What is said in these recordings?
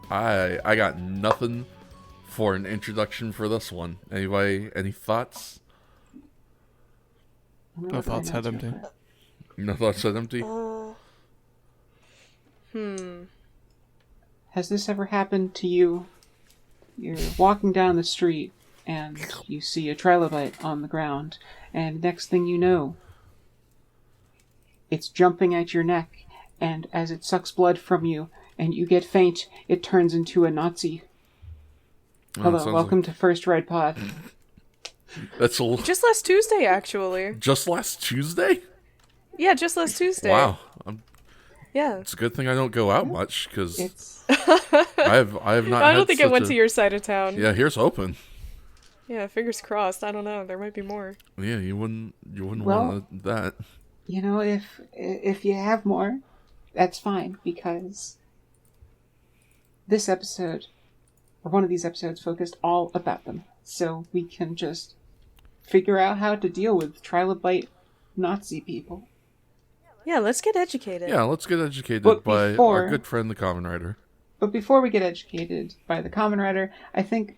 I got nothing for an introduction for this one. Anybody, any thoughts? No thoughts, head empty. No thoughts, head empty? Has this ever happened to you? You're walking down the street and you see a trilobite on the ground, and next thing you know, it's jumping at your neck, and as it sucks blood from you and you get faint, it turns into a Nazi. Hello, welcome to First Red Pod. That's just last Tuesday, actually. Just last Tuesday? Yeah, just last Tuesday. Wow. Yeah. It's a good thing I don't go out much, because I have not. I don't think it went to your side of town. Yeah, here's hoping. Yeah, fingers crossed. I don't know. There might be more. Yeah, you wouldn't want that. You know, if you have more, that's fine, because this episode, or one of these episodes, focused all about them. So we can just figure out how to deal with trilobite Nazi people. Yeah, let's get educated. Yeah, let's get educated by our good friend, the Kamen Rider. But before we get educated by the Kamen Rider, I think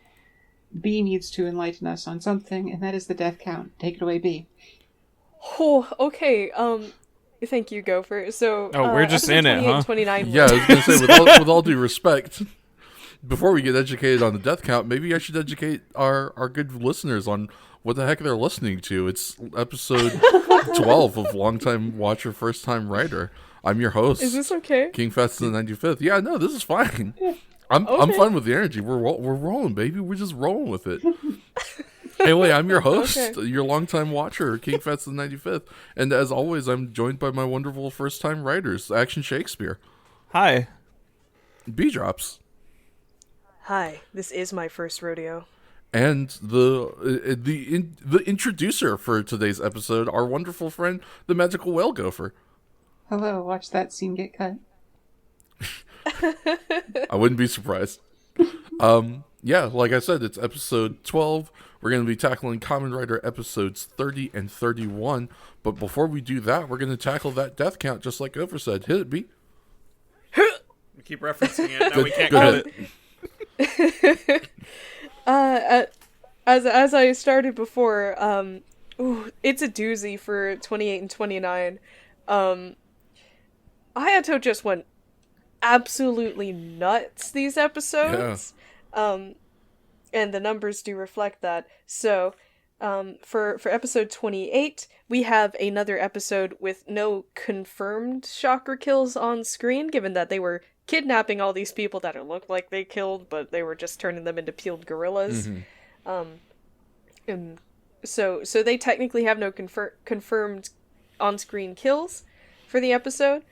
B needs to enlighten us on something, and that is the death count. Take it away, B. Oh, okay. Thank you, Gopher. So, we're just in it, huh? 29. Yeah, I was gonna say, with all due respect, before we get educated on the death count, maybe I should educate our good listeners on what the heck they're listening to. It's episode 12 of Longtime Watcher, First Time Writer. I'm your host. Is this okay? King Fest of the 95th. Yeah, no, this is fine. I'm fun with the energy. We're rolling, baby. We're just rolling with it. Anyway, I'm your host, your longtime watcher, King Fest of the 95th. And as always, I'm joined by my wonderful first-time writers, Action Shakespeare. Hi. B-Drops. Hi, this is my first rodeo. And the introducer for today's episode, our wonderful friend, the Magical Whale Gopher. Hello, watch that scene get cut. I wouldn't be surprised. Yeah, like I said, it's episode 12. We're going to be tackling Kamen Rider episodes 30 and 31. But before we do that, we're going to tackle that death count, just like Gopher said. Hit it, B. We keep referencing it. Now we can't cut it. As I started before, it's a doozy for 28 and 29. Hayato just went absolutely nuts these episodes. Yeah. And the numbers do reflect that. So, for episode 28, we have another episode with no confirmed shocker kills on screen, given that they were kidnapping all these people that it looked like they killed, but they were just turning them into peeled gorillas. Mm-hmm. And so they technically have no confirmed on-screen kills for the episode.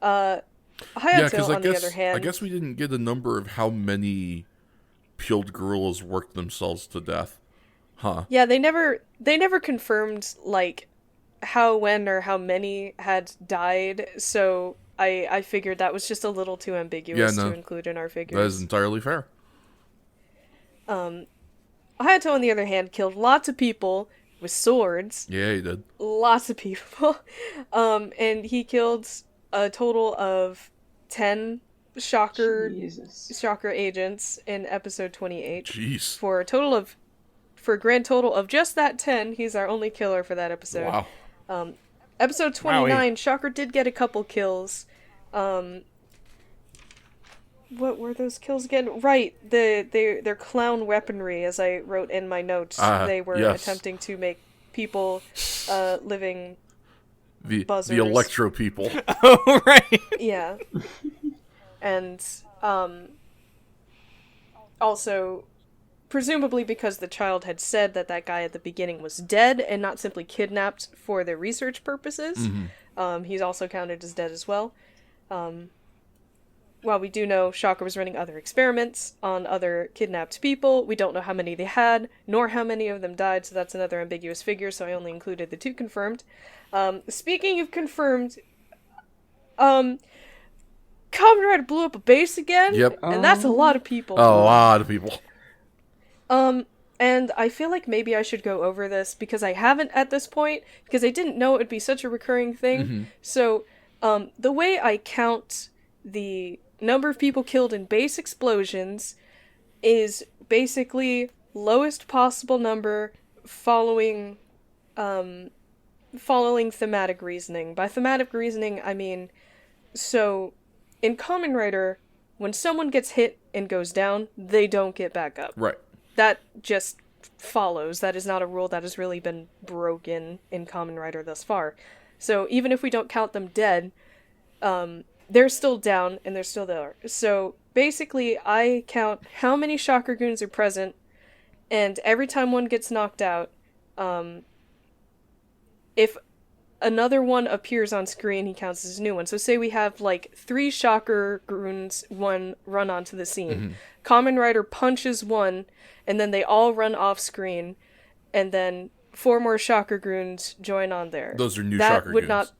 Hayato, on the other hand, I guess we didn't get a number of how many peeled gorillas worked themselves to death. Huh. Yeah, they never confirmed, like, how, when, or how many had died, so I figured that was just a little too ambiguous to include in our figures. That is entirely fair. Hayato, on the other hand, killed lots of people with swords. Yeah, he did. Lots of people. And he killed a total of 10 shocker agents in episode 28. Jeez. For a grand total of just that 10. He's our only killer for that episode. Wow. Episode 29, Shocker did get a couple kills. What were those kills again? Right, their clown weaponry, as I wrote in my notes. They were attempting to make people living buzzers. The electro people. Oh, right. Yeah. And also, presumably because the child had said that guy at the beginning was dead and not simply kidnapped for their research purposes, he's also counted as dead as well. While we do know Shocker was running other experiments on other kidnapped people, we don't know how many they had, nor how many of them died, so that's another ambiguous figure, so I only included the 2 confirmed. Speaking of confirmed, Kamen Rider blew up a base again, and that's a lot of people. A lot of people. And I feel like maybe I should go over this, because I haven't at this point, because I didn't know it would be such a recurring thing. Mm-hmm. So, the way I count the number of people killed in base explosions is basically lowest possible number following thematic reasoning. By thematic reasoning, I mean, so in Kamen Rider, when someone gets hit and goes down, they don't get back up. Right. That just follows. That is not a rule that has really been broken in Kamen Rider thus far. So even if we don't count them dead, they're still down and they're still there. So basically, I count how many Shocker Goons are present, and every time one gets knocked out, if another one appears on screen, he counts as a new one. So say we have, like, 3 Shocker Goons, one run onto the scene. Mm-hmm. Kamen Rider punches one, and then they all run off screen, and then 4 more Shocker Goons join on there. Those are new that Shocker would Goons.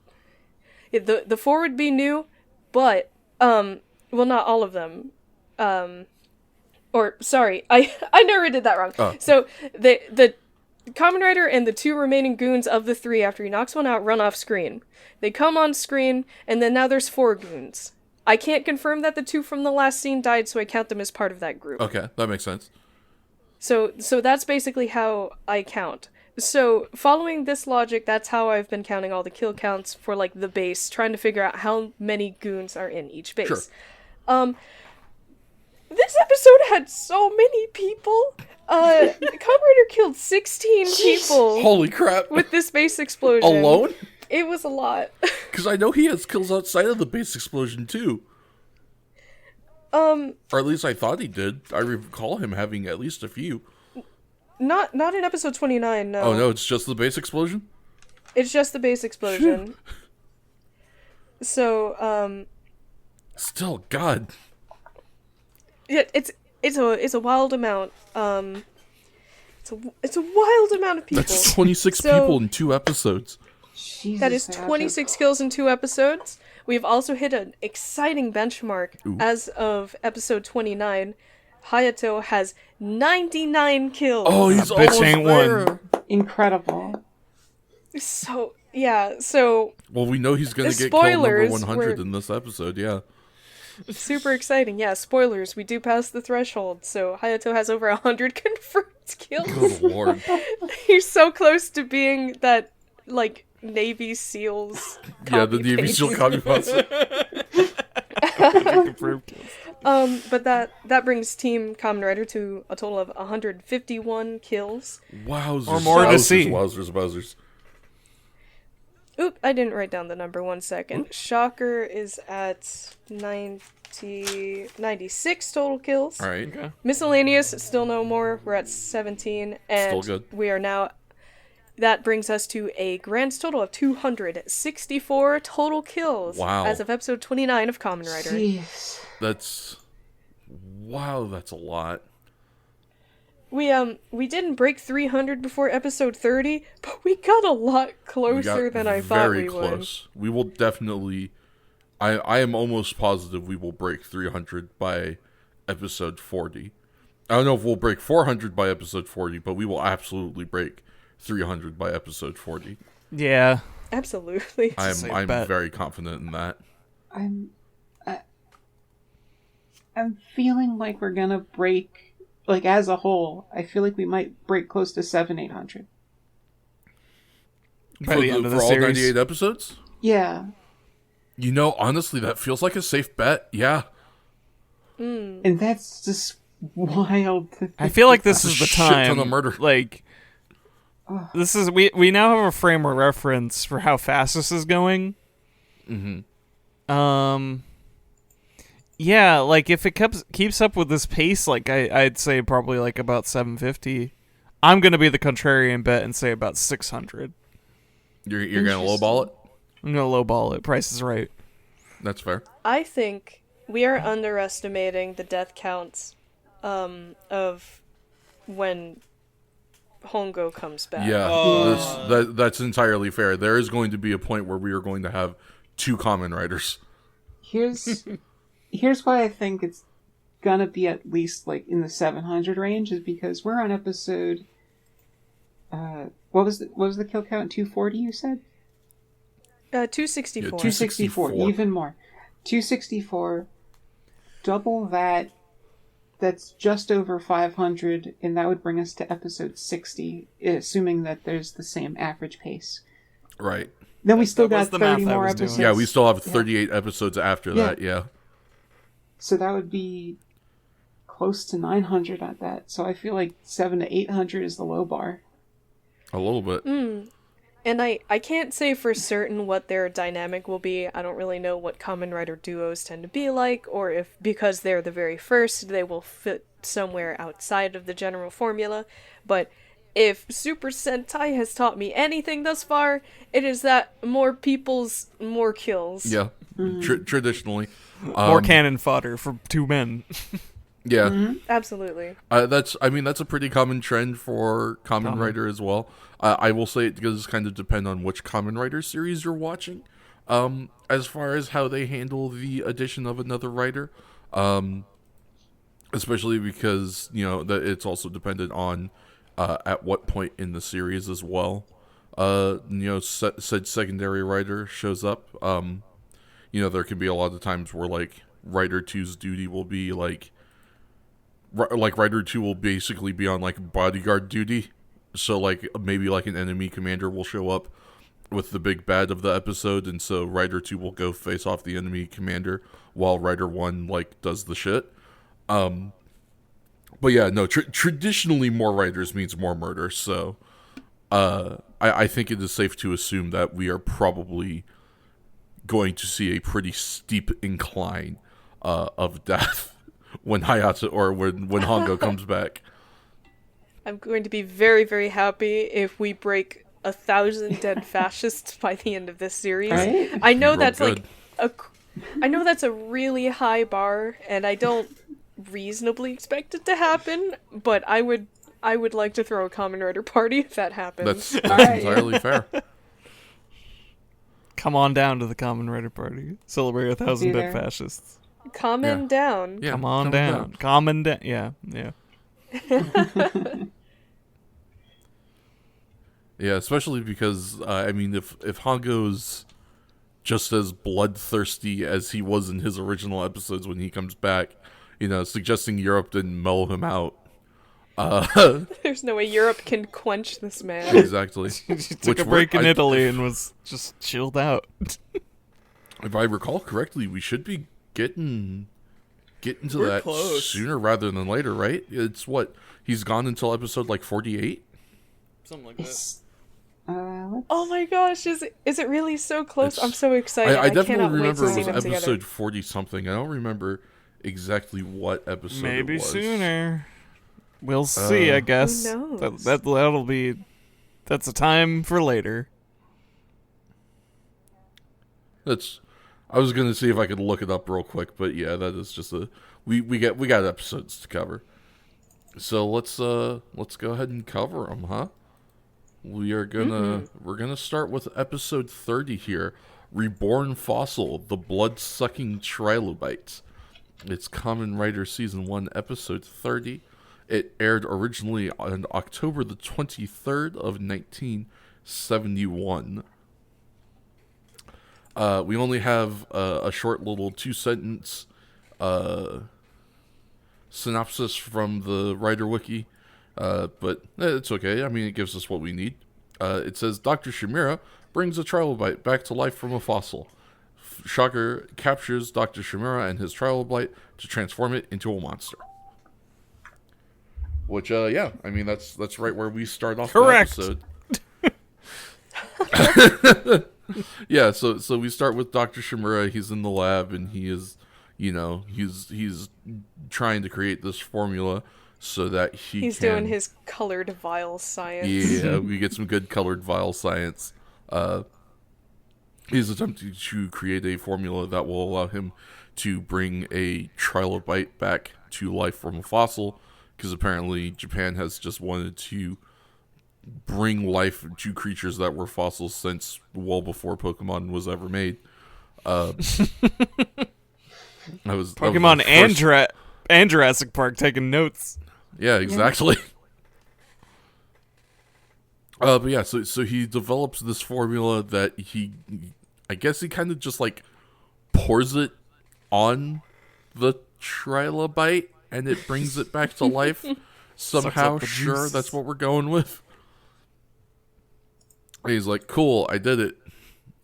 Not, the 4 would be new, but, well, not all of them. Or, sorry, I narrated that wrong. Oh. So, the Kamen Rider and the 2 remaining goons of the 3, after he knocks one out, run off screen. They come on screen, and then now there's 4 goons. I can't confirm that the 2 from the last scene died, so I count them as part of that group. Okay, that makes sense. So that's basically how I count. So, following this logic, that's how I've been counting all the kill counts for, like, the base, trying to figure out how many goons are in each base. Sure. This episode had so many people. Kamen Rider killed 16 people Holy crap. with this base explosion. Alone? It was a lot. Because I know he has kills outside of the base explosion, too. Or at least I thought he did. I recall him having at least a few. Not in episode 29, no. Oh, no, it's just the base explosion? It's just the base explosion. So, Still, God. yeah, it's a wild amount. It's a wild amount of people. That's 26 So- people in 2 episodes. Jesus, That is I have to- 26 kills in 2 episodes. We've also hit an exciting benchmark. Ooh. As of episode 29, Hayato has 99 kills. Oh, he's That bitch almost ain't there. won. Incredible. So, yeah, so Well, we know he's going to get kill number Spoilers 100 were- in this episode, yeah. super exciting. Yeah, spoilers, we do pass the threshold. So Hayato has over 100 confirmed kills. Good lord. He's so close to being that, like, Navy SEALs. Yeah, the copy Navy paste. SEAL copy paste. Confirmed kills. But that brings Team Kamen Rider to a total of 151 kills. Wowzers. Or more to wowzers, see. Wowzers, wowzers. Oop, I didn't write down the number, 1 second. Shocker is at 96 total kills. All right. Okay. Miscellaneous, still no more. We're at 17. And Still good. we are now... That brings us to a grand total of 264 total kills. Wow. As of episode 29 of Kamen Rider. Jeez. That's... Wow, that's a lot. We didn't break 300 before episode 30, but we got a lot We closer got than I thought very we close. We will definitely... I am almost positive we will break 300 by episode 40. I don't know if we'll break 400 by episode 40, but we will absolutely break 300 by episode 40. Yeah. Absolutely. safe I'm bet. very confident in that. I'm feeling like we're gonna break, like, as a whole, I feel like we might break close to 700-800. By For, the end of for the all series. 98 episodes? Yeah. You know, honestly, that feels like a safe bet. Yeah. And that's just wild to think. I feel like this That's is a the shit ton time. of murder. Like, this is we now have a frame of reference for how fast this is going. Mm-hmm. Yeah, like if it keeps up with this pace, like I'd say probably like about 750. I'm gonna be the contrarian bet and say about 600. You're gonna lowball it? I'm gonna lowball it. Price is right. That's fair. I think we are underestimating the death counts of when Hongo comes back. Yeah, that's entirely fair. There is going to be a point where we are going to have 2 Kamen Riders. Here's why I think it's gonna be at least, like, in the 700 range, is because we're on episode... what was the kill count? 240, you said? 264. Yeah, 264, even more. 264. double that, that's just over 500, and that would bring us to episode 60, assuming that there's the same average pace. Right. Then we still got the 30 math I more was doing. episodes. Yeah, we still have 38 episodes after that, yeah. So that would be close to 900 at that. So I feel like 700 to 800 is the low bar. A little bit. And I can't say for certain what their dynamic will be. I don't really know what Kamen Rider duos tend to be like, or if, because they're the very first, they will fit somewhere outside of the general formula. But if Super Sentai has taught me anything thus far, it is that more people's more kills. Yeah, traditionally. More cannon fodder for two men. Yeah. Absolutely. That's a pretty common trend for Kamen Rider as well. I will say it does kind of depend on which Kamen Rider series you're watching. As far as how they handle the addition of another writer. Especially because, that it's also dependent on at what point in the series as well. Said secondary writer shows up. There can be a lot of times where, like, Writer 2's duty will be, like Writer 2 will basically be on, like, bodyguard duty. So, like, maybe, like, an enemy commander will show up with the big bad of the episode, and so Writer 2 will go face off the enemy commander while Writer 1, like, does the shit. But yeah, no, traditionally more writers means more murder, so I think it is safe to assume that we are probably going to see a pretty steep incline of death when Hayata or when Hongo comes back. I'm going to be very, very happy if we break 1,000 dead fascists by the end of this series. Right? I know Real that's good. I know that's a really high bar, and I don't reasonably expect it to happen, but I would like to throw a Kamen Rider party if that happens. That's Right. entirely fair. Come on down to the Kamen Rider party. Celebrate 1,000 Be dead there. fascists. Kamen down. Yeah, Come on down. Kamen down. Yeah, yeah. Yeah, especially because if Hongo's just as bloodthirsty as he was in his original episodes when he comes back, suggesting Europe didn't mellow him out. There's no way Europe can quench this man. Exactly. He took a break in Italy and was just chilled out. If I recall correctly, we should be getting to that close. sooner rather than later, right? It's what he's gone until episode like 48. Something like that. Let's Oh my gosh, is it really so close? I'm so excited. I I definitely cannot wait remember to it see was them episode together. 40 something. I don't remember exactly what episode Maybe it was. sooner. We'll see, I guess. Who knows? That'll be... That's a time for later. I was gonna see if I could look it up real quick, but yeah, that is just we got episodes to cover. So let's go ahead and cover them, huh? We're gonna start with episode 30 here. Reborn Fossil, the blood-sucking Trilobite. It's Kamen Rider Season 1, Episode 30. It aired originally on October the 23rd of 1971. We only have a short little 2-sentence synopsis from the Writer Wiki, but it's okay. I mean, it gives us what we need. It says, Dr. Shimura brings a Trilobite back to life from a fossil. Shocker captures Dr. Shimura and his Trilobite to transform it into a monster. Which, yeah, I mean, that's right where we start off Correct. the episode. Yeah, so we start with Dr. Shimura. He's in the lab, and he is, he's trying to create this formula so that he's doing his colored vial science. Yeah, we get some good colored vial science. He's attempting to create a formula that will allow him to bring a Trilobite back to life from a fossil, because apparently Japan has just wanted to bring life to creatures that were fossils since well before Pokemon was ever made. Pokemon and Jurassic Park taking notes. Yeah, exactly. But yeah, so he develops this formula that I guess he kind of just like pours it on the Trilobite and it brings it back to life. Somehow, sure, that's what we're going with. And he's like, cool, I did it.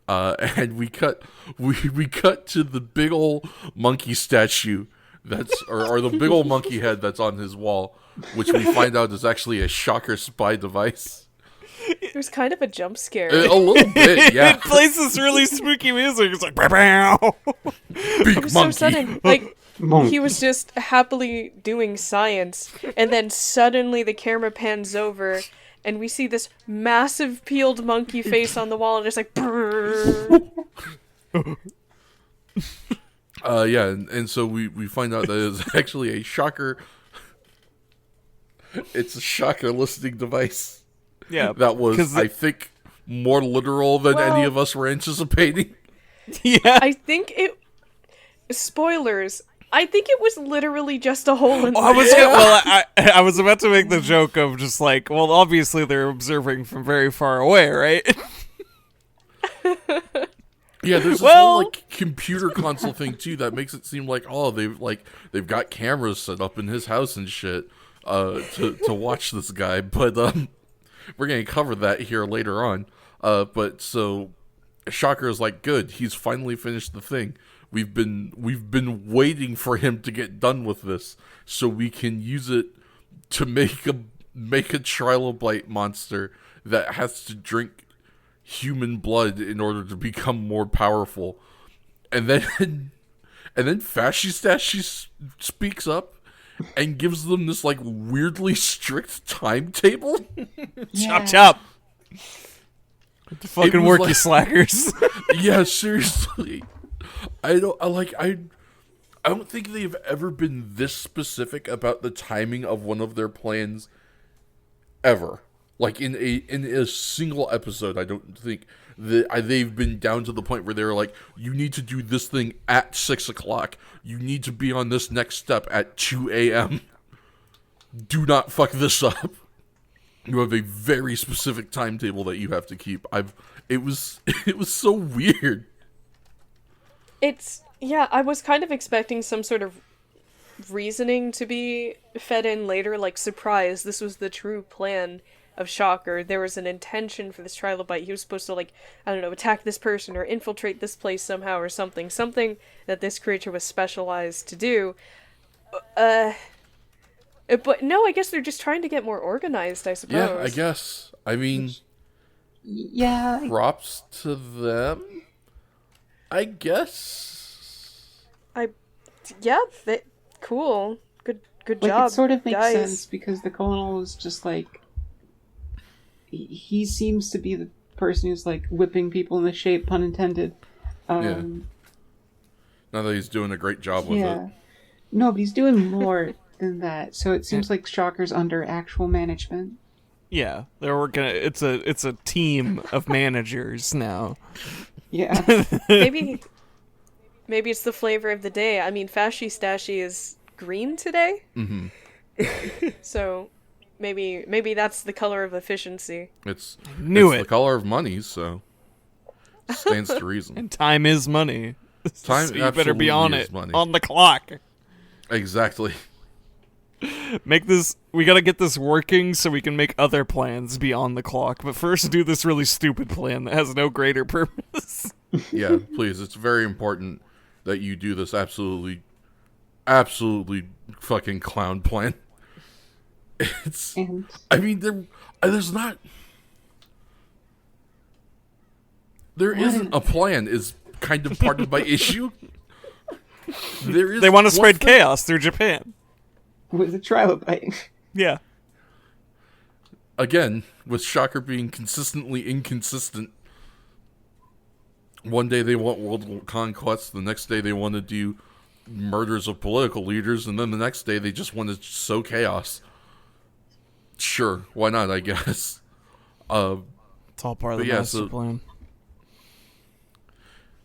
And we cut to the big old monkey statue that's or the big old monkey head that's on his wall, which we find out is actually a Shocker spy device. There's kind of a jump scare. A little bit, yeah. It plays this really spooky music. It's like, bow. Big It was monkey. so sudden. Like, Monkey. he was just happily doing science, and then suddenly the camera pans over, and we see this massive peeled monkey face on the wall, and it's like, brrr. Yeah, and so we find out that it's actually a Shocker. It's a Shocker listening device. Yeah, That was, I think, more literal than any Well- of us were anticipating. yeah. I think it. Spoilers. I think it was literally just a hole in the I was I was about to make the joke of just like, well, obviously they're observing from very far away, right? Yeah, there's this whole like computer console thing too that makes it seem like they've got cameras set up in his house and shit to watch this guy, but we're gonna cover that here later on. But so Shocker is like, good, he's finally finished the thing. We've been waiting for him to get done with this so we can use it to make a Trilobite monster that has to drink human blood in order to become more powerful. And then Fascistasci speaks up and gives them this like weirdly strict timetable. Chop chop. Get to fucking was work, like- you slackers. Yeah, seriously. I don't think they've ever been this specific about the timing of one of their plans ever. Like in a single episode, I don't think they've been down to the point where they're like, you need to do this thing at 6:00. You need to be on this next step at 2 a.m. Do not fuck this up. You have a very specific timetable that you have to keep. It was so weird. I was kind of expecting some sort of reasoning to be fed in later, like, surprise, this was the true plan of Shocker. There was an intention for this Trilobite. He was supposed to, like, I don't know, attack this person or infiltrate this place somehow or something that this creature was specialized to do. But no, I guess they're just trying to get more organized, I suppose. Yeah, I guess. I mean, Yeah. props to them, I guess. Cool. Good Like, job, it sort of makes guys. sense because the colonel was just like, he seems to be the person who's like whipping people into shape, pun intended. Yeah. Now that he's doing a great job with Yeah. it. No, but he's doing more than that. So it seems like Shocker's under actual management. Yeah, they're working. It's a team of managers now. Yeah. Maybe it's the flavor of the day. I mean, Fascistasci is green today. Mm-hmm. So maybe that's the color of efficiency. It's The color of money, so stands to reason. And time is money. Time So you better be on absolutely it, is money. on the clock. Exactly. We gotta get this working so we can make other plans be on the clock. But first do this really stupid plan that has no greater purpose. Yeah, please. It's very important that you do this absolutely fucking clown plan. It's. And I mean, there's not. There isn't a plan. Is kind of part of my issue. There is. They want to one spread thing- chaos through Japan. with a Trilobite. Yeah. Again, with Shocker being consistently inconsistent. One day they want world conquest, the next day they want to do murders of political leaders, and then the next day they just want to sow chaos. Sure, why not, I guess. It's all part of the master plan.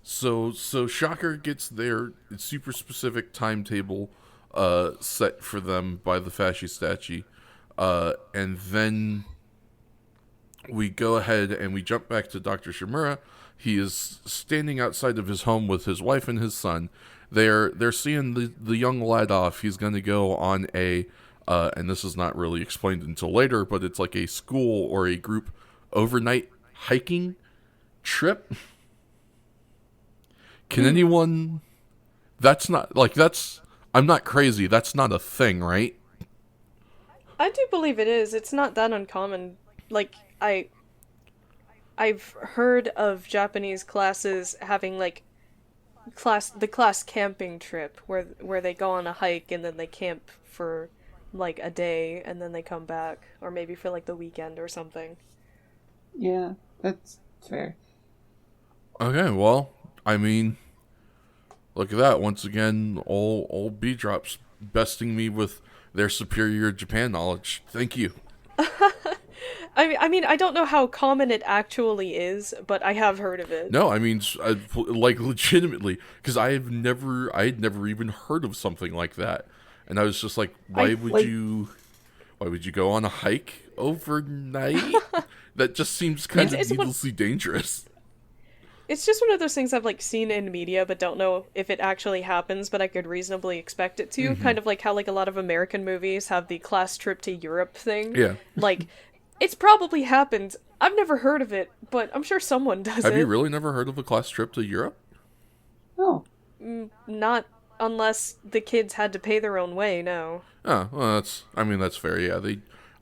So Shocker gets their super specific timetable set for them by the Fascistasci, and then we go ahead and we jump back to Dr. Shimura. He is standing outside of his home with his wife and his son. they're seeing the young lad off. He's going to go on a and this is not really explained until later, but it's like a school or a group overnight hiking trip. Can anyone? That's not like that's. I'm not crazy. That's not a thing, right? I do believe it is. It's not that uncommon. Like I've heard of Japanese classes having like the class camping trip where they go on a hike and then they camp for like a day and then they come back, or maybe for like the weekend or something. Yeah, that's fair. Okay, well, I mean, look at that. Once again, old B-Drops besting me with their superior Japan knowledge. Thank you. I mean, I don't know how common it actually is, but I have heard of it. No, I mean, like legitimately, because I had never even heard of something like that, and I was just like, why would you go on a hike overnight? That just seems kind of needlessly dangerous. It's just one of those things I've like seen in media, but don't know if it actually happens. But I could reasonably expect it to. Kind of like how like a lot of American movies have the class trip to Europe thing. Yeah, like it's probably happened. I've never heard of it, but I'm sure someone does. Have you really never heard of a class trip to Europe? Oh, Not unless the kids had to pay their own way. No. Oh, well, that's fair. Yeah,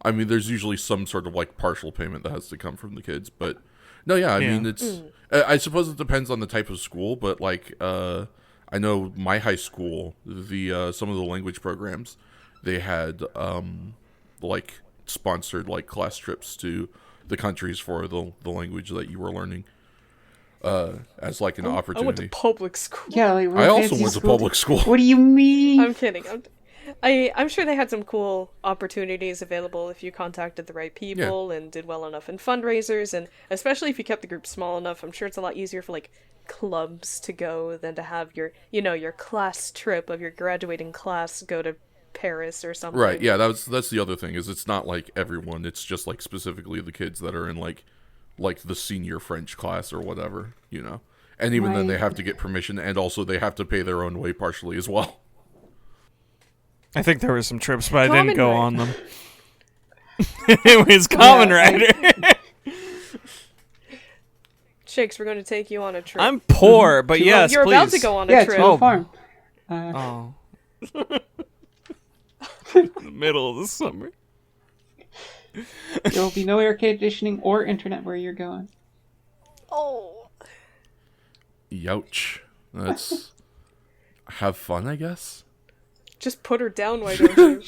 there's usually some sort of like partial payment that has to come from the kids, but no, yeah, I mean, it's. I suppose it depends on the type of school, but like, I know my high school, some of the language programs, they had like sponsored like class trips to the countries for the language that you were learning, as like an opportunity. I went to public school. yeah. Like, I also went to public school. What do you mean? I'm kidding. I'm sure they had some cool opportunities available if you contacted the right people and did well enough in fundraisers, and especially if you kept the group small enough. I'm sure it's a lot easier for like clubs to go than to have your class trip of your graduating class go to Paris or something. Right. Yeah. That's the other thing is it's not like everyone. It's just like specifically the kids that are in like the senior French class or whatever, And even then they have to get permission, and also they have to pay their own way partially as well. I think there were some trips, but I didn't go on them. Anyways, Kamen Rider. Shakes, we're going to take you on a trip. I'm poor, but yes, you're please. about to go on a trip. To a farm. In the middle of the summer. There will be no air conditioning or internet where you're going. Oh. Youch. That's have fun, I guess. Just put her down, why don't you?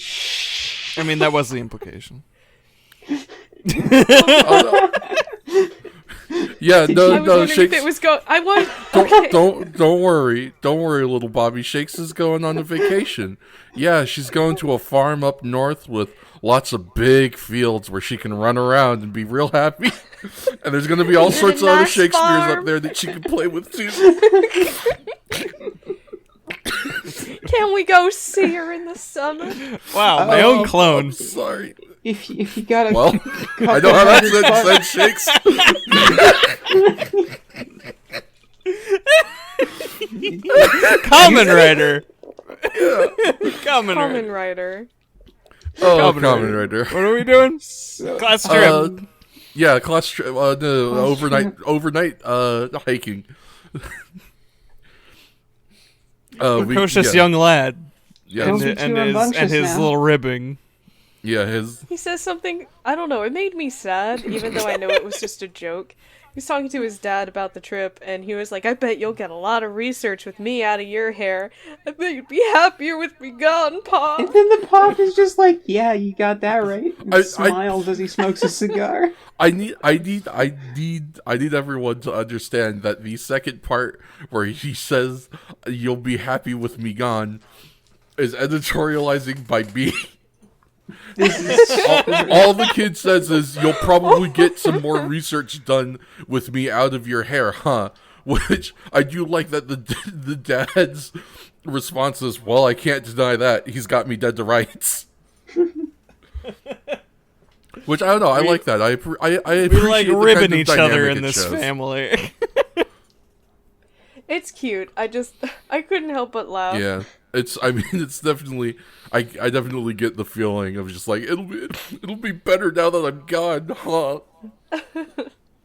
I mean, that was the implication. Oh, no. Yeah, no, Shakes. If it was I want. Don't worry, little Bobby. Shakes is going on a vacation. Yeah, she's going to a farm up north with lots of big fields where she can run around and be real happy. And there's going to be all sorts of other Shakespeares up there that she can play with too. Can we go see her in the summer? Wow, my own clone. I'm sorry. If you gotta... Well, I know how that said Shakes. Kamen Rider. Yeah. Kamen Rider. Oh, Kamen Rider. What are we doing? Class trip. Yeah, class trip. Overnight hiking. Precocious young lad. Yeah, and his little ribbing. Yeah, He says something, I don't know, it made me sad, even though I know it was just a joke. He was talking to his dad about the trip, and he was like, I bet you'll get a lot of research with me out of your hair. I bet you'd be happier with me gone, Pop. And then the Pop is just like, yeah, you got that right. And smiles as he smokes a cigar. I need everyone to understand that the second part where he says, you'll be happy with me gone, is editorializing by me. All the kid says is, you'll probably get some more research done with me out of your hair, huh? Which I do like that the dad's response is, well, I can't deny that. He's got me dead to rights. Which, I don't know, I like that. I appreciate we like ribbing kind of each other in it this shows. family. It's cute. I couldn't help but laugh. Yeah. It's definitely, I definitely get the feeling of just like, it'll be better now that I'm gone, huh?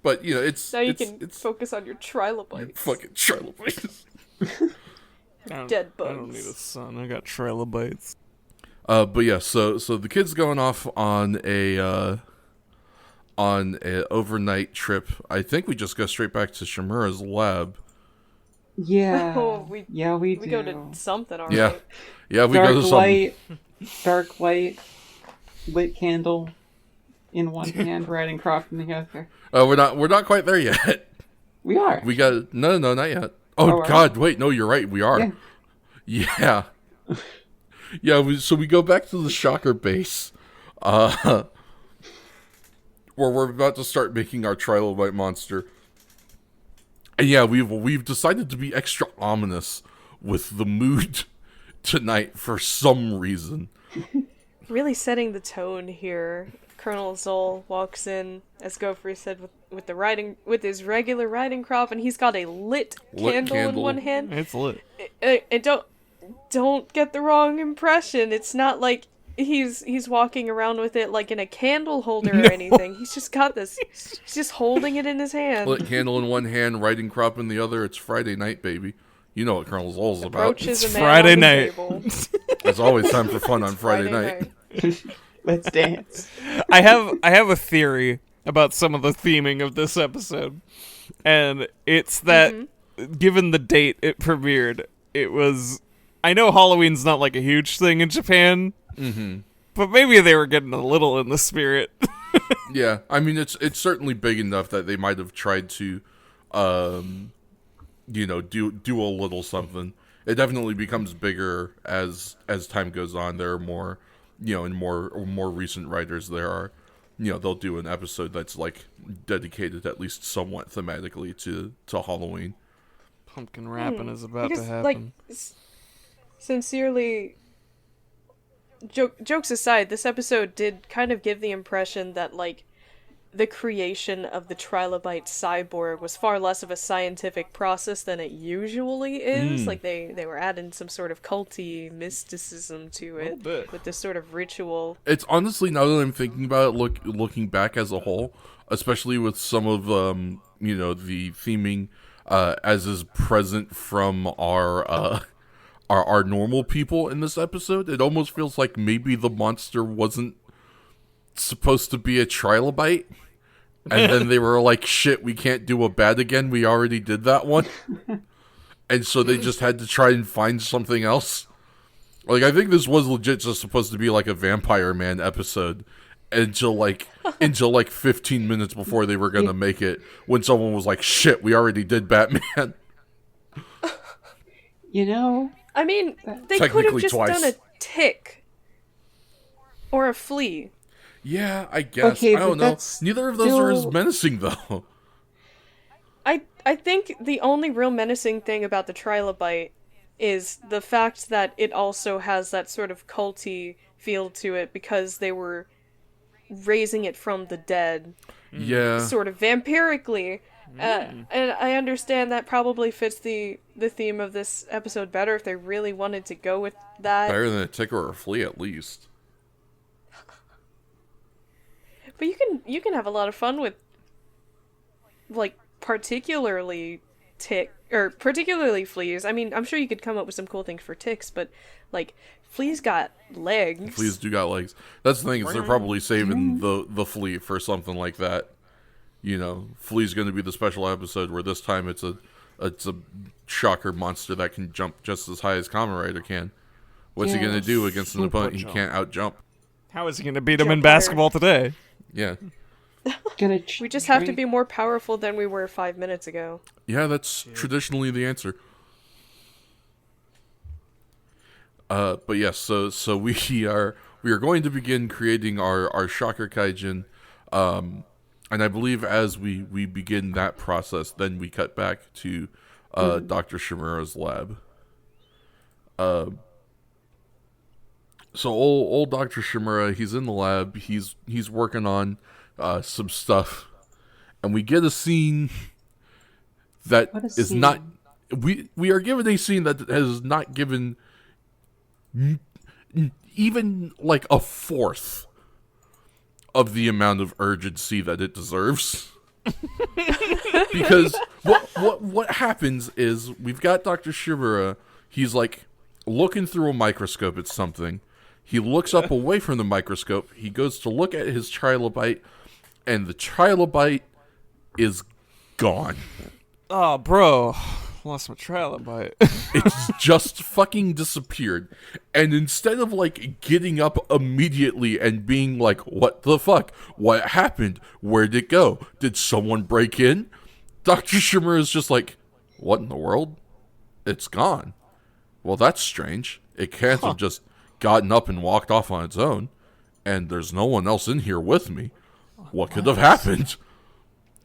But, now you can focus on your trilobites. Fucking trilobites. Dead bugs. I don't need a son. I got trilobites. But yeah, so the kid's going off on a overnight trip. I think we just go straight back to Shimura's lab. Yeah. We do. We go to something, alright. Yeah, we go to something. Dark light, lit candle in one hand, riding crop in the other. We're not quite there yet. We are. We got no, not yet. Oh God, wait, no, you're right. We are. Yeah. So we go back to the Shocker base, where we're about to start making our Trilobite monster. And yeah, we've decided to be extra ominous with the mood tonight for some reason. Really setting the tone here. Colonel Zol walks in, as Gopher said, with his regular riding crop, and he's got a lit candle in one hand. It's lit. And don't get the wrong impression. It's not like he's walking around with it like in a candle holder or anything. He's just got this. He's just holding it in his hand. Lit candle in one hand, riding crop in the other. It's Friday night, baby. You know what Colonel Zol's about. It's Friday night. There's always time for fun on Friday night. Let's dance. I have a theory about some of the theming of this episode, and it's that given the date it premiered, it was. I know Halloween's not like a huge thing in Japan, but maybe they were getting a little in the spirit. Yeah, I mean it's certainly big enough that they might have tried to, do a little something. It definitely becomes bigger as time goes on. There are more, and more recent writers there are, they'll do an episode that's like dedicated at least somewhat thematically to Halloween. Pumpkin rapping is about to happen. Sincerely, jokes aside, this episode did kind of give the impression that, like, the creation of the Trilobite cyborg was far less of a scientific process than it usually is. Like, they were adding some sort of culty mysticism to it with this sort of ritual. It's honestly, now that I'm thinking about it, looking back as a whole, especially with some of, the theming as is present from our normal people in this episode, it almost feels like maybe the monster wasn't supposed to be a trilobite, and then they were like, shit, we can't do a bat again, we already did that one. And so they just had to try and find something else. Like, I think this was legit just supposed to be like a Vampire Man episode until 15 minutes before they were gonna make it, when someone was like, shit, we already did Batman. I mean, they could have just done a tick. Or a flea. Yeah, I guess. I don't know. Neither of those are as menacing, though. I think the only real menacing thing about the Trilobite is the fact that it also has that sort of culty feel to it because they were raising it from the dead. Yeah. Sort of vampirically. And I understand that probably fits the theme of this episode better if they really wanted to go with that. Better than a tick or a flea, at least. But you can have a lot of fun with, like, particularly fleas. I mean, I'm sure you could come up with some cool things for ticks, but, like, fleas got legs. Fleas do got legs. That's the thing, is they're probably saving the flea for something like that. Flea's going to be the special episode where this time it's a shocker monster that can jump just as high as Kamen Rider can. What's he going to do against an opponent he can't outjump? How is he going to beat him in basketball today? Yeah. We just have to be more powerful than we were 5 minutes ago. Yeah, that's traditionally the answer. But yes, so we are going to begin creating our shocker kaijin. And I believe as we begin that process, then we cut back to Dr. Shimura's lab. So old Dr. Shimura, he's in the lab. He's working on some stuff, and we get a scene that is not. we are given a scene that has not given even like a fourth of the amount of urgency that it deserves. Because what happens is we've got Dr. Shimura. He's like looking through a microscope at something. He looks up away from the microscope. He goes to look at his Trilobite, and the Trilobite is gone. Oh, bro. Lost my Trilobite. It's just fucking disappeared. And instead of like getting up immediately and being like, what the fuck? What happened? Where'd it go? Did someone break in? Dr. Shimura is just like, what in the world? It's gone. Well, that's strange. It can't have just gotten up and walked off on its own. And there's no one else in here with me. What could have happened?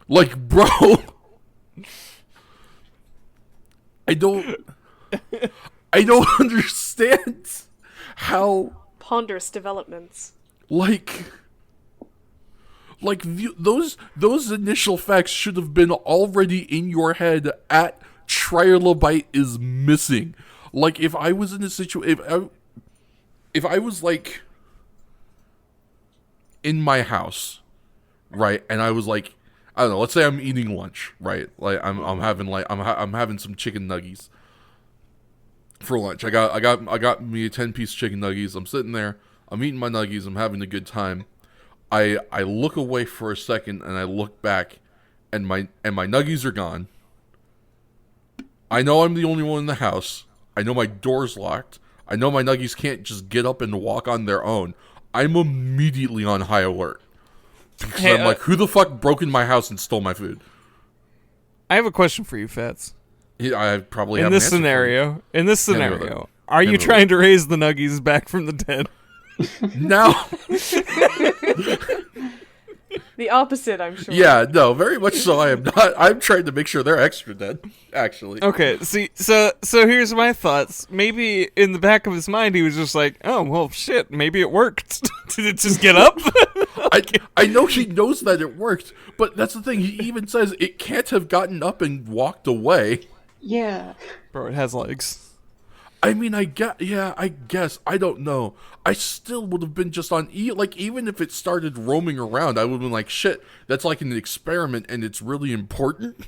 Like, bro... I don't understand how ponderous developments. Like those initial facts should have been already in your head at Trilobite is missing. Like if I was in a situation, if I was like in my house, right, and I was like, I don't know. Let's say I'm eating lunch, right? Like I'm having some chicken nuggies for lunch. I got me a 10-piece chicken nuggies. I'm sitting there. I'm eating my nuggies. I'm having a good time. I look away for a second and I look back, and my nuggies are gone. I know I'm the only one in the house. I know my door's locked. I know my nuggies can't just get up and walk on their own. I'm immediately on high alert. Because I'm like, who the fuck broke in my house and stole my food? I have a question for you, Fats. Yeah, I probably have in this scenario. Are you trying to raise the nuggies back from the dead? No. The opposite, I'm sure. Yeah, no, very much so. I am not. I'm trying to make sure they're extra dead, actually. Okay, see, so here's my thoughts. Maybe in the back of his mind, he was just like, oh, well, shit, maybe it worked. Did it just get up? I know he knows that it worked, but that's the thing. He even says it can't have gotten up and walked away. Yeah. Bro, it has legs. I mean, I guess. I don't know. I still would have been just on like, even if it started roaming around, I would have been like, shit, that's like an experiment and it's really important.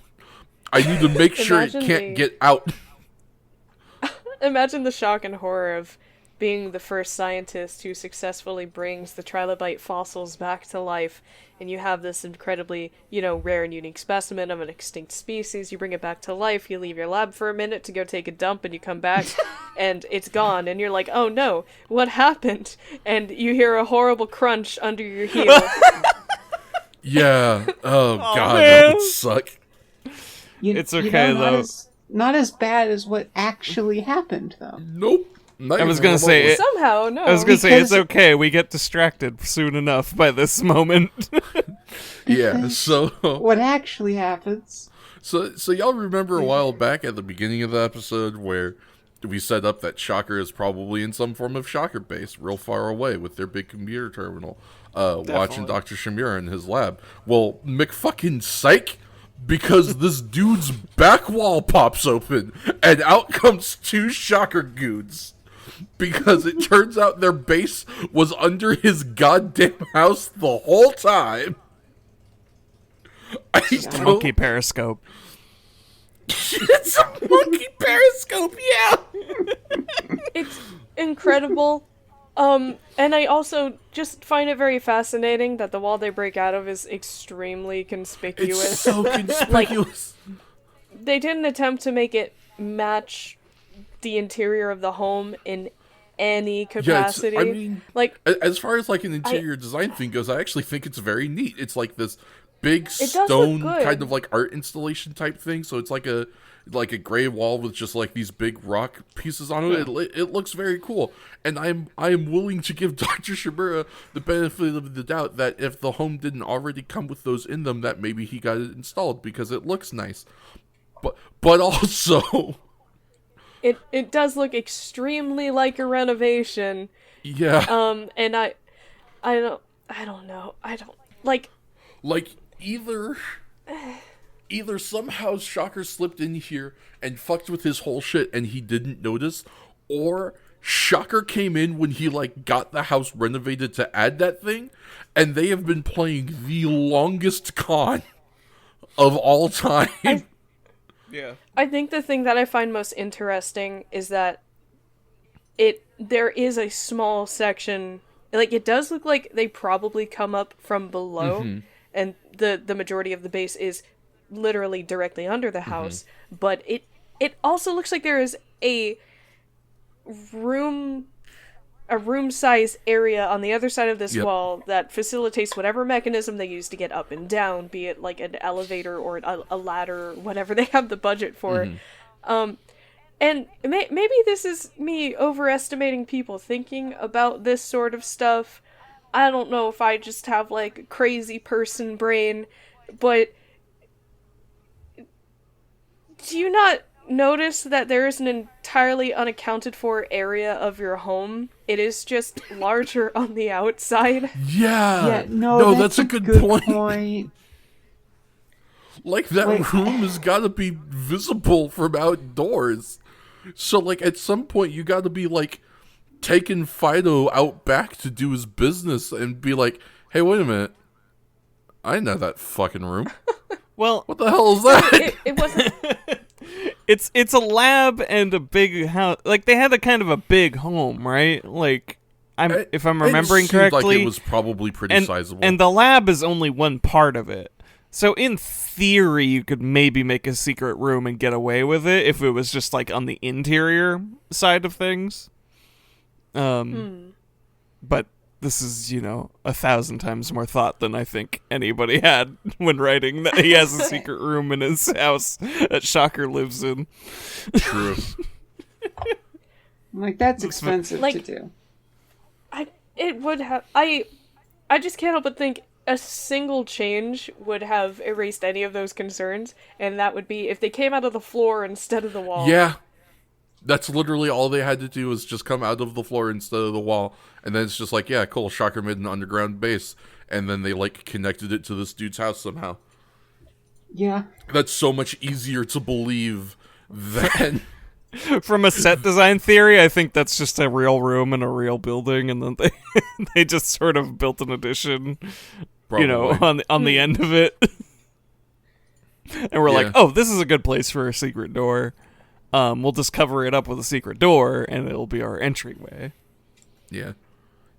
I need to make sure it can't get out. Imagine the shock and horror of being the first scientist who successfully brings the Trilobite fossils back to life, and you have this incredibly, rare and unique specimen of an extinct species. You bring it back to life, you leave your lab for a minute to go take a dump, and you come back, and it's gone, and you're like, oh no, what happened? And you hear a horrible crunch under your heel. Yeah. Oh god, man. That would suck. It's okay, though. Not as bad as what actually happened, though. Nope. I was gonna say somehow no. I was gonna say it's okay. We get distracted soon enough by this moment. Yeah. So what actually happens? So y'all remember a while back at the beginning of the episode where we set up that Shocker is probably in some form of Shocker base, real far away with their big computer terminal, watching Dr. Shimura in his lab. Well, McFucking psych. Because this dude's back wall pops open, and out comes two Shocker goons. Because it turns out their base was under his goddamn house the whole time. Monkey periscope. It's a monkey periscope, yeah! It's incredible. And I also just find it very fascinating that the wall they break out of is extremely conspicuous. It's so conspicuous. They didn't attempt to make it match the interior of the home in any capacity. Yeah, I mean, as far as like an interior design thing goes, I actually think it's very neat. It's like this big stone kind of like art installation type thing. So it's like a gray wall with just like these big rock pieces on it. It looks very cool, and I am willing to give Dr. Shimura the benefit of the doubt that if the home didn't already come with those in them, that maybe he got it installed because it looks nice. But also, it does look extremely like a renovation. Yeah. And I don't know. I don't like either either somehow Shocker slipped in here and fucked with his whole shit and he didn't notice, or Shocker came in when he, like, got the house renovated to add that thing, and they have been playing the longest con of all time. I think the thing that I find most interesting is that there is a small section, like, it does look like they probably come up from below, and the majority of the base is literally directly under the house, but it also looks like there is a room size area on the other side of this wall that facilitates whatever mechanism they use to get up and down, be it like an elevator or a ladder, whatever they have the budget for. And maybe this is me overestimating people thinking about this sort of stuff. I don't know if I just have, like, crazy person brain, but do you not notice that there is an entirely unaccounted for area of your home? It is just larger on the outside. Yeah, no, that's a good point. Like, that room has got to be visible from outdoors. So, like, at some point, you got to be, like, taking Fido out back to do his business and be like, hey, wait a minute. I know that fucking room. Well, what the hell is that? It wasn't... It's a lab and a big house. Like, they had a kind of a big home, right? Like, if I'm remembering correctly, like it was probably pretty sizable. And the lab is only one part of it. So in theory, you could maybe make a secret room and get away with it if it was just, like, on the interior side of things. But this is, 1,000 times more thought than I think anybody had when writing that he has a secret room in his house that Shocker lives in. True. Like, that's expensive to do. It would have... I just can't help but think a single change would have erased any of those concerns, and that would be if they came out of the floor instead of the wall. Yeah. That's literally all they had to do was just come out of the floor instead of the wall. And then it's just like, yeah, cool, Shocker made an underground base. And then they, like, connected it to this dude's house somehow. Yeah. That's so much easier to believe than... From a set design theory, I think that's just a real room in a real building, and then they just sort of built an addition, Probably. on the end of it. And we're like, oh, this is a good place for a secret door. We'll just cover it up with a secret door, and it'll be our entryway. Yeah.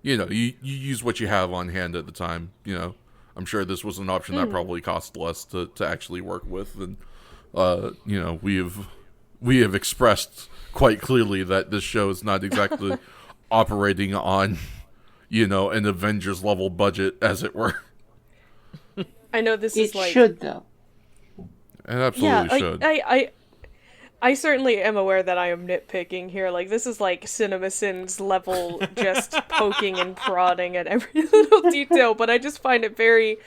You use what you have on hand at the time. I'm sure this was an option that probably cost less to actually work with. And, we have expressed quite clearly that this show is not exactly operating on, an Avengers level budget, as it were. I know this is like... It should, though. It absolutely should. I certainly am aware that I am nitpicking here. Like, this is like CinemaSins level, just poking and prodding at every little detail. But I just find it very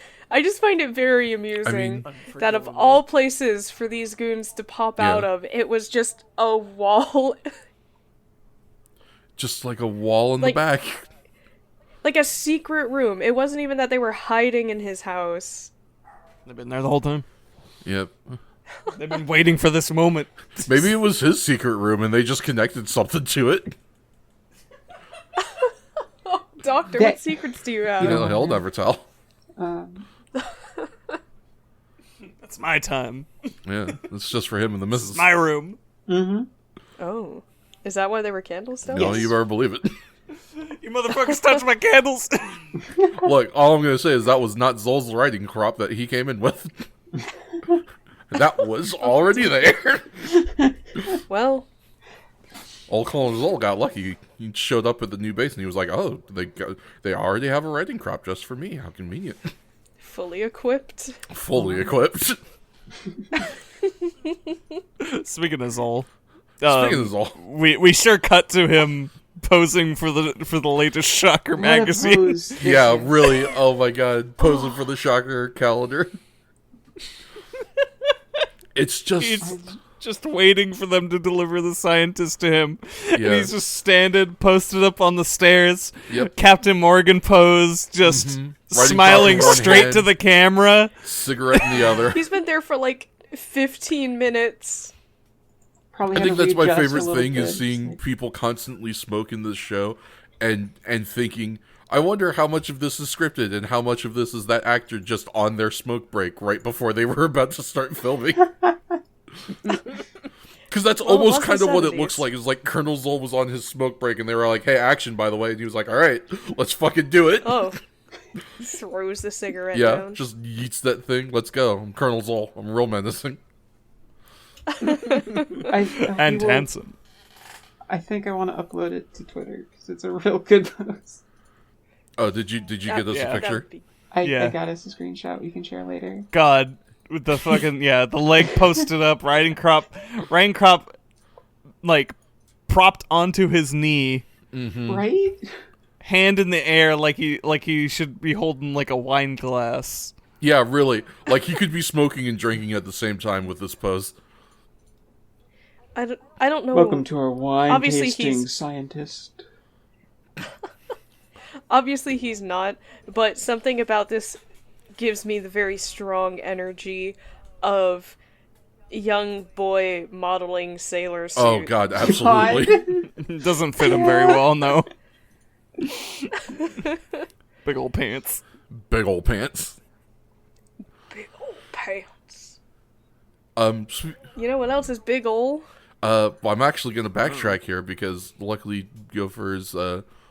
amusing that of all places for these goons to pop out of, it was just a wall. Just like a wall in the back. Like a secret room. It wasn't even that they were hiding in his house. They've been there the whole time. Yep. They've been waiting for this moment. Maybe it was his secret room and they just connected something to it. Oh, Doctor, what secrets do you have? He'll never tell. That's my time. Yeah, it's just for him and the missus. It's my room. Mm-hmm. Oh. Is that why they were candles still? No, you better believe it. You motherfuckers touch my candles. Look, all I'm going to say is that was not Zol's writing crop that he came in with. That was already there. Well, Old Colin Zol got lucky. He showed up at the new base and he was like, "Oh, they already have a writing crop just for me. How convenient." fully equipped. Fully equipped. Speaking of Zol, we sure cut to him posing for the latest Shocker magazine. Yeah, really. Oh my god, posing for the Shocker calendar. It's just waiting for them to deliver the scientist to him. Yeah. And he's just standing, posted up on the stairs. Yep. Captain Morgan pose, just smiling straight to the camera. Cigarette in the other. He's been there for like 15 minutes. Probably I had think to that's my readjust a favorite little thing bit. is seeing people constantly smoke in this show and thinking, I wonder how much of this is scripted and how much of this is that actor just on their smoke break right before they were about to start filming. Because that's almost kind of what it looks like. It's like Colonel Zol was on his smoke break and they were like, hey, action, by the way. And he was like, all right, let's fucking do it. Oh. Throws the cigarette down. Yeah, just yeets that thing. Let's go. I'm Colonel Zol. I'm real menacing. And handsome. I think I want to upload it to Twitter because it's a real good post. Oh, did you get us a picture? I got us a screenshot we can share later. God, with the fucking the leg posted up, Ryan Crop, like propped onto his knee, right? Hand in the air, like he should be holding like a wine glass. Yeah, really. Like he could be smoking and drinking at the same time with this pose. I don't know. Welcome to our wine Obviously tasting scientist. Obviously he's not, but something about this gives me the very strong energy of young boy modeling sailor suit. Oh god, absolutely. Doesn't fit him very well, no. Big old pants. Big old pants. Big old pants. You know what else is big ol'? Well, I'm actually going to backtrack here because luckily Gopher's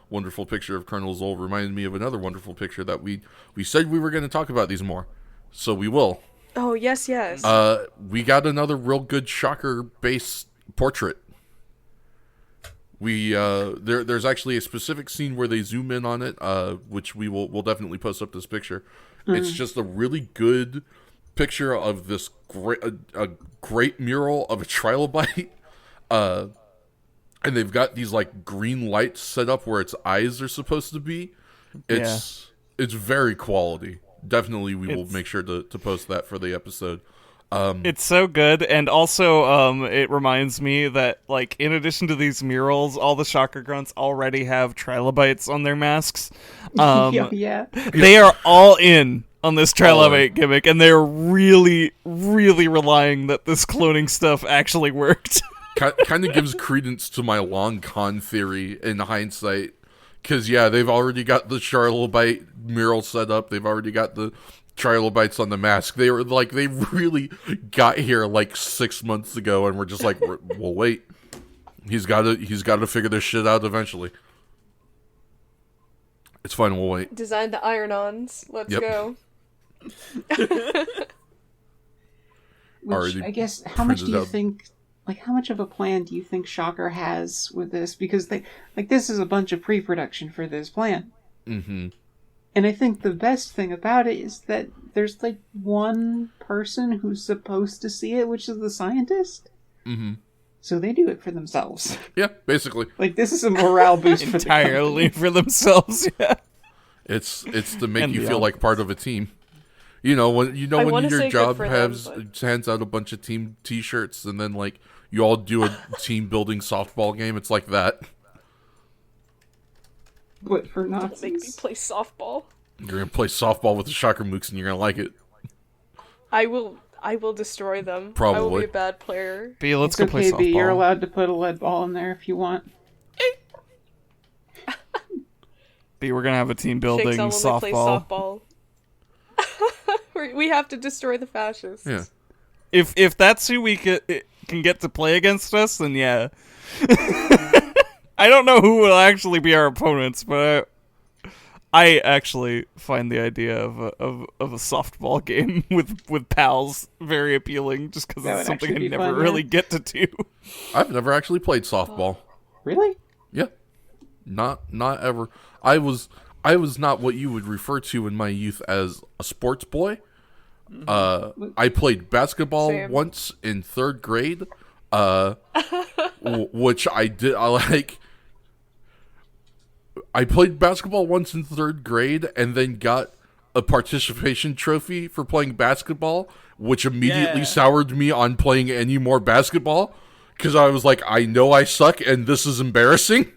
wonderful picture of Colonel Zol reminded me of another wonderful picture that we said we were going to talk about these more. So we will. Oh, yes. We got another real good Shocker-based portrait. There's actually a specific scene where they zoom in on it, which we'll definitely post up this picture. It's just a really good picture of this great mural of a Trilobite. And they've got these like green lights set up where its eyes are supposed to be. It's very quality. Definitely we will make sure to post that for the episode. It's so good, and also it reminds me that like in addition to these murals, all the Shocker Grunts already have Trilobites on their masks. They are all in on this Trilobite gimmick, and they're really, really relying that this cloning stuff actually worked. Kind of gives credence to my long con theory in hindsight. Because, they've already got the Trilobite mural set up. They've already got the Trilobites on the mask. They really got here like 6 months ago, and we're just like, well, wait. He's got to figure this shit out eventually. It's fine, we'll wait. Design the iron-ons. Let's go. Which, I guess, how much do you think... Like, how much of a plan do you think Shocker has with this? Because this is a bunch of pre-production for this plan. Mm-hmm. And I think the best thing about it is that there's, like, one person who's supposed to see it, which is the scientist. Mm-hmm. So they do it for themselves. Yeah, basically. Like, this is a morale boost for the entirely for themselves, yeah. It's to make you feel like part of a team. You know, when your job hands out a bunch of team T-shirts and then, like, you all do a team-building softball game. It's like that. But for Nazis. Make me play softball. You're going to play softball with the Shocker Mooks and you're going to like it. I will destroy them. Probably. I will be a bad player. B, let's go play softball. B, you're allowed to put a lead ball in there if you want. B, we're going to have a team building softball. Play softball. We have to destroy the fascists. Yeah. If that's who we can get to play against us, then yeah. I don't know who will actually be our opponents, but I actually find the idea of a softball game with pals very appealing, just because it's something I never really get to do. I've never actually played softball. Really? Yeah. Not ever. I was not what you would refer to in my youth as a sports boy. I played basketball once in 3rd grade, which I did. I played basketball once in 3rd grade, and then got a participation trophy for playing basketball, which immediately soured me on playing any more basketball because I was like, I know I suck, and this is embarrassing.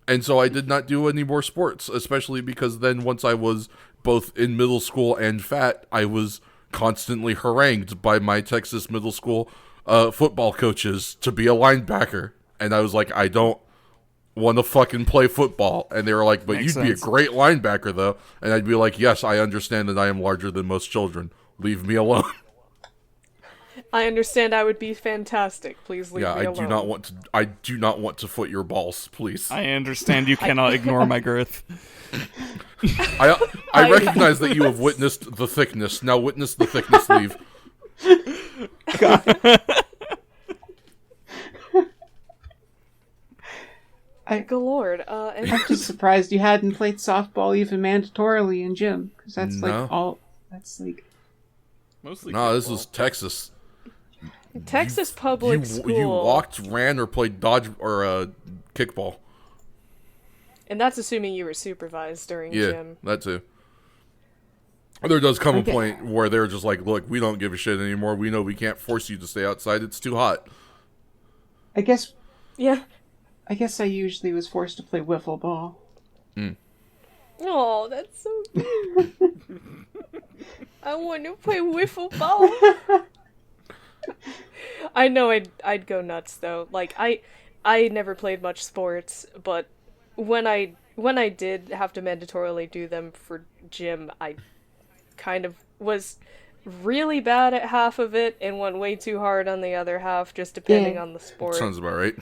And so I did not do any more sports, especially because then once I was both in middle school and fat, I was constantly harangued by my Texas middle school football coaches to be a linebacker. And I was like, I don't want to fucking play football. And they were like, but Makes you'd be a sense. great linebacker, though. And I'd be like, yes, I understand that I am larger than most children. Leave me alone. I understand I would be fantastic. Please leave me alone. I do not want to foot your balls, please. I understand you cannot ignore my girth. I recognize that you have witnessed the thickness. Now witness the thickness, leave. Good lord. I'm just surprised you hadn't played softball even mandatorily in gym, because that's like all. That's like. Mostly. No, this was Texas. Texas public school. You walked, ran, or played dodge or kickball. And that's assuming you were supervised during gym. Yeah, that too. There does come a point where they're just like, look, we don't give a shit anymore. We know we can't force you to stay outside. It's too hot. I guess Yeah. I usually was forced to play wiffle ball. Oh, that's so cute. I want to play wiffle ball. I know I'd go nuts though. Like I never played much sports, but when I did have to mandatorily do them for gym, I kind of was really bad at half of it and went way too hard on the other half, just depending on the sport. Sounds about right.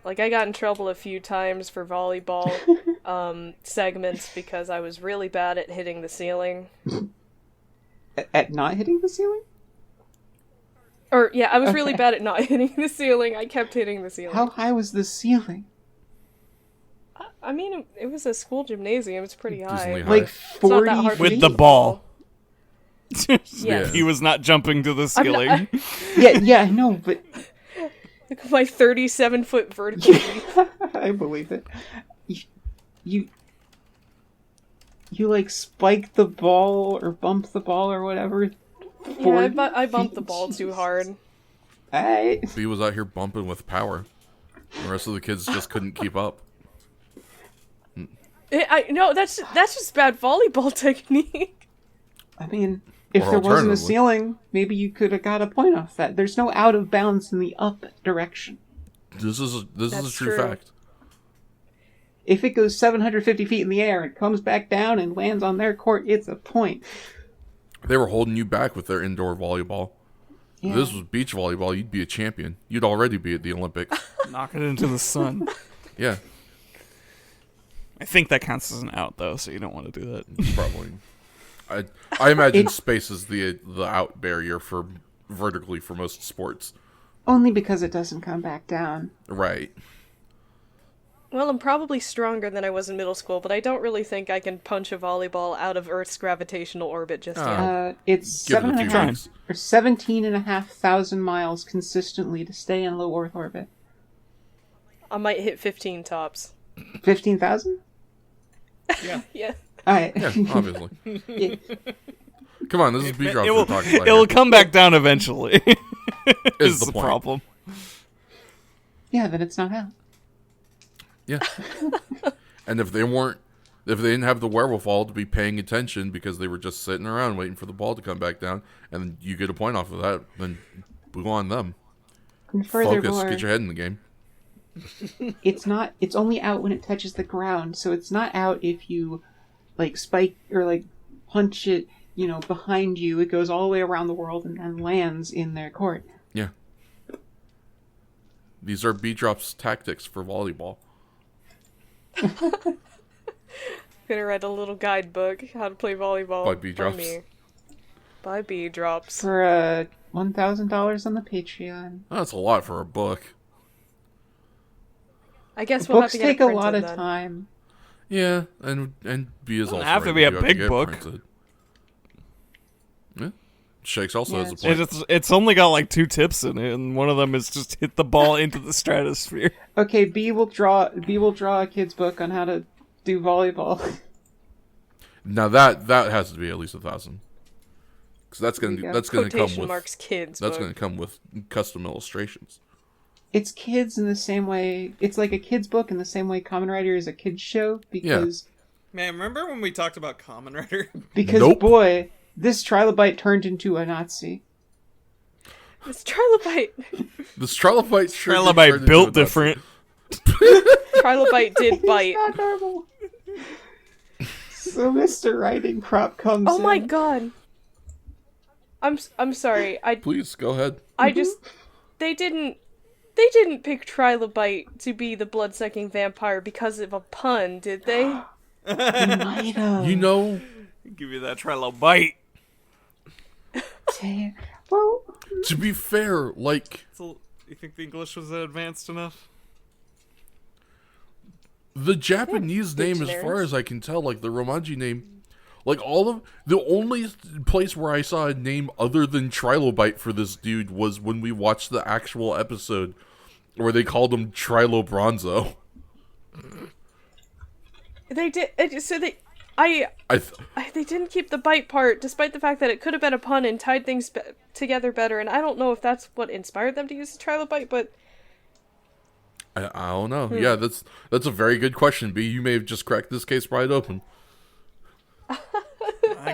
Like, I got in trouble a few times for volleyball segments because I was really bad at hitting the ceiling. At not hitting the ceiling? Or, yeah, I was really bad at not hitting the ceiling. I kept hitting the ceiling. How high was the ceiling? I mean, it was a school gymnasium. It's pretty high. Decently high. Like It's not 40 that hard to With feet? the ball. Yes. He was not jumping to the ceiling. Yeah, I know, but Look at my 37-foot vertical leap. I believe it. You like spike the ball or bump the ball or whatever. Yeah, I bumped the ball too hard. Alright. B was out here bumping with power. The rest of the kids just couldn't keep up. No, that's just bad volleyball technique. I mean, if Or there wasn't a alternatively- ceiling, maybe you could have got a point off that. There's no out of bounds in the up direction. This is a That's true true. fact. If it goes 750 feet in the air and comes back down and lands on their court, it's a point. They were holding you back with their indoor volleyball. Yeah. If this was beach volleyball, you'd be a champion. You'd already be at the Olympics. Knock it into the sun. Yeah, I think that counts as an out, though, so you don't want to do that. probably. I imagine space is the out barrier for vertically for most sports. Only because it doesn't come back down. Right. Well, I'm probably stronger than I was in middle school, but I don't really think I can punch a volleyball out of Earth's gravitational orbit just yet. It's Give it a few 7.5 weeks. or 17,500 miles consistently to stay in low Earth orbit. I might hit 15 tops. 15,000? Yeah. Alright. Yeah, obviously. Yeah. Come on, this is beach drops It we're will, talking about. it will here. come back down eventually. Is is the the point. problem. Yeah, then it's not out. Yeah. And if they didn't have the wherewithal to be paying attention because they were just sitting around waiting for the ball to come back down, and you get a point off of that, then boo on them. And Focus, furthermore, get your head in the game. it's only out when it touches the ground, so it's not out if you like spike or like punch it, behind you. It goes all the way around the world and then lands in their court. Yeah. These are B-Drops tactics for volleyball. Gonna write a little guidebook, how to play volleyball. By B-Drops. me. By B-Drops. For $1,000 on the Patreon. Oh, that's a lot for a book. I guess we'll have Books to get take it a printed lot of then. time. Yeah, and B is Doesn't also have to right, be a you big get book. printed. Yeah. Shakes also Yeah, has a it's- point. It's only got like 2 tips in it, and one of them is just hit the ball into the stratosphere. Okay, B will draw a kid's book on how to do volleyball. Now that has to be at least 1,000. Because that's There you gonna go. come Quotation with marks kids. that's book. gonna come with custom illustrations. It's kids in the same way. It's like a kid's book in the same way Kamen Rider is a kid's show because Man, remember when we talked about Kamen Rider? because Nope. boy, this Trilobite turned into a Nazi. This Trilobite. This Trilobite sure did turn Trilobite into built a Nazi. different. Trilobite did bite. It's not normal. So Mr. Riding Crop comes Oh my in. god. I'm sorry. Please go ahead. I just they didn't pick Trilobite to be the bloodsucking vampire because of a pun, did they? Might have. You know, Give you that Trilobite. Damn. Well, to be fair, like You think the English was advanced enough? the Japanese name, as far as I can tell, like the Romanji name, like all of the only place where I saw a name other than Trilobite for this dude was when we watched the actual episode where they called him Trilobronzo. They did. So they didn't keep the bite part, despite the fact that it could have been a pun and tied things together better. And I don't know if that's what inspired them to use the Trilobite, but I don't know. Yeah, that's a very good question, B. You may have just cracked this case wide open. My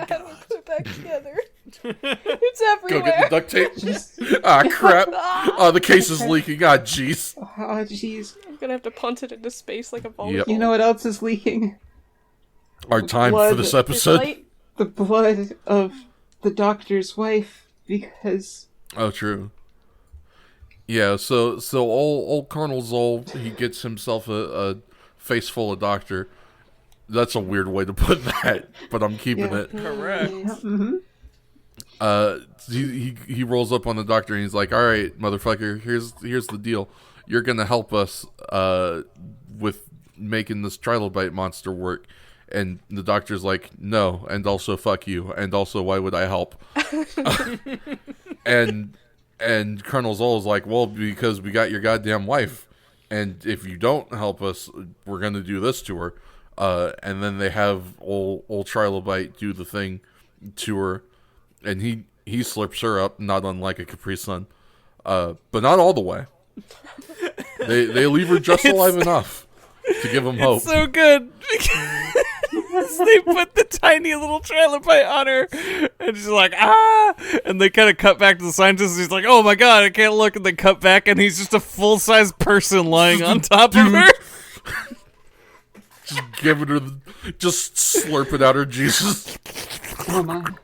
I God. don't put it back together. It's Go everywhere. get the duct tape. Ah, crap. Oh, the case is leaking. Ah, jeez. oh jeez. I'm gonna have to punt it into space like a volleyball. Yep. You know what else is leaking? Our time for Blood. this This episode. light- The blood of the doctor's wife, because Oh, true. Yeah, so old Colonel Zol, he gets himself a face full of doctor. That's a weird way to put that, but I'm keeping Yeah. it. Correct. mm-hmm. He rolls up on the doctor and he's like, "All right, motherfucker, here's the deal. You're gonna help us with making this Trilobite monster work." And the doctor's like, "No, and also fuck you, and also why would I help?" and Colonel Zol's like, "Well, because we got your goddamn wife, and if you don't help us, we're gonna do this to her." And then they have old Trilobite do the thing to her, and he slips her up, not unlike a Capri Sun, but not all the way. They leave her just alive enough to give him hope. So good. Because they put the tiny little Trilobite on her, and she's like, ah! And they kind of cut back to the scientist, and he's like, oh my god, I can't look, and they cut back, and he's just a full-size person lying on top of her. Just giving her, just slurping out her juices. Come on.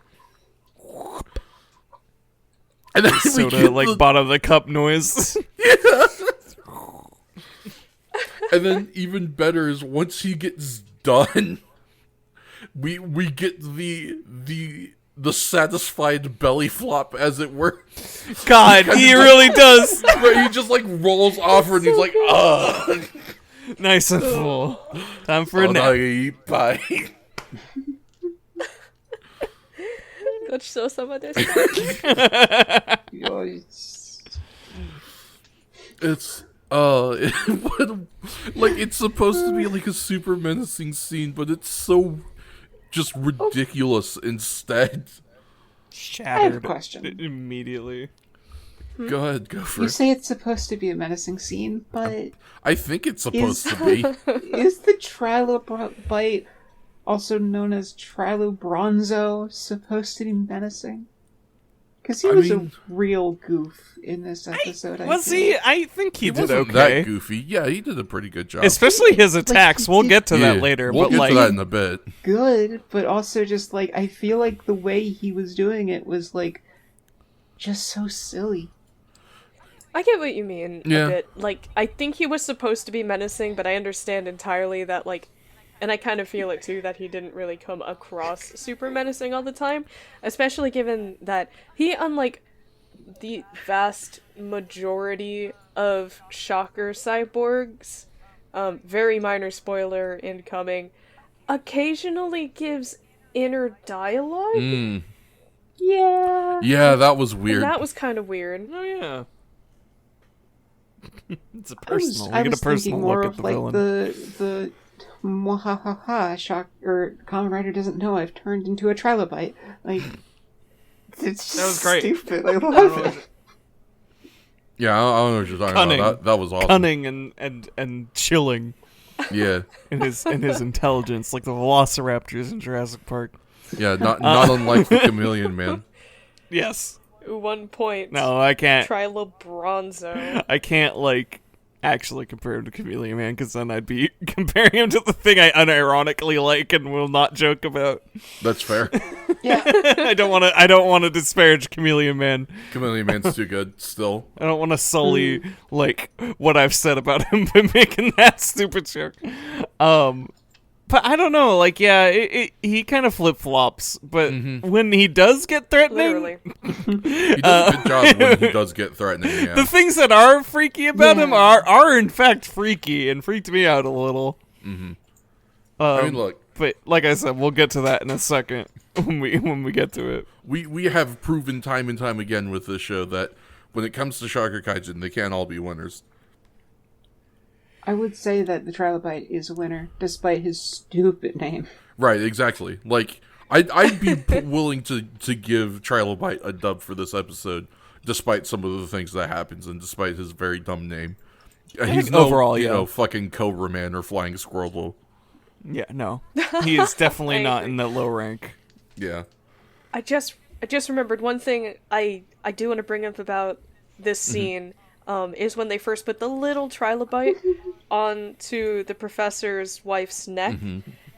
And then we Soda, get like, the- bottom of the cup noise. And then even better is once he gets done, we get the satisfied belly flop, as it were. God, he really does. Where he just like rolls off her and he's like, ugh. Nice and full. Time for a nap. Bye. ごちそうさまでした。 Yo, it's- It's like it's supposed to be like a super menacing scene, but it's so just ridiculous instead. Shattered question. immediately. Go ahead, go for You it. say it's supposed to be a menacing scene, but I think it's supposed to be. is the Trilobite, also known as Trilobronzo, supposed to be menacing? Because he I was mean- a real goof in this episode. Was I feel. he? I think he did wasn't okay. that goofy. Yeah, he did a pretty good job. Especially his attacks. he We'll did- get to Yeah, that later. We'll but get like, to that in a bit. Good, but also just like I feel like the way he was doing it was like just so silly. I get what you mean Yeah. a bit. Like, I think he was supposed to be menacing, but I understand entirely that, like, and I kind of feel it too, that he didn't really come across super menacing all the time, especially given that he, unlike the vast majority of Shocker cyborgs, very minor spoiler incoming, occasionally gives inner dialogue. Mm. Yeah. Yeah, that was And weird. that was kind of weird. oh yeah, it's a I was, personal. I You get a was personal thinking more look of at the like villain. the mwahaha shock or Kamen Rider doesn't know I've turned into a Trilobite. Like it's just That was great. stupid. I love it. Yeah, I don't know what you're talking Cunning. about. That was awesome. Cunning and chilling Yeah. in his intelligence, like the velociraptors in Jurassic Park. Yeah, not unlike the Chameleon Man. Yes. 1 point. No, I can't. Trilobronzo. I can't, like, actually compare him to Chameleon Man, because then I'd be comparing him to the thing I unironically like and will not joke about. That's fair. Yeah. I don't want to disparage Chameleon Man. Chameleon Man's too good still. I don't want to sully, like, what I've said about him by making that stupid joke. But I don't know, like, yeah, he kind of flip-flops, but when he does get threatening... Literally. He does a good job when he does get threatening, yeah. The things that are freaky about him are in fact freaky, and freaked me out a little. Mm-hmm. I mean, look... But, like I said, we'll get to that in a second when we get to it. We have proven time and time again with this show that when it comes to Shocker Kaijin, they can't all be winners. I would say that the Trilobite is a winner, despite his stupid name. Right, exactly. Like, I'd be willing to give Trilobite a dub for this episode, despite some of the things that happens and despite his very dumb name. He's no, overall, you know, fucking Cobra Man or Flying Squirrel. Yeah, no. He is definitely not in that low rank. Yeah. I just remembered one thing I do want to bring up about this scene. Is when they first put the little Trilobite onto the professor's wife's neck.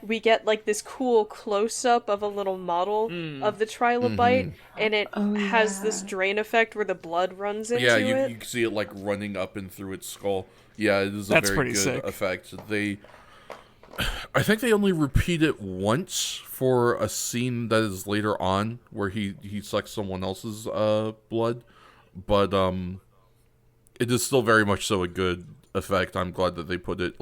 We get like this cool close-up of a little model of the Trilobite, and it has this drain effect where the blood runs into it. Yeah, you can see it like running up and through its skull. Yeah, it is a very good sick effect. I think they only repeat it once for a scene that is later on where he sucks someone else's blood, but it is still very much so a good effect. I'm glad that they put it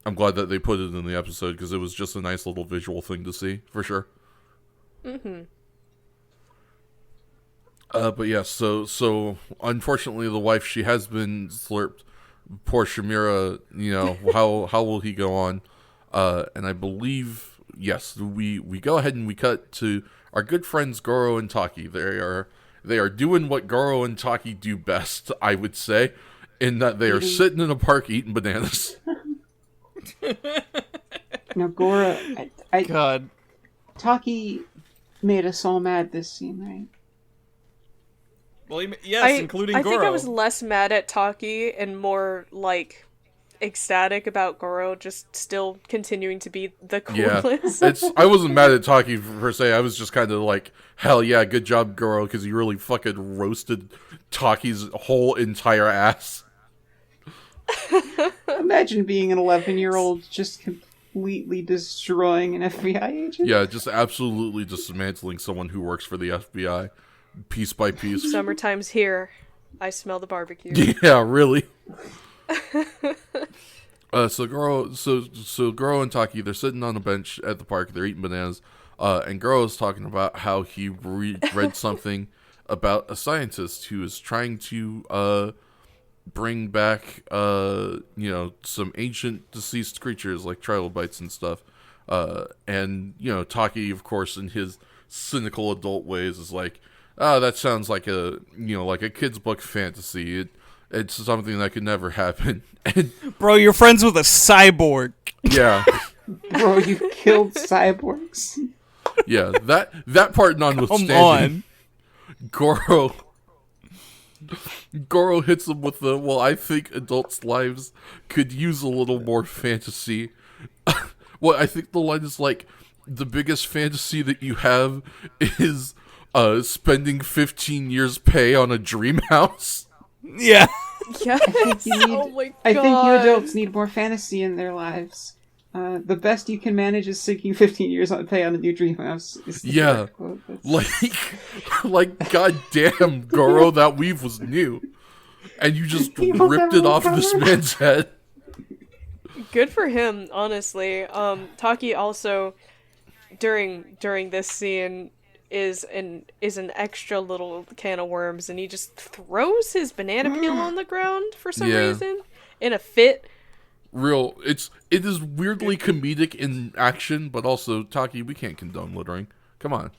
I'm glad that they put it in the episode because it was just a nice little visual thing to see for sure. But yeah, so unfortunately the wife, she has been slurped. Poor Shamira, you know, how will he go on? And I believe yes, we go ahead and we cut to our good friends Goro and Taki. They are doing what Goro and Taki do best, I would say, in that they are sitting in a park eating bananas. Now, Goro, God. Taki made us all mad this scene, right? Well, yes, including Goro. I think I was less mad at Taki and more, like, ecstatic about Goro just still continuing to be the coolest. Yeah, I wasn't mad at Taki per se. I was just kind of like, hell yeah, good job, Goro, because you really fucking roasted Taki's whole entire ass. Imagine being an 11-year-old just completely destroying an FBI agent. Yeah, just absolutely dismantling someone who works for the FBI, piece by piece. Summertime's here. I smell the barbecue. Yeah, really. So Goro and Taki, they're sitting on a bench at the park. They're eating bananas, and Goro's talking about how he read something about a scientist who is trying to bring back some ancient deceased creatures like trilobites and stuff. And Taki, of course, in his cynical adult ways, is like, "Oh, that sounds like a kid's book fantasy. It's something that could never happen." And, bro, you're friends with a cyborg. Yeah. Bro, you killed cyborgs. Yeah, that part notwithstanding. Come on. Goro hits him with the, well, I think adults' lives could use a little more fantasy. Well, I think the line is like, the biggest fantasy that you have is spending 15 years pay on a dream house. Yeah. Yes. Oh my God. I think you adults need more fantasy in their lives. The best you can manage is sinking 15 years on pay on a new dream house. Yeah. Like, goddamn, Goro, that weave was new. And you just ripped it off this man's head. Good for him, honestly. Taki also, during this scene, is an extra little can of worms, and he just throws his banana peel on the ground for some reason in a fit. It is weirdly comedic in action, but also, Taki, we can't condone littering. Come on.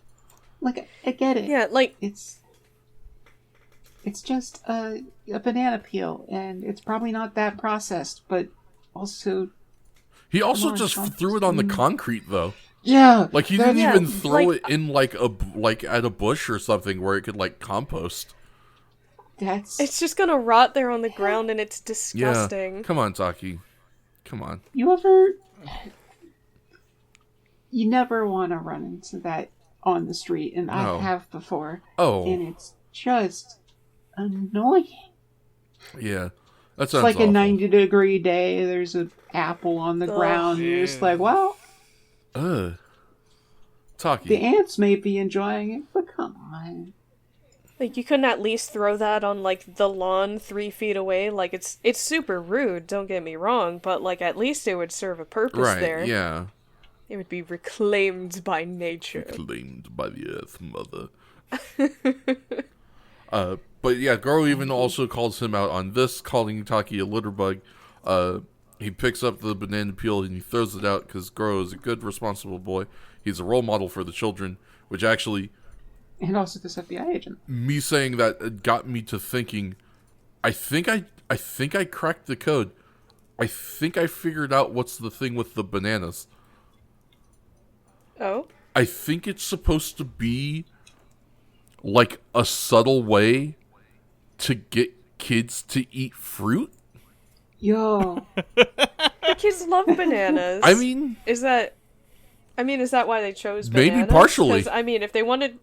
Like, I get it. Yeah, like it's just a banana peel, and it's probably not that processed, but also he also just threw it on the concrete, though. Yeah. Like he didn't even that's- throw like- it in like at a bush or something where it could like compost. It's just gonna rot there on the ground, and it's disgusting. Yeah. Come on, Taki. Come on. You never want to run into that on the street, and No. I have before. Oh. And it's just annoying. Yeah. That It's sounds like awful. a 90-degree day, there's an apple on the ground, and you're just like, well, Ugh. Taki. the ants may be enjoying it, but come on. Like, you couldn't at least throw that on, like, the lawn 3 feet away? Like, it's super rude, don't get me wrong, but, like, at least it would serve a purpose Right, there. yeah. It would be reclaimed by nature. Claimed by the Earth Mother. But yeah, Goro even also calls him out on this, calling Taki a litter bug. He picks up the banana peel and he throws it out because Goro is a good, responsible boy. He's a role model for the children, which actually... And also this FBI agent. Me saying that got me to thinking, I think I cracked the code. I think I figured out what's the thing with the bananas. Oh? I think it's supposed to be like a subtle way to get kids to eat fruit. Yo. The kids love bananas. I mean, Is that why they chose Maybe bananas? partially. 'Cause, I mean, if they wanted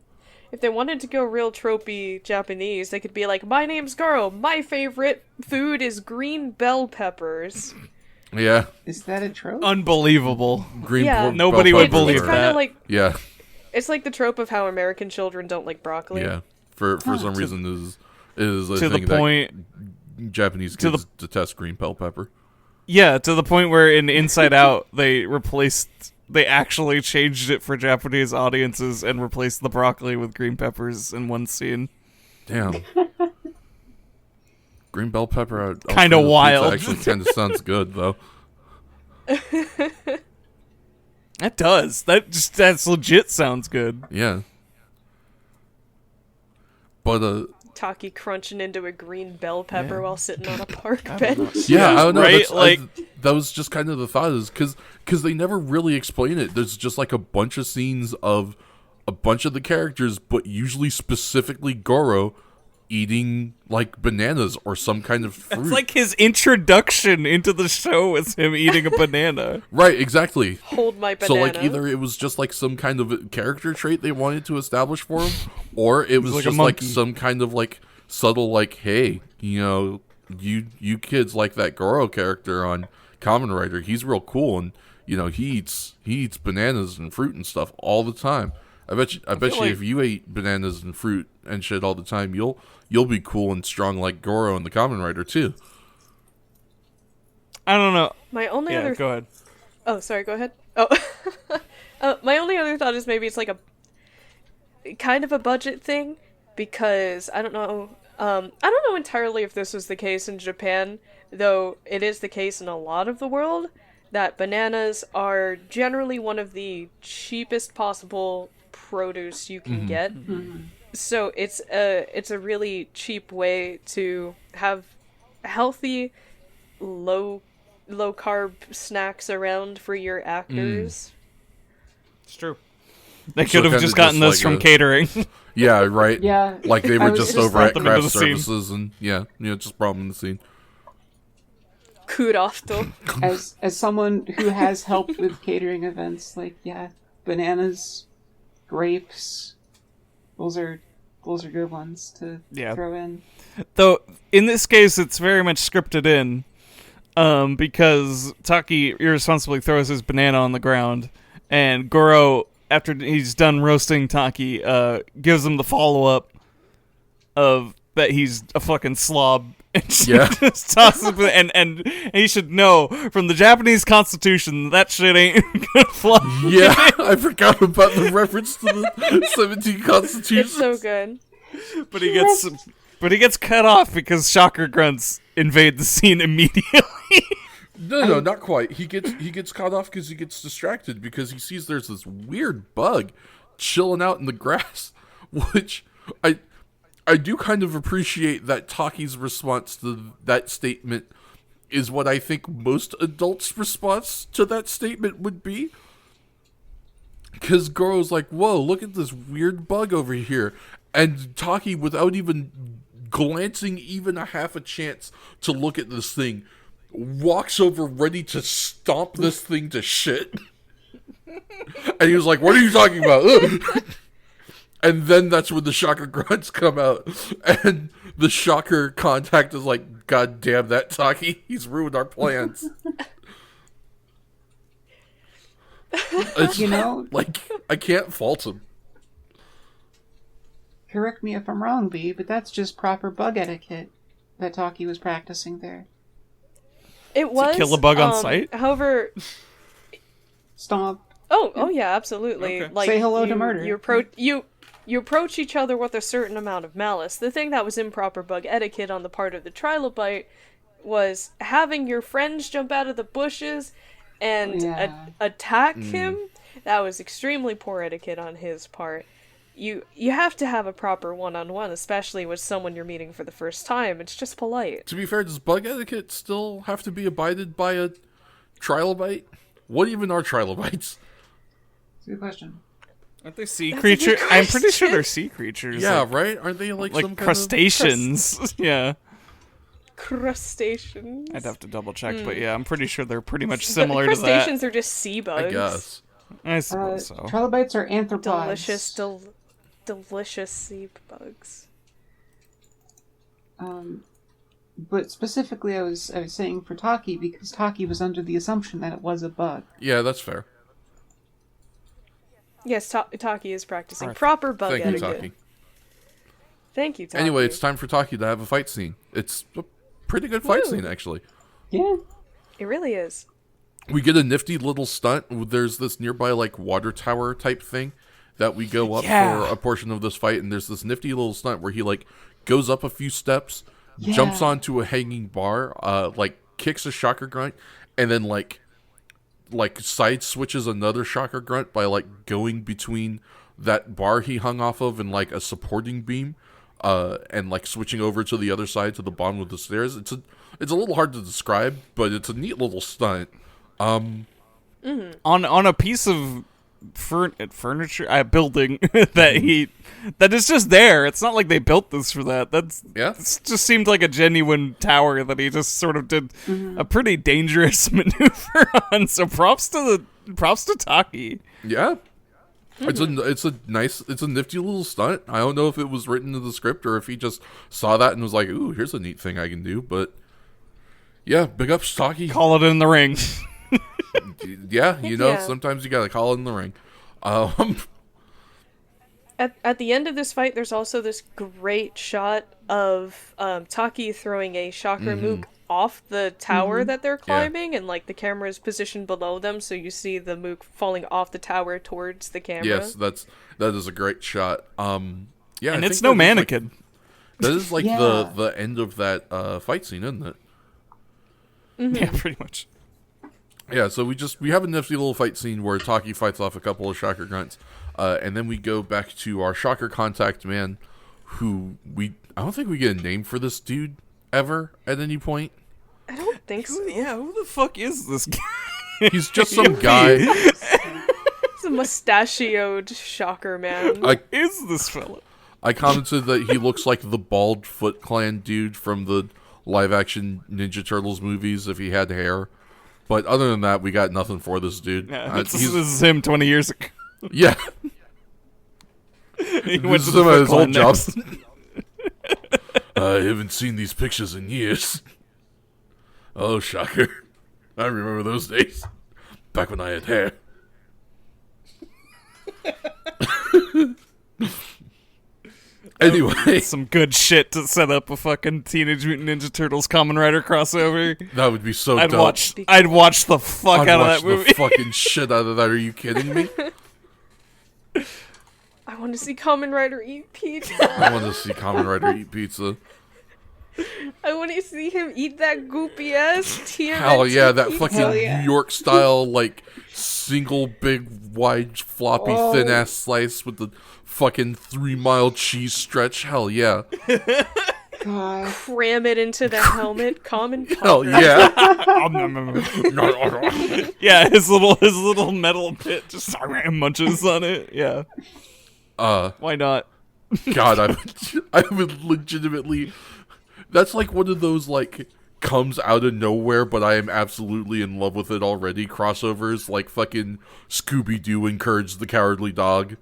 to go real tropey Japanese, they could be like, my name's Garo, my favorite food is green bell peppers. yeah, Is that a trope? Unbelievable. green. Yeah. Nobody bell would peppers believe are- It's kind that. of like, Yeah, it's like the trope of how American children don't like broccoli. yeah. For some reason, is a To the thing point, that Japanese to kids detest green bell pepper. yeah, to the point where in Inside Out they actually changed it for Japanese audiences and replaced the broccoli with green peppers in one scene. Damn. Green bell pepper. Kinda Alfredo wild. pizza actually kind of sounds good though. That does. That's legit sounds good. Yeah. But Taki crunching into a green bell pepper while sitting on a park bench. yeah, I don't know. Right? That was just kind of the thought, is because they never really explain it. There's just like a bunch of scenes of a bunch of the characters, but usually specifically Goro eating like bananas or some kind of fruit. It's like his introduction into the show is him eating a banana. Right, exactly. Hold my So banana. like either it was just like some kind of character trait they wanted to establish for him, or it was like a just like monkey. some kind of like subtle like, hey, you know, you kids like that Goro character on Kamen Rider. He's real cool, and you know he eats bananas and fruit and stuff all the time. I bet you like- if you ate bananas and fruit and shit all the time, you'll be cool and strong like Goro and the Kamen Rider too. I don't know. My only Yeah, other go ahead. Oh, sorry, go ahead. Oh. My only other thought is maybe it's like a kind of a budget thing, because I don't know entirely if this was the case in Japan, though it is the case in a lot of the world, that bananas are generally one of the cheapest possible produce you can get. So it's a really cheap way to have healthy, low carb snacks around for your actors. It's true. They So could have kinda just gotten just this like from a- catering. Yeah, right. Yeah. Like they I were was just just over brought at them into craft the scene. services and just brought them in the scene. Kurafto. As someone who has helped with catering events, like, yeah, bananas, grapes, those are good ones to Yeah. throw in. Though in this case, it's very much scripted in, because Taki irresponsibly throws his banana on the ground, and Goro, after he's done roasting Taki, gives him the follow up of that he's a fucking slob, and Yeah. just tosses it, and he should know from the Japanese Constitution that shit ain't gonna fly. Yeah, I forgot about the reference to the 17 Constitution. It's so good. But he gets cut off because shocker grunts invade the scene immediately. No, not quite. He gets caught off because he gets distracted because he sees there's this weird bug chilling out in the grass, which I do kind of appreciate that Taki's response to that statement is what I think most adults' response to that statement would be. Because Goro's like, whoa, look at this weird bug over here. And Taki, without even glancing even a half a chance to look at this thing, walks over ready to stomp this thing to shit. And he was like, what are you talking about? And then that's when the shocker grunts come out. And the shocker contact is like, God damn that Taki. He's ruined our plans. It's, like, I can't fault him. Correct me if I'm wrong, B, but that's just proper bug etiquette that Taki was practicing there. It was. Kill a bug on sight? However... Stomp. Oh yeah, absolutely. Okay. Like, Say hello to murder. You approach each other with a certain amount of malice. The thing that was improper bug etiquette on the part of the Trilobite was having your friends jump out of the bushes and attack him. That was extremely poor etiquette on his part. You have to have a proper one-on-one, especially with someone you're meeting for the first time. It's just polite. To be fair, does bug etiquette still have to be abided by a Trilobite? What even are Trilobites? That's a good question. Aren't they sea creatures? I'm pretty sure they're sea creatures. Yeah, right? Aren't they like some crustaceans? Yeah. Crustaceans. I'd have to double check, but yeah, I'm pretty sure they're pretty much similar to that. Crustaceans are just sea bugs. I guess. I suppose so. Trilobites are arthropods. Delicious sea bugs. But specifically, I was saying for Taki because Taki was under the assumption that it was a bug. Yeah, that's fair. Yes, Taki is practicing proper bug etiquette. Thank you, Taki. Thank you, Taki. Anyway, it's time for Taki to have a fight scene. It's a pretty good fight scene, actually. Yeah. It really is. We get a nifty little stunt. There's this nearby, like, water tower type thing that we go up for a portion of this fight, and there's this nifty little stunt where he, like, goes up a few steps, jumps onto a hanging bar, like, kicks a shocker grunt, and then, like side switches another shocker grunt by, like, going between that bar he hung off of and, like, a supporting beam, and, like, switching over to the other side to the bottom of the stairs. It's a little hard to describe, but it's a neat little stunt. On a piece of furniture building that is just there. It's not like they built this for that. This just seemed like a genuine tower that he just sort of did a pretty dangerous maneuver on. So props to Taki. Yeah. It's a nifty little stunt. I don't know if it was written in the script or if he just saw that and was like, ooh, here's a neat thing I can do, but yeah, big ups Taki. Call it in the ring. Yeah, sometimes you gotta call it in the ring. At the end of this fight, there's also this great shot of Taki throwing a shocker mook off the tower that they're climbing, and like the camera is positioned below them, so you see the mook falling off the tower towards the camera. Yes, that is a great shot. And it's no mannequin. That is like the end of that fight scene, isn't it? Mm-hmm. Yeah, pretty much. Yeah, so we have a nifty little fight scene where Taki fights off a couple of shocker grunts, and then we go back to our shocker contact man, who I don't think we get a name for this dude ever at any point. I don't think so. Yeah, who the fuck is this guy? He's just some guy. He's a mustachioed shocker man. Who is this fella? I commented that he looks like the bald Foot Clan dude from the live-action Ninja Turtles movies if he had hair. But other than that, we got nothing for this dude. Yeah, this is him 20 years ago. Yeah. He went to some of his old jobs. jobs. I haven't seen these pictures in years. Oh, shocker. I remember those days. Back when I had hair. Anyway. Some good shit to set up a fucking Teenage Mutant Ninja Turtles Kamen Rider crossover. That would be so dope. I'd watch the fuck out of that movie. The fucking shit out of that. Are you kidding me? I want to see Kamen Rider eat pizza. I want to see Kamen Rider eat pizza. I want to see him eat that goopy ass TMNT. Hell yeah, that pizza. fucking New York style, like, single big, wide, floppy, thin ass slice with the fucking 3 mile cheese stretch. Hell yeah. God. cram it into the helmet. Common Oh Conquer. yeah. Yeah, his little metal pit just munches on it. Yeah. Why not? God, I would legitimately. That's like one of those like comes out of nowhere, but I am absolutely in love with it already. Crossovers like fucking Scooby-Doo and Courage the Cowardly Dog.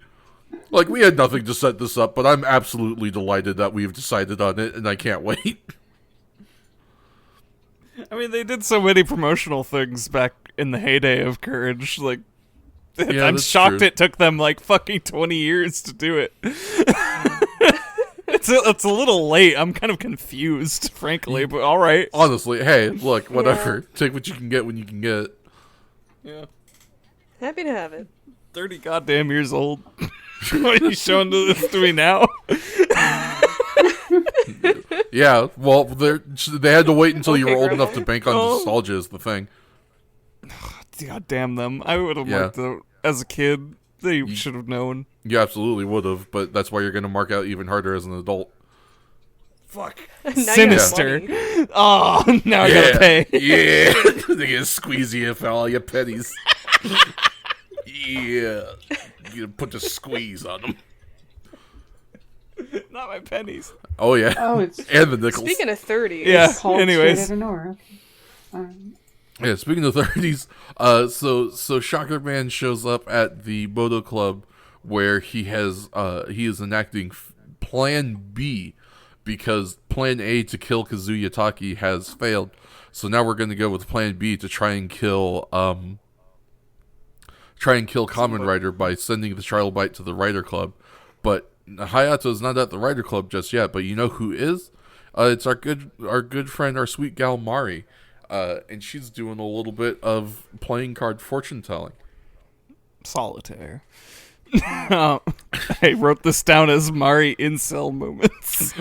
Like, we had nothing to set this up, but I'm absolutely delighted that we've decided on it, and I can't wait. I mean, they did so many promotional things back in the heyday of Courage. Like, Yeah, I'm that's shocked true. it took them like fucking 20 years to do it. It's a little late. I'm kind of confused, frankly, but all right. Honestly, hey, look, whatever. Take what you can get when you can get it. Yeah. Happy to have it. 30 goddamn years old. What are you showing this to me now? Yeah, well, they had to wait until you were old enough to bank on Oh. nostalgia is the thing. God damn them. I would have Yeah. marked it as a kid. They should have known. You absolutely would have, but that's why you're going to mark out even harder as an adult. Fuck. Now you have Sinister. money. Oh, now I gotta pay. Yeah. They get squeezy you for all your pennies. Yeah. You put the squeeze on them. Not my pennies. Oh, yeah. Oh, it's And the nickels. Speaking of 30s, Yeah. called Anyways. Straight Outta Nowhere. Okay. Yeah, speaking of 30s, so Shocker Man shows up at the Moto Club where he is enacting Plan B because Plan A to kill Kazuya Taki has failed. So now we're going to go with Plan B to try and kill Kamen Rider by sending the Trilobite to the Rider Club. But Hayato's not at the Rider Club just yet, but you know who is? It's our good friend, our sweet gal Mari. And she's doing a little bit of playing card fortune telling. Solitaire. I wrote this down as Mari incel moments.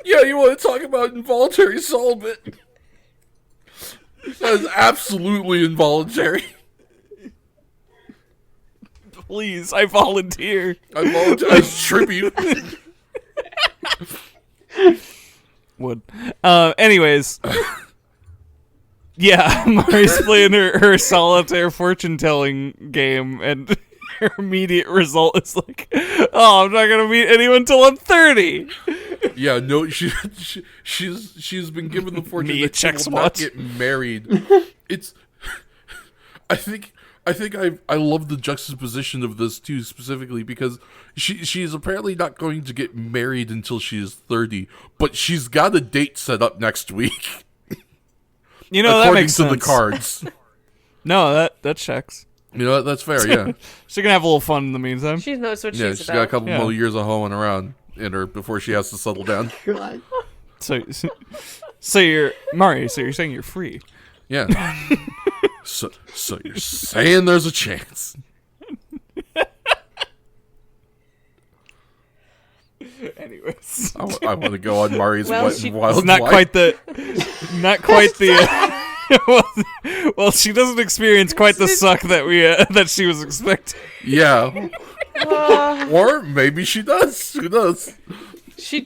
Yeah, you want to talk about involuntary celibate? That is absolutely involuntary. Please, I volunteer. I volunteer tribute. Would. Anyways. Yeah, Mari's playing her solitaire fortune telling game, and her immediate result is like, oh, I'm not gonna meet anyone till I'm 30. Yeah, no, she's been given the fortune Me, that she checks will not watch. get married. It's, I think I love the juxtaposition of this too, specifically because she's apparently not going to get married until she is 30, but she's got a date set up next week. You know, that according makes to sense. the cards. No, that checks. You know, that's fair, yeah. She's gonna have a little fun in the meantime. she knows what Yeah, she's she's about. got a couple Yeah. more years of hoeing around in her before she has to settle down. God. So you're Mari. So you're saying you're free? Yeah. So you're saying there's a chance. Anyways, I want to go on Mari's Well, wet she- and wild it's not life. quite the. Well, she doesn't experience quite the suck that she was expecting. Yeah. Or maybe she does. Who knows? She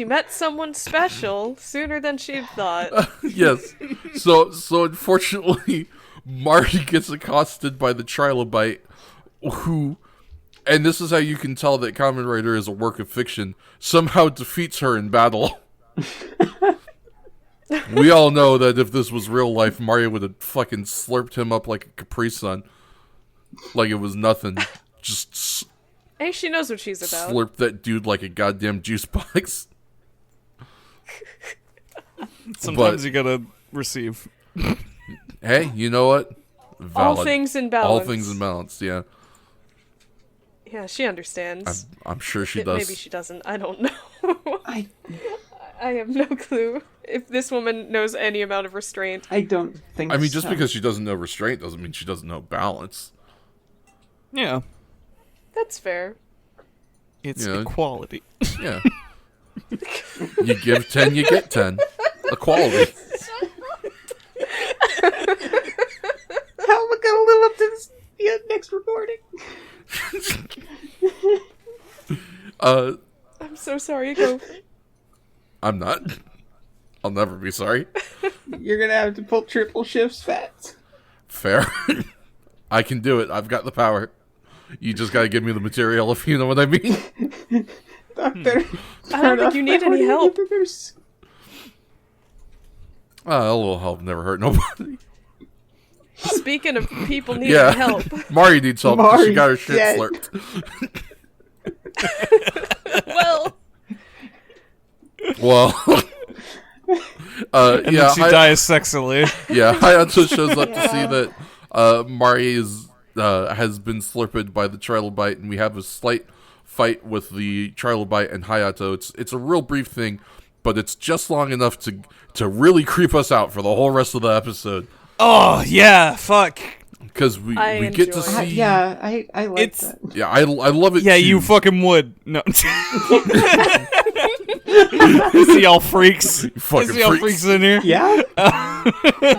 met someone special sooner than she'd thought. Yes. So unfortunately, Mari gets accosted by the Trilobite, who, and this is how you can tell that Kamen Rider is a work of fiction, somehow defeats her in battle. We all know that if this was real life, Mario would have fucking slurped him up like a Capri Sun. Like it was nothing. Just Hey, she knows what she's about. slurped that dude like a goddamn juice box. Sometimes you gotta receive. Hey, you know what? Valid. All things in balance. All things in balance, yeah. Yeah, she understands. I'm sure she does. Maybe she doesn't. I don't know. I have no clue if this woman knows any amount of restraint. I don't think I mean, just so. because she doesn't know restraint doesn't mean she doesn't know balance. Yeah, That's fair. it's Yeah. equality. Yeah. You give 10, you get 10. Equality. How am I gonna live up to this next recording? I'm so sorry, go. I'm not. I'll never be sorry. You're gonna have to pull triple shifts, Fats. Fair. I can do it. I've got the power. You just gotta give me the material if you know what I mean. Doctor, I don't think you need any help. A little help never hurt nobody. Speaking of people needing Yeah. help. Mari needs help because she Mari's got her shit dead. slurped. Well, And then she dies sexily. Yeah, Hayato shows up to see that Mari has been slurped by the Trilobite, and we have a slight fight with the Trilobite and Hayato. It's a real brief thing, but it's just long enough to really creep us out for the whole rest of the episode. Oh, yeah, fuck. Because we get to see... I like that. Yeah, I love it, Yeah, too. you fucking would. No. See all freaks? You fucking See all freaks. freaks in here? Yeah?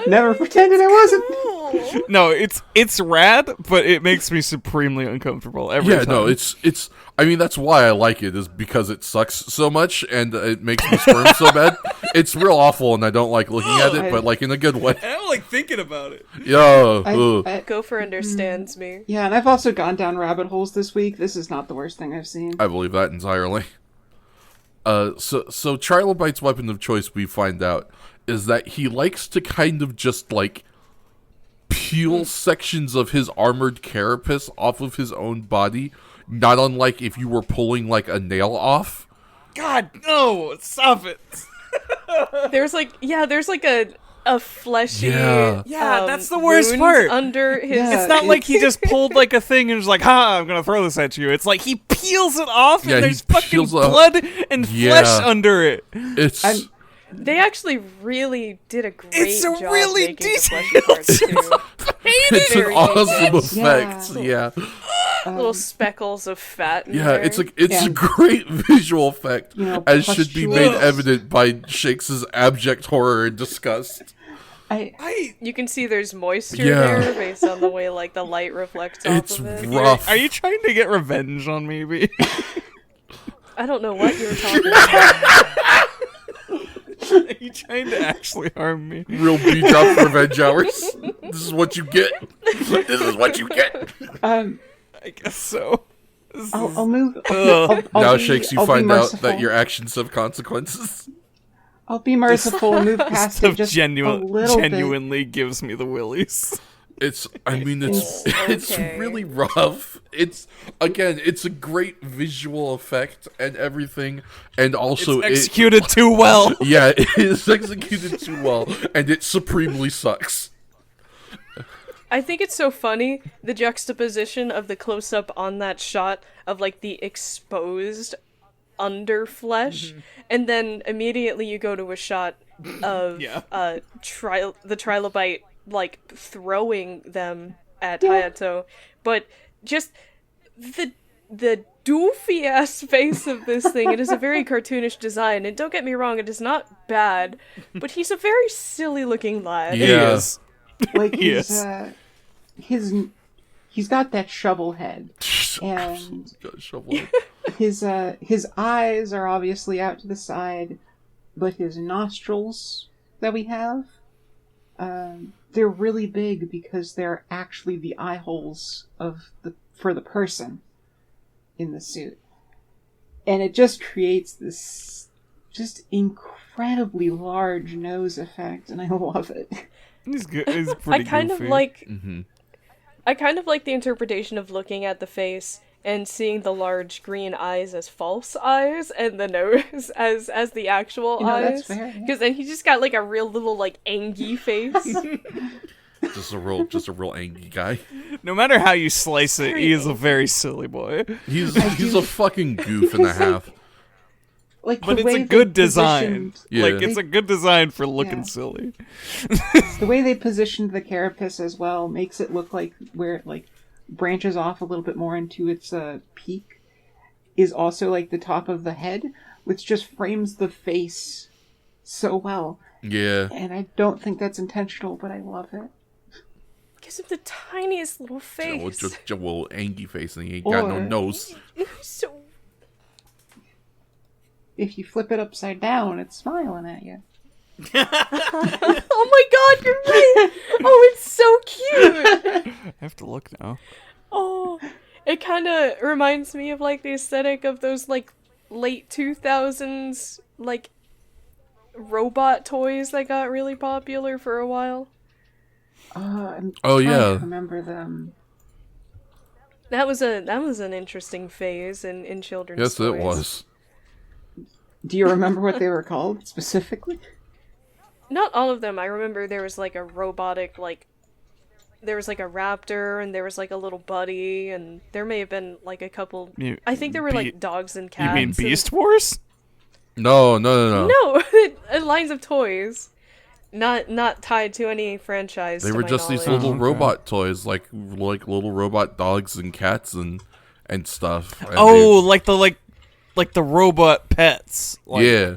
Never pretended I wasn't. No, it's rad, but it makes me supremely uncomfortable every time. Yeah, no, it's. I mean, that's why I like it, is because it sucks so much and it makes me squirm so bad. It's real awful, and I don't like looking at it, but like in a good way. I don't like thinking about it. Yeah, Gopher understands me. Yeah, and I've also gone down rabbit holes this week. This is not the worst thing I've seen. I believe that entirely. So Trilobite's weapon of choice, we find out, is that he likes to kind of just like peel sections of his armored carapace off of his own body, not unlike if you were pulling like a nail off. God, no! Stop it! There's like a fleshy Yeah. Yeah, that's the worst wound part. under his. Yeah. It's not like he just pulled like a thing and was like, "Ha, I'm gonna throw this at you." It's like he peels it off, Yeah, and he there's fucking peels off- blood and Yeah. flesh under it. It's They actually really did a great It's a job really making the fleshy parts too. it's an Very awesome detailed. effect. Yeah. Little speckles of fat. In Yeah, there. it's like it's Yeah. a great visual effect, You know, as should be made pustules. evident by Shakes's abject horror and disgust. You can see there's moisture Yeah. there based on the way like the light reflects It's off of it. rough. Are you trying to get revenge on me, B? I don't know what you're talking about. Are you trying to actually harm me? Real B-drop revenge hours. This is what you get. This is what you get. I guess so. I'll move. Ugh. Now, be- Shakes, you I'll be find out merciful. that your actions have consequences. I'll be merciful and move past it Stuff just a little bit. genuinely gives me the willies. It's Okay. really rough. It's a great visual effect and everything, and also It's executed too well. Yeah, it is executed too well, and it supremely sucks. I think it's so funny, the juxtaposition of the close-up on that shot of like the exposed under flesh, and then immediately you go to a shot of Yeah. the Trilobite like throwing them at Hayato, but just the doofy ass face of this thing. It is a very cartoonish design, and don't get me wrong, it is not bad, but he's a very silly looking lad. Yeah. Yes. Like Yes. he's got that shovel head, and Got shoveled. his eyes are obviously out to the side, but his nostrils that we have, they're really big because they're actually the eye holes for the person in the suit, and it just creates this just incredibly large nose effect, and I love it. He's good. He's pretty I kind goofy. of like Mm-hmm. I kind of like the interpretation of looking at the face and seeing the large green eyes as false eyes and the nose as the actual You know, eyes. that's fair, yeah. Because then he just got like a real little like angy face. Just a real angry guy. No matter how you slice it, he is a very silly boy. He's a fucking goof and a half. Like, But the it's way a they good design. positioned- Yeah. Like, it's a good design for looking Yeah. silly. The way they positioned the carapace as well makes it look like where it like branches off a little bit more into its peak is also like the top of the head, which just frames the face so well. Yeah. And I don't think that's intentional, but I love it. Gives him the tiniest little face. Just a little angry face, and he ain't got no Or- nose. So if you flip it upside down, it's smiling at you. Oh my god, you're right! Oh, it's so cute! I have to look now. Oh, it kind of reminds me of, like, the aesthetic of those, like, late 2000s, like, robot toys that got really popular for a while. I'm Oh, trying yeah. to remember them. That was an interesting phase in children's Yes, toys. it was. Do you remember what they were called specifically? Not all of them. I remember there was like a robotic, like, there was like a raptor, and there was like a little buddy, and there may have been like a couple. I think there were like dogs and cats. You mean Beast Wars? No. No, lines of toys, not tied to any franchise. They to were my just these knowledge. little robot toys, like little robot dogs and cats and stuff. And Like the robot pets. Like, yeah.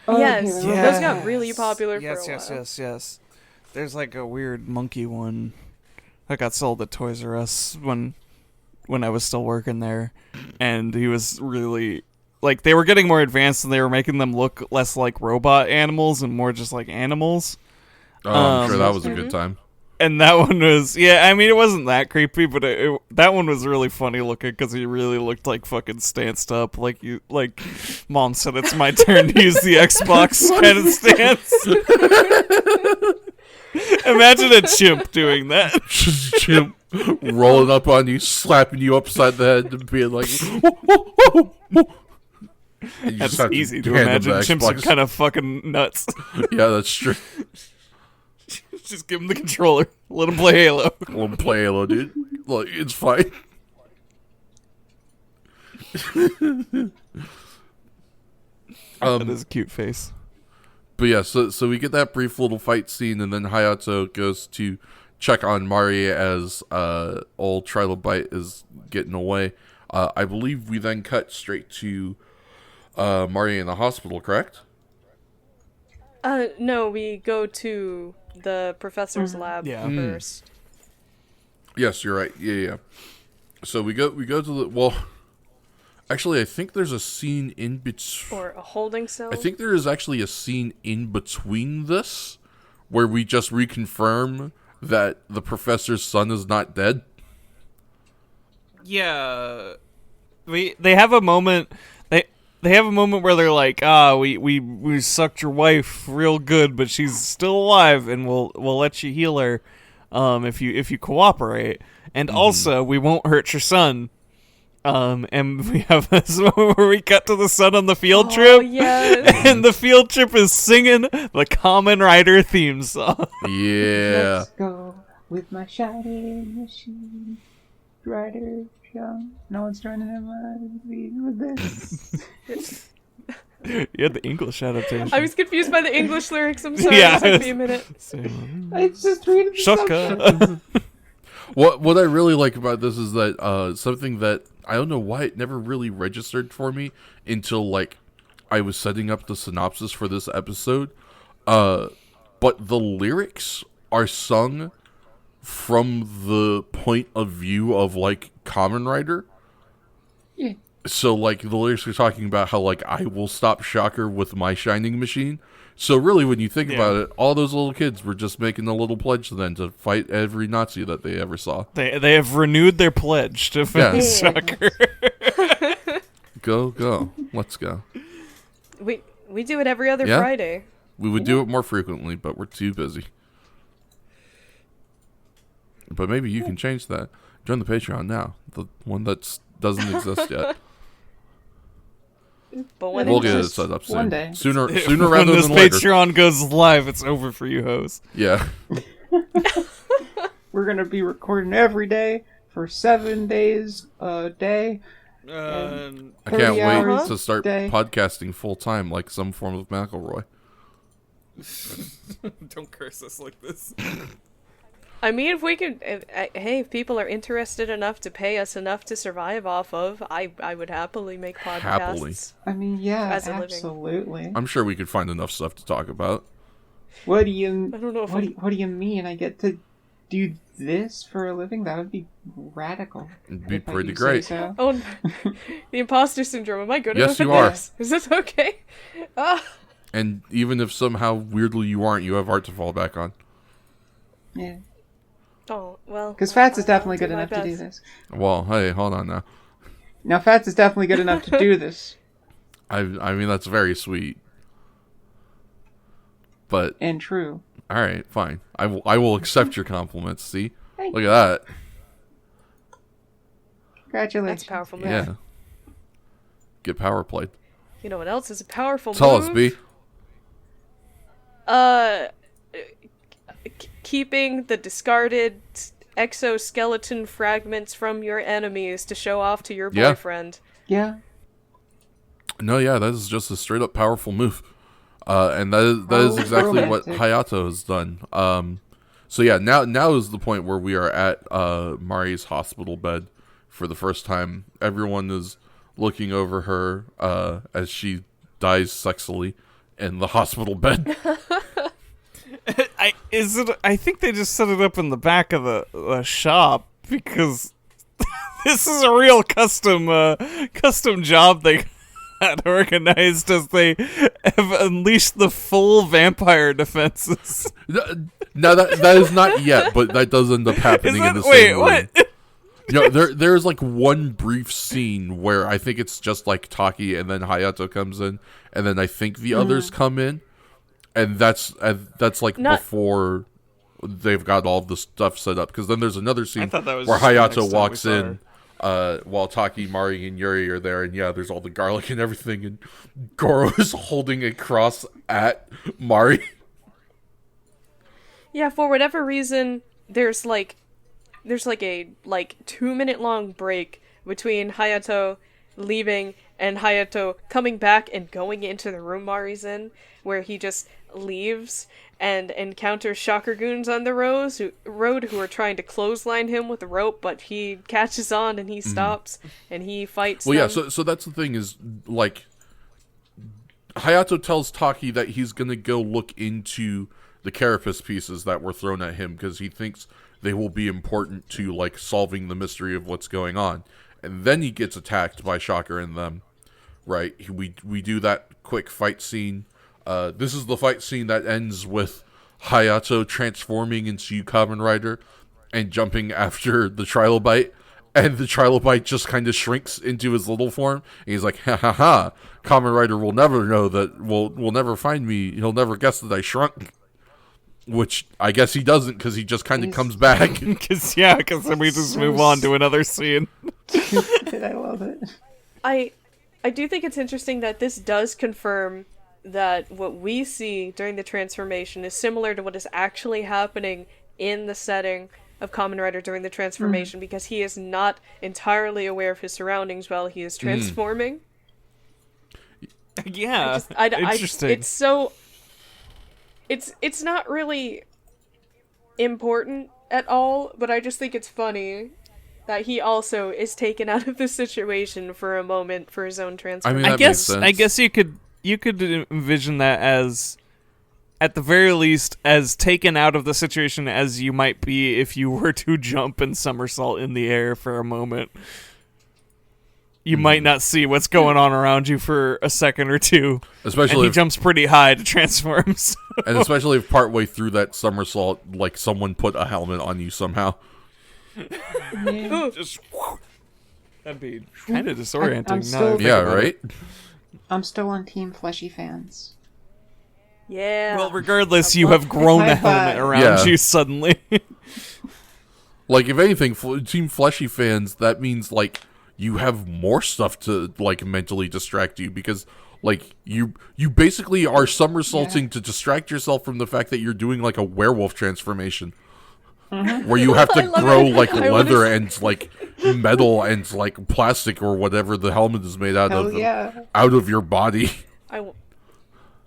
Oh, Yes, okay, those got really popular for a while. Yes. There's like a weird monkey one that got sold at Toys R Us when I was still working there, and he was really like, they were getting more advanced and they were making them look less like robot animals and more just like animals. Oh, I'm sure that was a good time. And that one was, I mean, it wasn't that creepy, but that one was really funny looking because he really looked like fucking stanced up. Like Mom said, it's my turn to use the Xbox kind of stance. Imagine a chimp doing that. Chimp rolling up on you, slapping you upside the head, and being like, whoa, whoa, whoa, whoa. That's easy to imagine. Chimps are kind of fucking nuts. Yeah, that's true. Just give him the controller. Let him play Halo. Let him play Halo, dude. Like, it's fine. That is a cute face. But yeah, so we get that brief little fight scene, and then Hayato goes to check on Mari as old Trilobite is getting away. I believe we then cut straight to Mari in the hospital, correct? No, we go to the professor's lab first. Yes, you're right. Yeah. So we go to the, well, actually, I think there's a scene in between. Or a holding cell. I think there is actually a scene in between this where we just reconfirm that the professor's son is not dead. Yeah. They have a moment. They have a moment where they're like, we sucked your wife real good, but she's still alive, and we'll let you heal her, if you cooperate, and also we won't hurt your son. And we have this moment where we cut to the son on the field trip, yes. and the field trip is singing the Kamen Rider theme song. Yeah. Let's go with my shiny machine. Rider, young. No one's turning in my speed with this. You had the English adaptation. I was confused by the English lyrics. I'm sorry. Yeah, It took me a minute. I just read the Shaka. What I really like about this is that something that I don't know why it never really registered for me until like I was setting up the synopsis for this episode. But the lyrics are sung from the point of view of like Kamen Rider. Yeah. So like the lyrics are talking about how like I will stop Shocker with my shining machine. So really when you think about it, all those little kids were just making a little pledge then to fight every Nazi that they ever saw. They have renewed their pledge to finish Shocker. Go. Let's go. We do it every other Friday. We would do it more frequently, but we're too busy. But maybe you can change that. Join the Patreon now. The one that doesn't exist yet. But when We'll it get it just- set up soon. one day. Sooner When rather this than later. Patreon goes live, it's over for you, hoes. Yeah. We're going to be recording every day for 7 days a day. I 30 can't wait hours to start day. podcasting full time like some form of McElroy. Don't curse us like this. I mean, if we could, if people are interested enough to pay us enough to survive off of, I would happily make podcasts. Happily. I mean, yeah, As a living. absolutely. I'm sure we could find enough stuff to talk about. What do you? I don't know if What do you mean? I get to do this for a living, that would be radical. It'd be if I pretty do great. say so. Oh, no. The imposter syndrome. Am I good Yes, enough at you are. this? Is this okay? Ah. And even if somehow weirdly you aren't, you have art to fall back on. Yeah. Oh, well. Because Fats is definitely I'll do good my enough to do best. this. Well, hey, hold on now. Now, Fats is definitely good enough to do this. I mean, that's very sweet. But, And true. alright, fine. I will accept your compliments, see? Thank Look at that. Congratulations. That's a powerful move. Yeah. Get power played. You know what else is a powerful Tell move? us, B. Keeping the discarded exoskeleton fragments from your enemies to show off to your Yeah. boyfriend. Yeah. No, yeah, that is just a straight up powerful move. And that is Oh, exactly what romantic. Hayato has done. So yeah, now is the point where we are at Mari's hospital bed for the first time. Everyone is looking over her as she dies sexily in the hospital bed. I think they just set it up in the back of the shop because this is a real custom job they got organized as they have unleashed the full vampire defenses. No, that is not yet, but that does end up happening in the same wait, room. what? You know, there's like one brief scene where I think it's just like Taki and then Hayato comes in, and then I think the others come in, and that's like before they've got all the stuff set up. Because then there's another scene thought that was where just the next Hayato time we walks saw in while Taki, Mari, and Yuri are there, and yeah, there's all the garlic and everything, and Goro is holding a cross at Mari. Yeah, for whatever reason, there's like a 2-minute long break between Hayato leaving and Hayato coming back and going into the room Mari's in, where he just leaves and encounters shocker goons on the road who are trying to clothesline him with a rope, but he catches on and he stops and he fights Well, them. yeah, so that's the thing is, like, Hayato tells Taki that he's going to go look into the carapace pieces that were thrown at him because he thinks they will be important to, like, solving the mystery of what's going on. And then he gets attacked by Shocker and them, right? We do that quick fight scene. This is the fight scene that ends with Hayato transforming into Kamen Rider and jumping after the Trilobite. And the Trilobite just kind of shrinks into his little form. And he's like, ha ha ha, Kamen Rider will never know that, will never find me. He'll never guess that I shrunk. Which I guess he doesn't because he just kind of comes back. Because then we just move on to another scene. I love it. I do think it's interesting that this does confirm that what we see during the transformation is similar to what is actually happening in the setting of Kamen Rider during the transformation, because he is not entirely aware of his surroundings while he is transforming. Yeah, interesting. It's so... It's not really important at all, but I just think it's funny that he also is taken out of the situation for a moment for his own transformation. that makes sense. I guess you could envision that as, at the very least, as taken out of the situation as you might be if you were to jump and somersault in the air for a moment. You might not see what's going on around you for a second or two. Especially and he if, jumps pretty high to transform. So. and especially if partway through that somersault, like someone put a helmet on you somehow. Just that'd be kind of disorienting. I'm now that I still- think Yeah, about it. right? I'm still on Team Fleshy fans. Yeah. Well, regardless, you have grown a High helmet five. around Yeah. you suddenly. Like, if anything, Team Fleshy fans, that means, like, you have more stuff to, like, mentally distract you because, like, you basically are somersaulting to distract yourself from the fact that you're doing, like, a werewolf transformation. Where you have to grow, like, leather and, like, metal and, like, plastic or whatever the helmet is made out Hell of yeah. out of your body.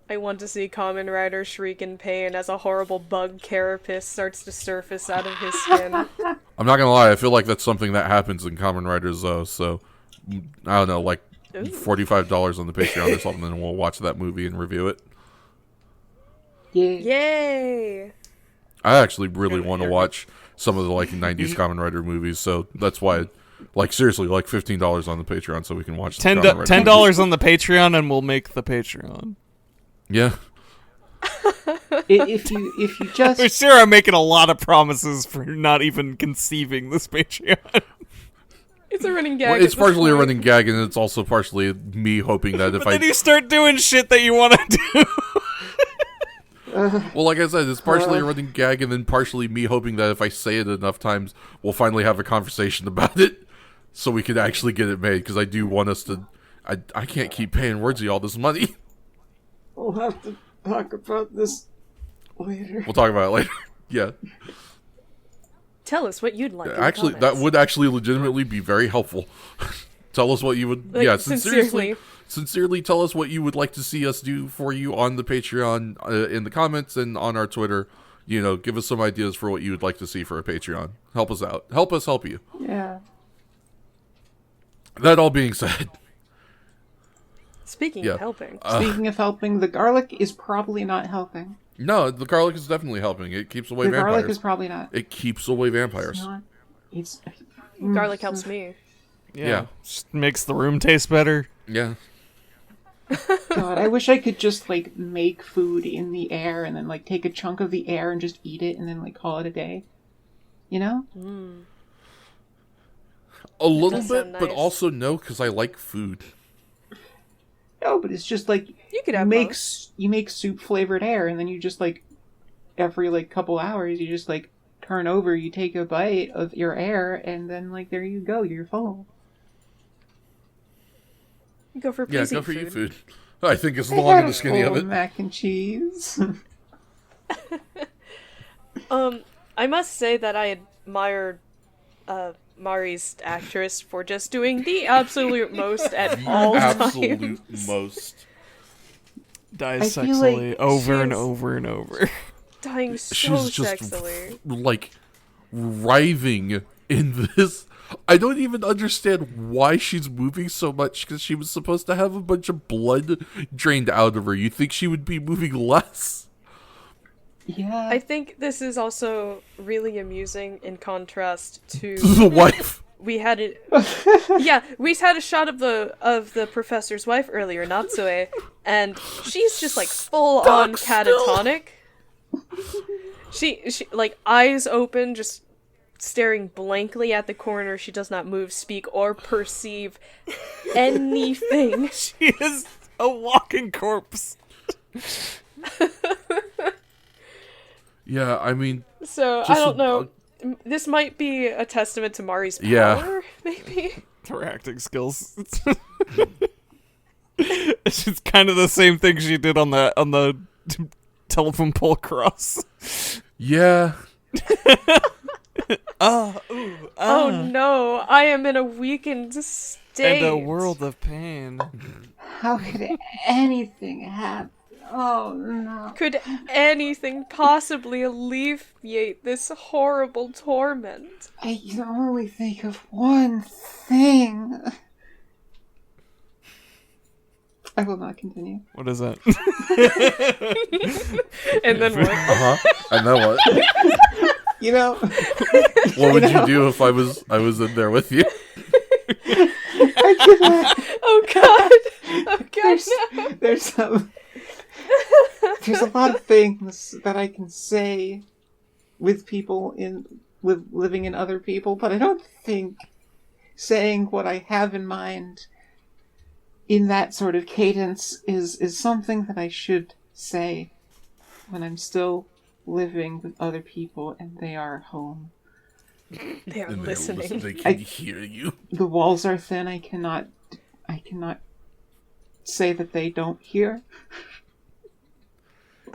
I want to see Kamen Rider shriek in pain as a horrible bug carapace starts to surface out of his skin. I'm not gonna lie, I feel like that's something that happens in Kamen Rider Zo, so I don't know, like $45 on the Patreon or something, and we'll watch that movie and review it. Yeah. Yay! I actually really want to watch some of the like 90s Kamen Rider movies. So that's why, like, seriously, like $15 on the Patreon so we can watch the Kamen Rider $10 on the Patreon, and we'll make the Patreon. Yeah. If you just For sure, I'm making a lot of promises for not even conceiving this Patreon. It's a running gag. Well, it's partially a running gag, and it's also partially me hoping that if But then you start doing shit that you want to do. Well, like I said, it's partially a running gag, and then partially me hoping that if I say it enough times, we'll finally have a conversation about it, so we can actually get it made. Because I do want us to. I can't keep paying Wordsy all this money. we'll have to talk about this later. We'll talk about it later. Yeah. Tell us what you'd like. Actually, that would actually legitimately be very helpful. Tell us what you would. Like, yeah, sincerely tell us what you would like to see us do for you on the Patreon, in the comments, and on our Twitter. You know, give us some ideas for what you would like to see for a Patreon. Help us out. Help us help you. Yeah. That all being said. Speaking of helping. Speaking of helping, the garlic is probably not helping. No, the garlic is definitely helping. It keeps away vampires. The garlic is probably not. It keeps away vampires. It's Garlic helps me. Yeah. Just makes the room taste better. Yeah. God, I wish I could just, like, make food in the air and then, like, take a chunk of the air and just eat it and then, like, call it a day. You know? A little bit, nice. but also no, because I like food. No, but it's just, like, You could have you make soup-flavored air and then you just, like, every, like, couple hours, you just, like, turn over, you take a bite of your air, and then, like, there you go, you're full. Go for Yeah, easy go for food. you food. I think it's the long and the skinny of it. Mac and cheese. I must say that I admire Mari's actress for just doing the absolute most at all times. Absolute most. Dies I feel like sexily over and she's- over and over. Dying so She's just sexily. like writhing in this. I don't even understand why she's moving so much, because she was supposed to have a bunch of blood drained out of her. You think she would be moving less? Yeah. I think this is also really amusing in contrast to The wife. we had it. Yeah, we had a shot of the professor's wife earlier, Natsue, and she's just like full on catatonic. She like eyes open, just staring blankly at the corner. She does not move, speak, or perceive anything. She is a walking corpse. Yeah, I mean, So I don't know. This might be a testament to Mari's power, Yeah. maybe. Her acting skills. It's kind of the same thing she did on the telephone pole cross. yeah. Oh no, I am in a weakened state. And a world of pain. How could anything happen? Oh, no. Could anything possibly alleviate this horrible torment? I can only think of one thing. I will not continue. What is that? And then what? And then what? You know, What would you do if I was in there with you? I cannot. Oh god! Oh god, no! There's a lot of things that I can say with people with living in other people, but I don't think saying what I have in mind in that sort of cadence is something that I should say when I'm still living with other people and they are home. They are And listening. They can hear you. The walls are thin. I cannot say that they don't hear.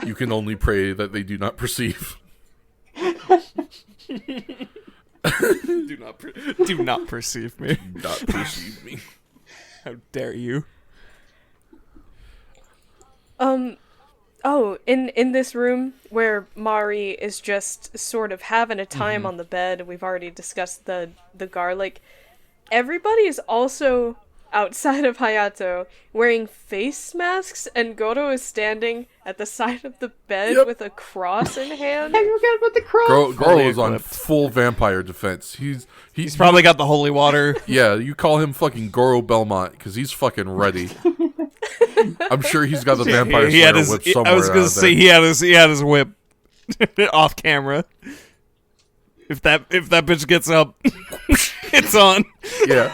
You can only pray that they do not perceive. Do not perceive me. Do not perceive me. How dare you? Oh, in this room where Mari is just sort of having a time on the bed, we've already discussed the garlic. Everybody is also outside of Hayato wearing face masks, and Goro is standing at the side of the bed with a cross in hand. I forgot about the cross. Goro is on full vampire defense. He's probably got the holy water. Yeah, you call him fucking Goro Belmont because he's fucking ready. I'm sure he's got the vampire slayer whip somewhere. I was gonna say he had his whip off camera. If that bitch gets up, it's on. Yeah.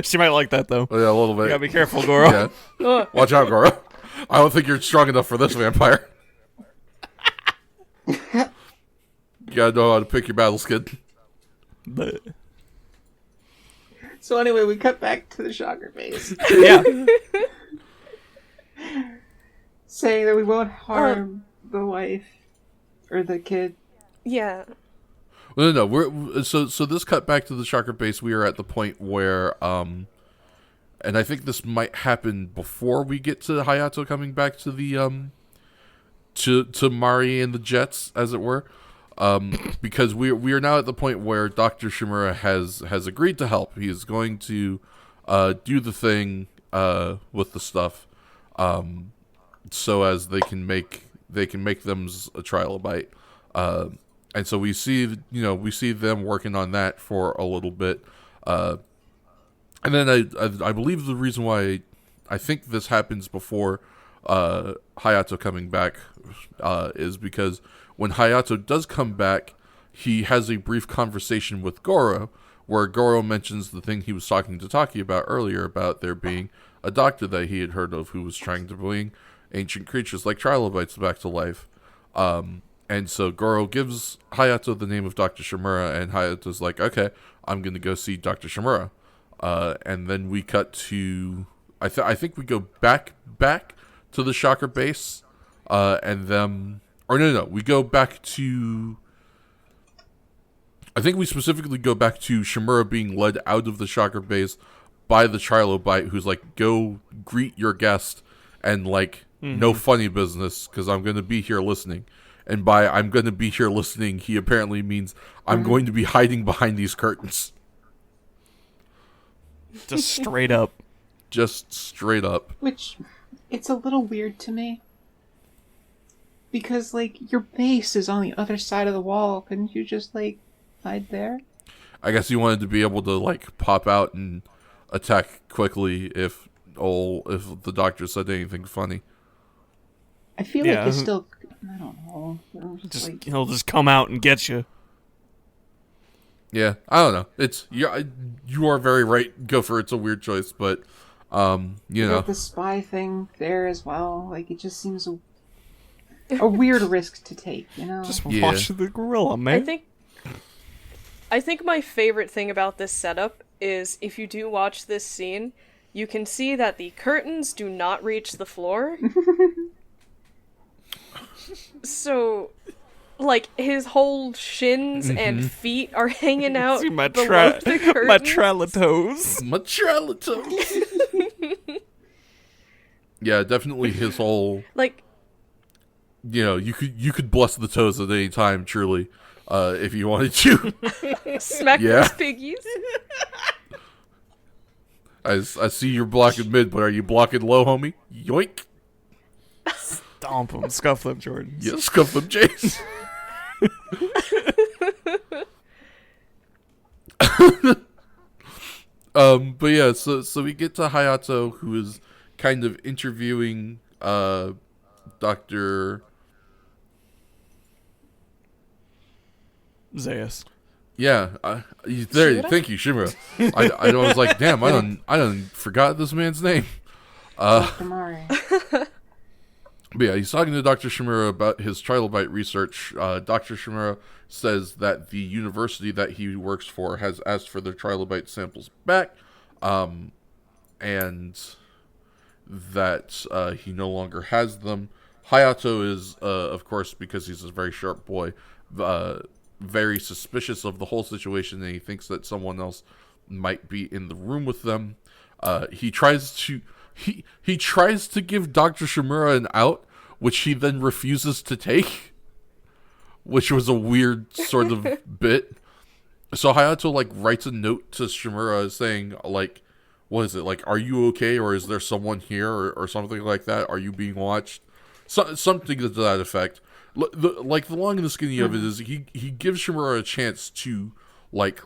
She might like that though. Yeah, a little bit. You gotta be careful, Goro. Yeah. Watch out, Goro. I don't think you're strong enough for this vampire. You gotta know how to pick your battles, kid. But So anyway, we cut back to the shocker face. yeah. Saying that we won't harm the wife or the kid. Yeah. Well, no, we're so this cut back to the shocker base. We are at the point where, and I think this might happen before we get to Hayato coming back to the to Mari and the Jets, as it were, because we are now at the point where Dr. Shimura has agreed to help. He is going to do the thing with the stuff, so as they can make them a trilobite. And so we see them working on that for a little bit, and then I believe the reason why I think this happens before Hayato coming back is because when Hayato does come back, he has a brief conversation with Goro, where Goro mentions the thing he was talking to Taki about earlier about there being a doctor that he had heard of who was trying to bring ancient creatures like trilobites back to life. And so Goro gives Hayato the name of Dr. Shimura, and Hayato's like, okay, I'm going to go see Dr. Shimura. And then we cut to, I think we go back to the shocker base, and then, or no, we go back to, I think we specifically go back to Shimura being led out of the shocker base by the Trilobite, who's like, go greet your guest, and like, no funny business, because I'm going to be here listening. And by I'm going to be here listening, he apparently means I'm going to be hiding behind these curtains. Just straight up. Just straight up. Which, it's a little weird to me. Because, like, your base is on the other side of the wall. Couldn't you just, like, hide there? I guess he wanted to be able to, like, pop out and attack quickly if the doctor said anything funny. I feel like you still... I don't know. He'll just come out and get you. Yeah, I don't know. You are very right, Gopher. It's a weird choice, but you know, the spy thing there as well. Like, it just seems a weird risk to take. You know, just watch the gorilla, man. I think my favorite thing about this setup is if you do watch this scene, you can see that the curtains do not reach the floor. So, like, his whole shins and feet are hanging out below the curtains. My tralatoes. My tralatoes. Yeah, definitely his whole... Like... You know, you could bless the toes at any time, truly, if you wanted to. Smack those piggies. I see you're blocking mid, but are you blocking low, homie? Yoink. Stomp them, scuff them, Jordan. Yeah, scuff them, Jace. But yeah, so we get to Hayato, who is kind of interviewing Dr. Zeus. Yeah, thank you, Shimura. I was like, damn, I done forgot this man's name. Dr. Mari. But yeah, he's talking to Dr. Shimura about his trilobite research. Dr. Shimura says that the university that he works for has asked for their trilobite samples back, and that he no longer has them. Hayato is, of course, because he's a very sharp boy, very suspicious of the whole situation, and he thinks that someone else might be in the room with them. He tries to give Dr. Shimura an out, which he then refuses to take, which was a weird sort of bit. So Hayato, like, writes a note to Shimura saying, like, what is it, like, are you okay, or is there someone here, or something like that? Are you being watched? Something to that effect. The long and the skinny of it is he gives Shimura a chance to, like,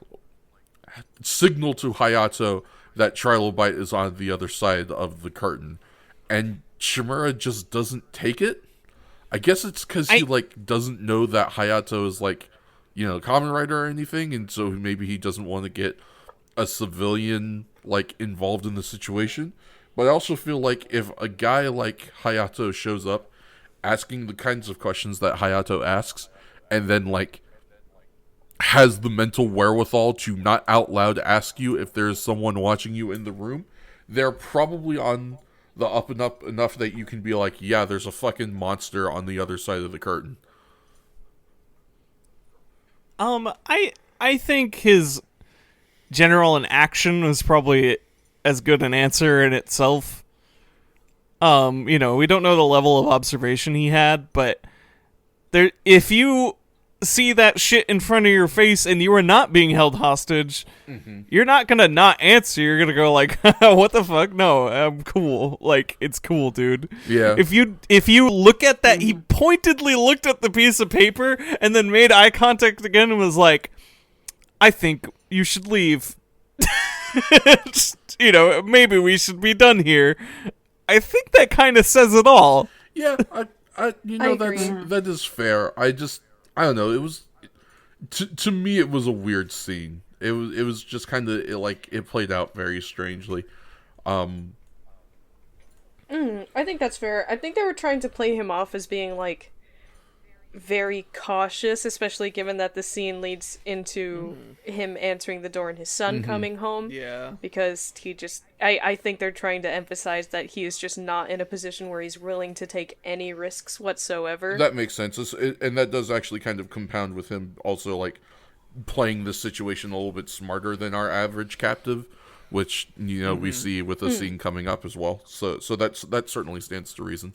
signal to Hayato that Trilobite is on the other side of the curtain, and Shimura just doesn't take it. I guess it's because he, like, doesn't know that Hayato is, like, Kamen Rider or anything, and so maybe he doesn't want to get a civilian, like, involved in the situation. But I also feel like if a guy like Hayato shows up asking the kinds of questions that Hayato asks, and then, like, has the mental wherewithal to not out loud ask you if there's someone watching you in the room, they're probably on the up and up enough that you can be like, yeah, there's a fucking monster on the other side of the curtain. I think his general in action was probably as good an answer in itself. We don't know the level of observation he had, but if you see that shit in front of your face and you are not being held hostage, you're not gonna not answer. You're gonna go like, what the fuck? No, I'm cool. Like, it's cool, dude. Yeah. If you look at that, he pointedly looked at the piece of paper and then made eye contact again and was like, I think you should leave. Maybe we should be done here. I think that kind of says it all. Yeah, that is fair. I don't know. It was to me, it was a weird scene. It was just kind of like it played out very strangely. I think that's fair. I think they were trying to play him off as being like very cautious, especially given that the scene leads into him answering the door and his son coming home. Yeah. Because I think they're trying to emphasize that he is just not in a position where he's willing to take any risks whatsoever. That makes sense. And that does actually kind of compound with him also, like, playing this situation a little bit smarter than our average captive, which, we see with the scene coming up as well. So that certainly stands to reason.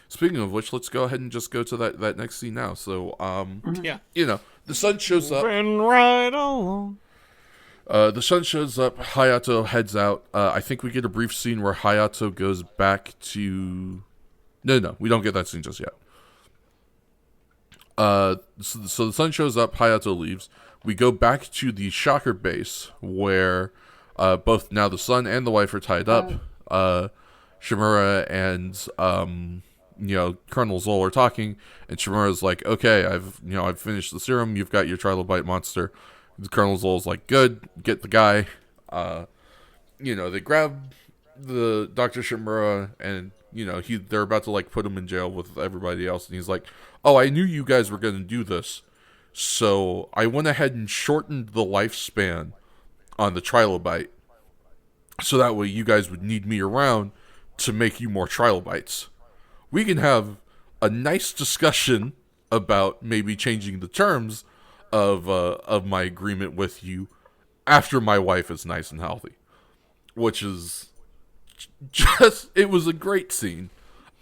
Speaking of which, let's go ahead and just go to that next scene now. So, the sun shows up. Right along. The sun shows up. Hayato heads out. I think we get a brief scene where Hayato goes back to... No, we don't get that scene just yet. So the sun shows up. Hayato leaves. We go back to the Shocker base where both now the son and the wife are tied up. Shimura and Colonel Zoll are talking, and Shimura's like, okay, I've finished the serum, you've got your Trilobite monster. The Colonel Zoll's like, good, get the guy. They grab the Dr. Shimura, and they're about to, like, put him in jail with everybody else, and he's like, oh, I knew you guys were going to do this, so I went ahead and shortened the lifespan on the Trilobite, so that way you guys would need me around to make you more Trilobites. We can have a nice discussion about maybe changing the terms of my agreement with you after my wife is nice and healthy. Which is it was a great scene.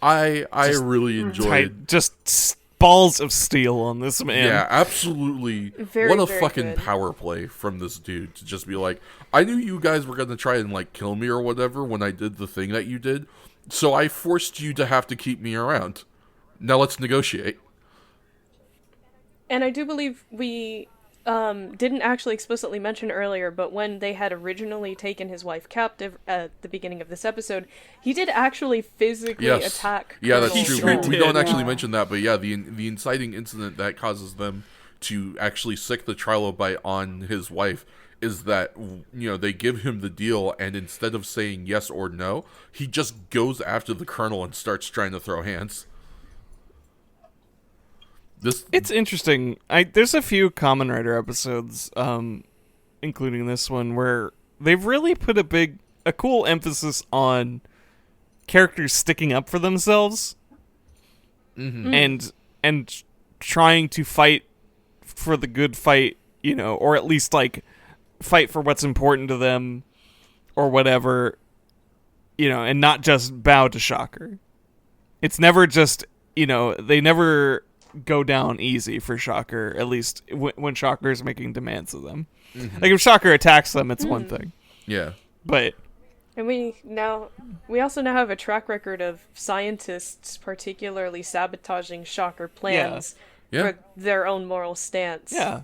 I really enjoyed... Just balls of steel on this man. Yeah, absolutely. What a fucking good power play from this dude to just be like, I knew you guys were going to try and, like, kill me or whatever when I did the thing that you did. So I forced you to have to keep me around. Now let's negotiate. And I do believe we didn't actually explicitly mention earlier, but when they had originally taken his wife captive at the beginning of this episode, he did actually physically attack Yeah, that's Colonel true. We don't actually mention that, but yeah, the inciting incident that causes them to actually sick the Trilobite on his wife is that, they give him the deal, and instead of saying yes or no, he just goes after the Colonel and starts trying to throw hands. It's interesting. There's a few Kamen Rider episodes, including this one, where they've really put a cool emphasis on characters sticking up for themselves, and trying to fight for the good fight, or at least, like, fight for what's important to them or whatever, and not just bow to Shocker. It's never just, they never go down easy for Shocker, at least when Shocker is making demands of them. Mm-hmm. Like if Shocker attacks them, it's one thing. Yeah. But and we also now have a track record of scientists particularly sabotaging Shocker plans for their own moral stance. Yeah.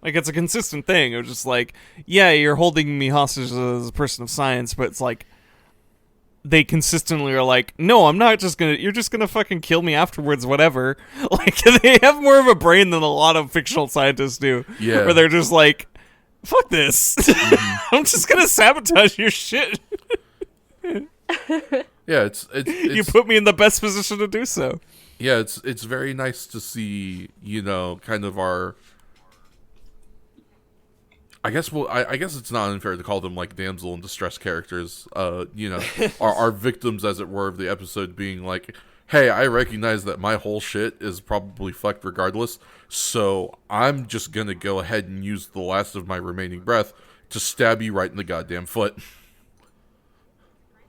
Like, it's a consistent thing. It was just like, yeah, you're holding me hostage as a person of science, but it's like, they consistently are like, no, I'm not just gonna, you're just gonna fucking kill me afterwards, whatever. Like, they have more of a brain than a lot of fictional scientists do. Yeah. Where they're just like, fuck this. Mm-hmm. I'm just gonna sabotage your shit. Yeah, it's you put me in the best position to do so. Yeah, it's very nice to see, kind of our... I guess it's not unfair to call them like damsel in distress characters. Our victims, as it were, of the episode being like, hey, I recognize that my whole shit is probably fucked regardless, so I'm just gonna go ahead and use the last of my remaining breath to stab you right in the goddamn foot.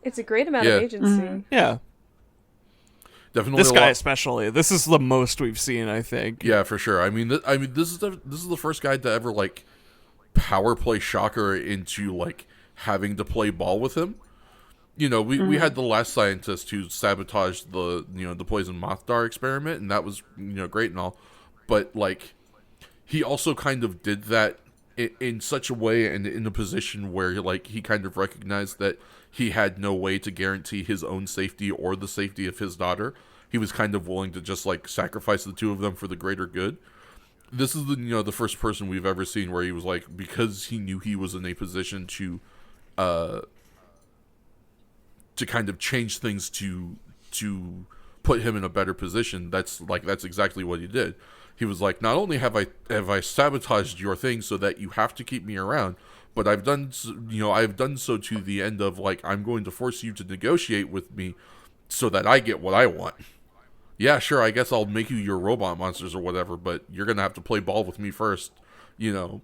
Is a great amount of agency. Mm-hmm. Yeah. Definitely this guy especially. This is the most we've seen, I think. Yeah, for sure. I mean, this is the first guy to ever like power play Shocker into like having to play ball with him. We had the last scientist who sabotaged the poison moth dar experiment, and that was great and all, but like he also kind of did that in such a way and in a position where like he kind of recognized that he had no way to guarantee his own safety or the safety of his daughter. He was kind of willing to just like sacrifice the two of them for the greater good. This is the first person we've ever seen where he was like, because he knew he was in a position to kind of change things to put him in a better position. That's exactly what he did. He was like, not only have I sabotaged your thing so that you have to keep me around, but I've done so to the end of like, I'm going to force you to negotiate with me so that I get what I want. Yeah, sure, I guess I'll make you your robot monsters or whatever, but you're going to have to play ball with me first, do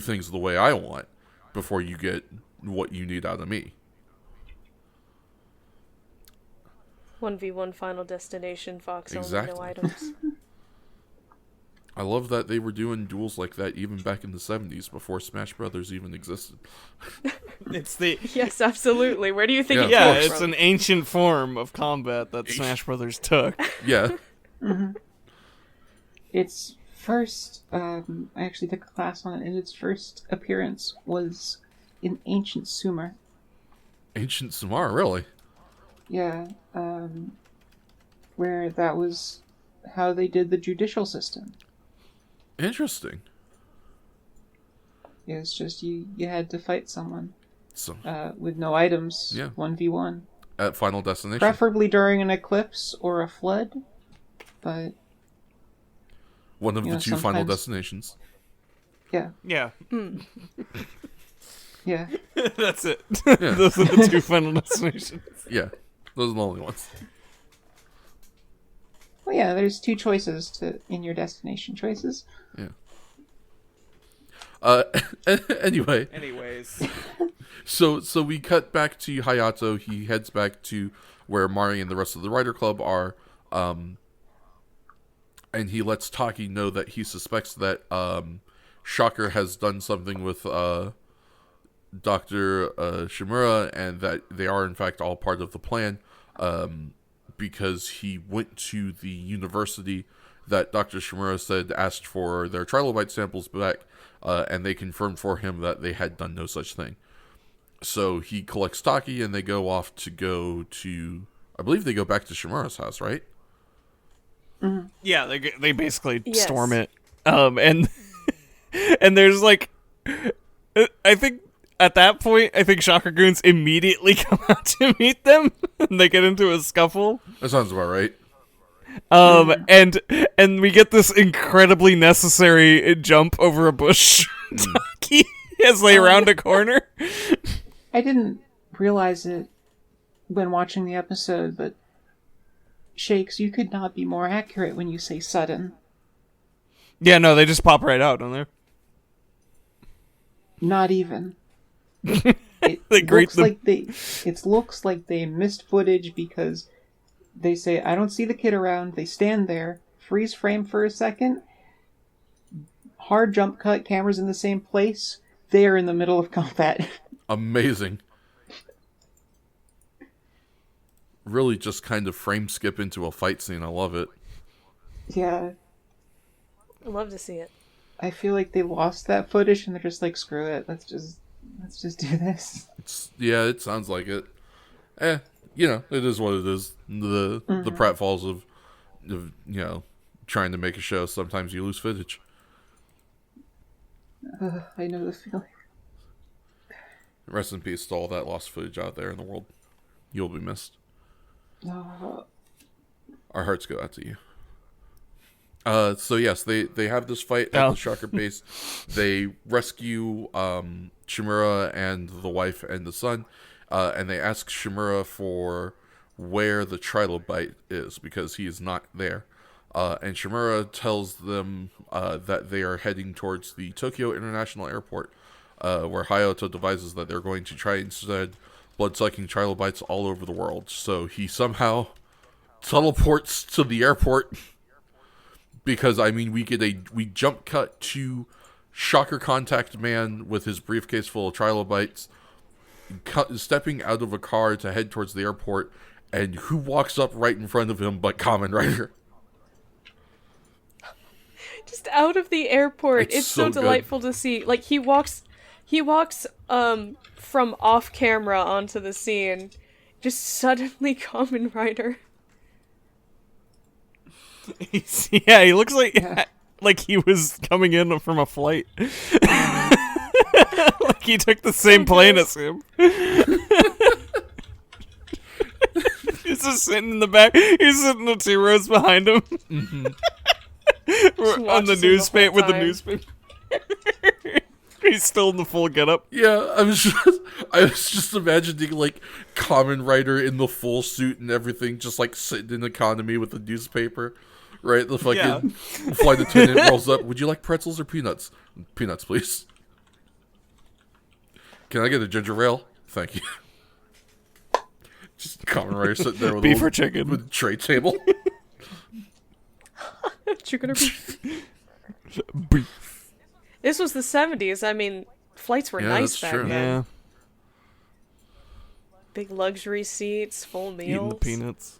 things the way I want before you get what you need out of me. 1v1 Final Destination, Fox exactly. Only, no items. I love that they were doing duels like that even back in the 70s before Smash Brothers even existed. Yes, absolutely. Where do you think it's an ancient form of combat that Smash Brothers took. Yeah. Mm-hmm. Its first, I actually took a class on it, and its first appearance was in Ancient Sumer. Ancient Sumer, really? Yeah, where that was how they did the judicial system. Interesting. Yeah, it's just you had to fight someone with no items, 1v1. At Final Destination. Preferably during an eclipse or a flood, but... One of the two Final Destinations. Yeah. Yeah. Yeah. That's it. Yeah. Those are the two Final Destinations. Yeah. Those are the only ones. Well, yeah, there's two choices in your destination choices. Yeah. Anyways. So we cut back to Hayato. He heads back to where Mari and the rest of the Rider Club are. And he lets Taki know that he suspects that Shocker has done something with Dr. Shimura, and that they are in fact all part of the plan. Because he went to the university that Dr. Shimura said asked for their Trilobite samples back, and they confirmed for him that they had done no such thing. So he collects Taki, and they go off to I believe they go back to Shimura's house, right? Mm-hmm. Yeah, they basically storm it. And there's like, I think at that point, I think Shocker Goons immediately come out to meet them, and they get into a scuffle. That sounds about right. And we get this incredibly necessary jump over a bush Taki as they round a corner. I didn't realize it when watching the episode, but Shakes, you could not be more accurate when you say sudden. Yeah, no, they just pop right out, don't they? Not even. It looks like they missed footage because they say, I don't see the kid around. They stand there freeze frame for a second, hard jump cut, cameras in the same place, they're in the middle of combat. Amazing. Really just kind of frame skip into a fight scene. I love it. Yeah. I love to see it. I feel like they lost that footage and they're just like, screw it, let's just do this. It sounds like it. It is what it is. The pratfalls of trying to make a show. Sometimes you lose footage. I know the feeling. Rest in peace to all that lost footage out there in the world. You'll be missed. Our hearts go out to you. So yes, they have this fight at the Shocker base. They rescue Shimura and the wife and the son, and they ask Shimura for where the Trilobite is because he is not there. And Shimura tells them that they are heading towards the Tokyo International Airport, where Hayato devises that they're going to try instead blood-sucking trilobites all over the world. So he somehow teleports to the airport. Because, we jump cut to Shocker Contact Man with his briefcase full of trilobites, stepping out of a car to head towards the airport, and who walks up right in front of him but Kamen Rider? Just out of the airport. It's so delightful to see. Like, he walks from off camera onto the scene. Just suddenly Kamen Rider. He looks like he was coming in from a flight. Like he took the same plane as him. He's just sitting in the back. He's sitting the 2 rows behind him. Mm-hmm. On the newspaper with the newspaper. He's still in the full getup. Yeah, I was just imagining like Kamen Rider in the full suit and everything, just like sitting in economy with the newspaper. Right, the fucking flight attendant rolls up. Would you like pretzels or peanuts? Peanuts, please. Can I get a ginger ale? Thank you. Just Kamen Rider sitting there with beef or chicken with a tray table. Chicken or beef? Beef. This was the 70s. I mean, flights were nice back then. Yeah. Big luxury seats, full meals. Eating the peanuts.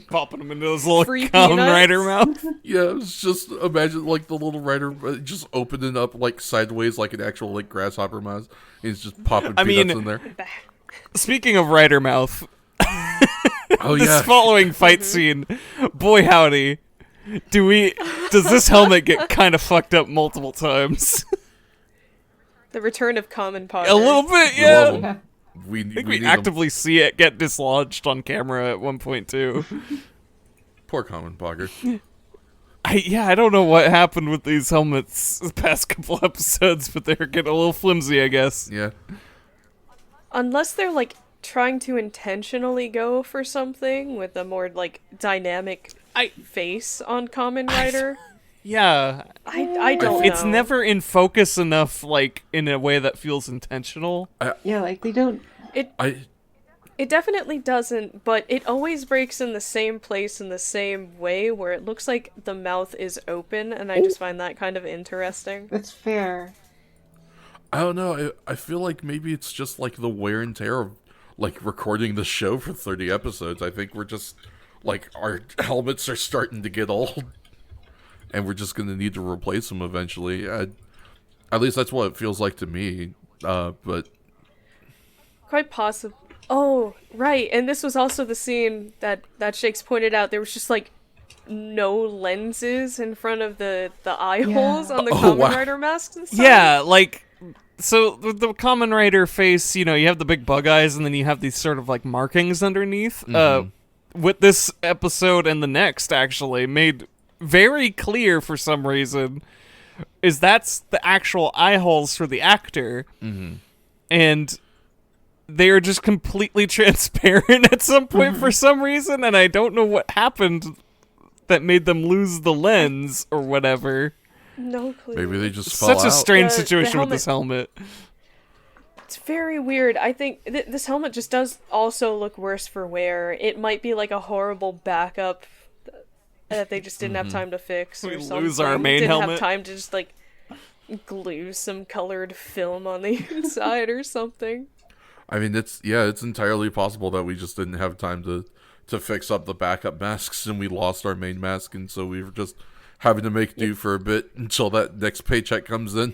Popping them into his little Free Kamen peanuts? Rider mouth. Yeah, it's just imagine like the little rider just opening up like sideways like an actual like grasshopper mouth. He's just popping peanuts in there. Speaking of rider mouth, oh this yeah, following fight scene, boy howdy, does this helmet get kind of fucked up multiple times? The return of Kamen Potter. A little bit, yeah. Yeah. We I think we actively see it get dislodged on camera at one point too. Poor Kamen Potter. I don't know what happened with these helmets the past couple episodes, but they're getting a little flimsy, I guess. Yeah. Unless they're like trying to intentionally go for something with a more like dynamic face on Kamen Rider. Yeah. I don't know. It's never in focus enough, like, in a way that feels intentional. Yeah, like they don't... It definitely doesn't, but it always breaks in the same place in the same way, where it looks like the mouth is open, and I just find that kind of interesting. That's fair. I don't know. I feel like maybe it's just like the wear and tear of like recording the show for 30 episodes. I think we're just like our helmets are starting to get old, and we're just going to need to replace them eventually. At least that's what it feels like to me. But Quite possible. Oh, right. And this was also the scene that Shakes pointed out. There was just like no lenses in front of the eye holes on the Kamen Rider masks and stuff. Yeah, like, so the Kamen Rider face, you have the big bug eyes, and then you have these sort of like markings underneath. With this episode and the next, actually, made very clear for some reason, is that's the actual eye holes for the actor. Mm-hmm. And they are just completely transparent at some point for some reason, and I don't know what happened that made them lose the lens or whatever. No clue. Maybe they just fell out. Such a strange situation with this helmet. It's very weird. I think this helmet just does also look worse for wear. It might be like a horrible backup that they just didn't have time to fix, or We something. lose our main didn't helmet. have time to just like glue some colored film on the inside or something. I mean, it's entirely possible that we just didn't have time to fix up the backup masks, and we lost our main mask, and so we were just having to make do for a bit until that next paycheck comes in,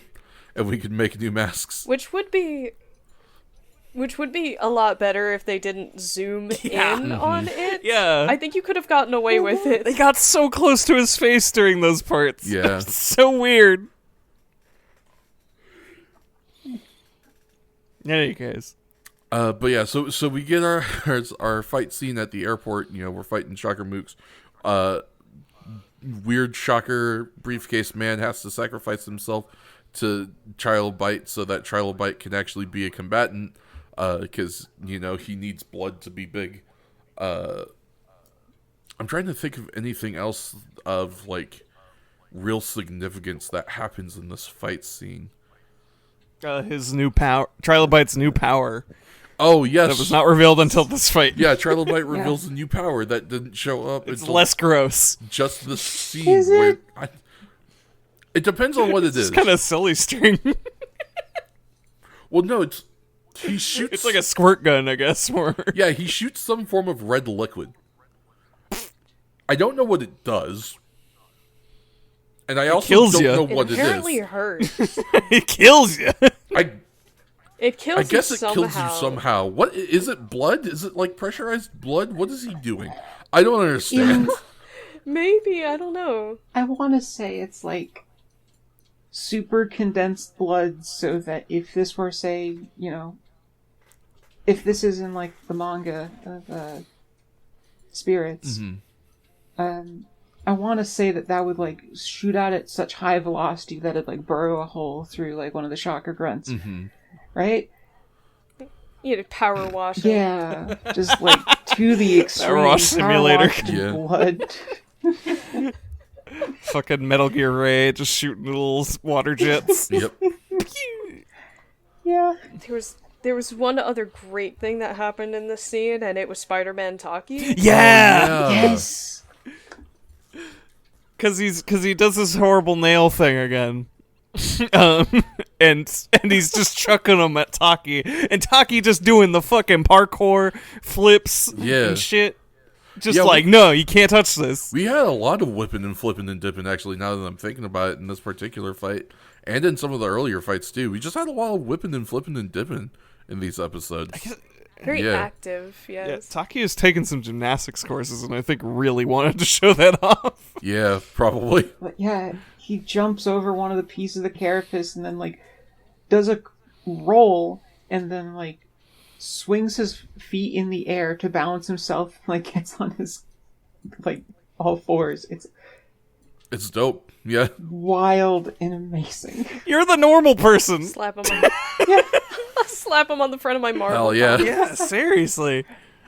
and we can make new masks. Which would be a lot better if they didn't zoom in on it. Yeah. I think you could have gotten away with it. They got so close to his face during those parts. Yeah. It's so weird. Anyways. But yeah, so we get our fight scene at the airport. You know, we're fighting Shocker Mooks. Weird Shocker briefcase man has to sacrifice himself to Trilobite so that Trilobite can actually be a combatant. Because you know he needs blood to be big. I'm trying to think of anything else of like real significance that happens in this fight scene. His new power, Trilobite's new power. Oh, yes. That was not revealed until this fight. Yeah, Trilobite reveals a new power that didn't show up It's until less gross. just the scene. Is it? It depends on what it is. It's kind of silly string. Well, no, he shoots. It's like a squirt gun, I guess, more. Yeah, he shoots some form of red liquid. I don't know what it does. And I also kills don't ya. know It what it apparently is. hurts. It kills you. It kills I guess you it kills you somehow. What is it? Blood? Is it like pressurized blood? What is he doing? I don't understand. Maybe, I don't know. I want to say it's like super condensed blood, so that if this were, say, you know, if this is in like the manga of Spirits, I want to say that would like shoot out at such high velocity that it'd like burrow a hole through like one of the Shocker grunts, right? You know, power wash. Yeah, just like to the extreme. Power wash simulator. Yeah. Blood. Fucking Metal Gear Ray just shooting little water jets. Yep. Yeah. There was one other great thing that happened in this scene, and it was Spider-Man Taki. Yeah! Yes. Cause he does this horrible nail thing again. And he's just chucking them at Taki, and Taki just doing the fucking parkour flips and shit. Just no, you can't touch this. We had a lot of whipping and flipping and dipping, actually, now that I'm thinking about it, in this particular fight. And in some of the earlier fights, too. We just had a lot of whipping and flipping and dipping in these episodes. Very active, yes. Yeah, Taki has taken some gymnastics courses, and I think really wanted to show that off. Yeah, probably. But yeah, he jumps over one of the pieces of the carapace and then like does a roll and then like swings his feet in the air to balance himself, like gets on his like all fours. It's dope. Yeah. Wild and amazing. You're the normal person. Slap him on slap him on the front of my marble. Hell yeah. Yeah, seriously.